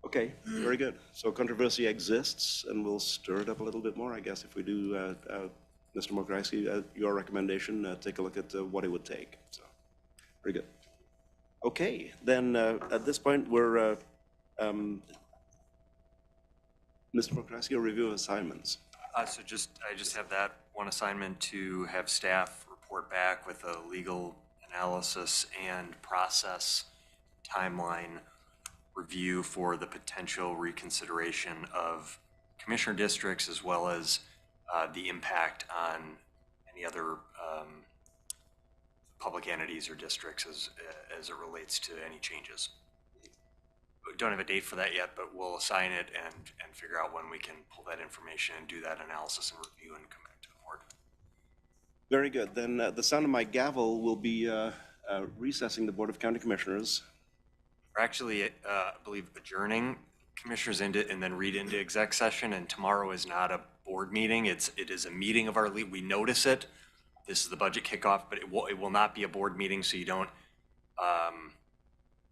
okay, very good. So controversy exists, and we'll stir it up a little bit more, I guess, if we do, Mr. Mokrasky, your recommendation, take a look at what it would take. So, very good. Okay, then at this point, we're, Mr. Mokrasky, a review of assignments. So I just have that one assignment to have staff report back with a legal analysis and process timeline review for the potential reconsideration of commissioner districts, as well as the impact on any other public entities or districts as it relates to any changes. We don't have a date for that yet, but we'll assign it and figure out when we can pull that information and do that analysis and review and come back to the board. Very good. Then the sound of my gavel will be recessing the Board of County Commissioners. We're actually, I believe, adjourning commissioners into and then read into exec session. And tomorrow is not a board meeting. It is a meeting of our lead. We notice it. This is the budget kickoff, but it will not be a board meeting, so you don't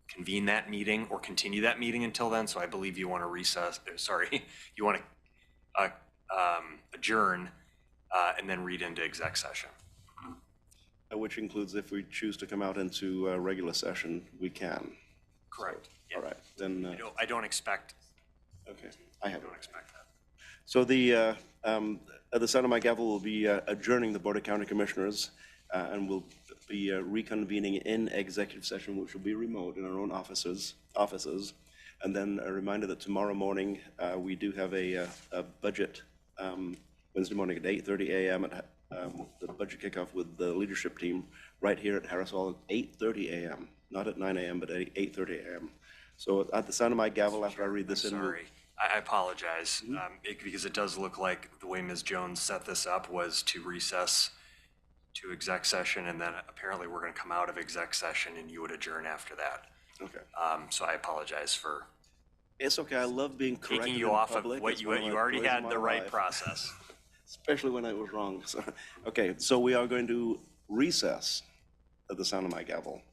convene that meeting or continue that meeting until then. So I believe you want to recess. Sorry, you want to adjourn and then read into exec session. Which includes if we choose to come out into regular session, we can. Correct. So, all right, then. I don't expect. Okay, I don't expect that. So the sound of my gavel will be adjourning the Board of County Commissioners, and we'll be reconvening in executive session, which will be remote in our own offices. And then a reminder that tomorrow morning, we do have a budget, Wednesday morning at 8:30 a.m. at the budget kickoff with the leadership team right here at Harris Hall at 8:30 a.m., not at 9 a.m., but at 8:30 a.m. So at the sound of my gavel, after I read this in. Sorry, I apologize, because it does look like the way Ms. Jones set this up was to recess to exec session, and then apparently we're gonna come out of exec session and you would adjourn after that. Okay. So I apologize for It's okay, I love being corrected taking you in off of public. what It's you one of the already joys of had my the right life. process. Especially when I was wrong. So, okay, so we are going to recess at the sound of my gavel.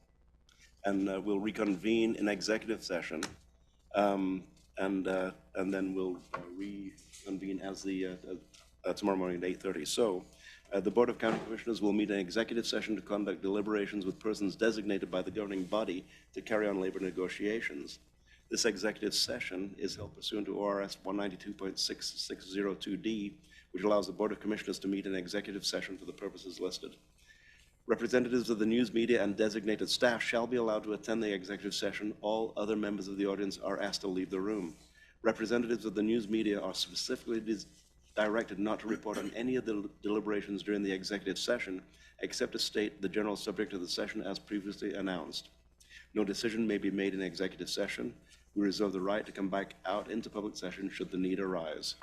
And we'll reconvene in executive session. And then we'll reconvene as the, tomorrow morning at 8:30. So the Board of County Commissioners will meet in executive session to conduct deliberations with persons designated by the governing body to carry on labor negotiations. This executive session is held pursuant to ORS 192.6602D, which allows the Board of Commissioners to meet in executive session for the purposes listed. Representatives of the news media and designated staff shall be allowed to attend the executive session. All other members of the audience are asked to leave the room. Representatives of the news media are specifically directed not to report on any of the deliberations during the executive session, except to state the general subject of the session as previously announced. No decision may be made in executive session. We reserve the right to come back out into public session should the need arise.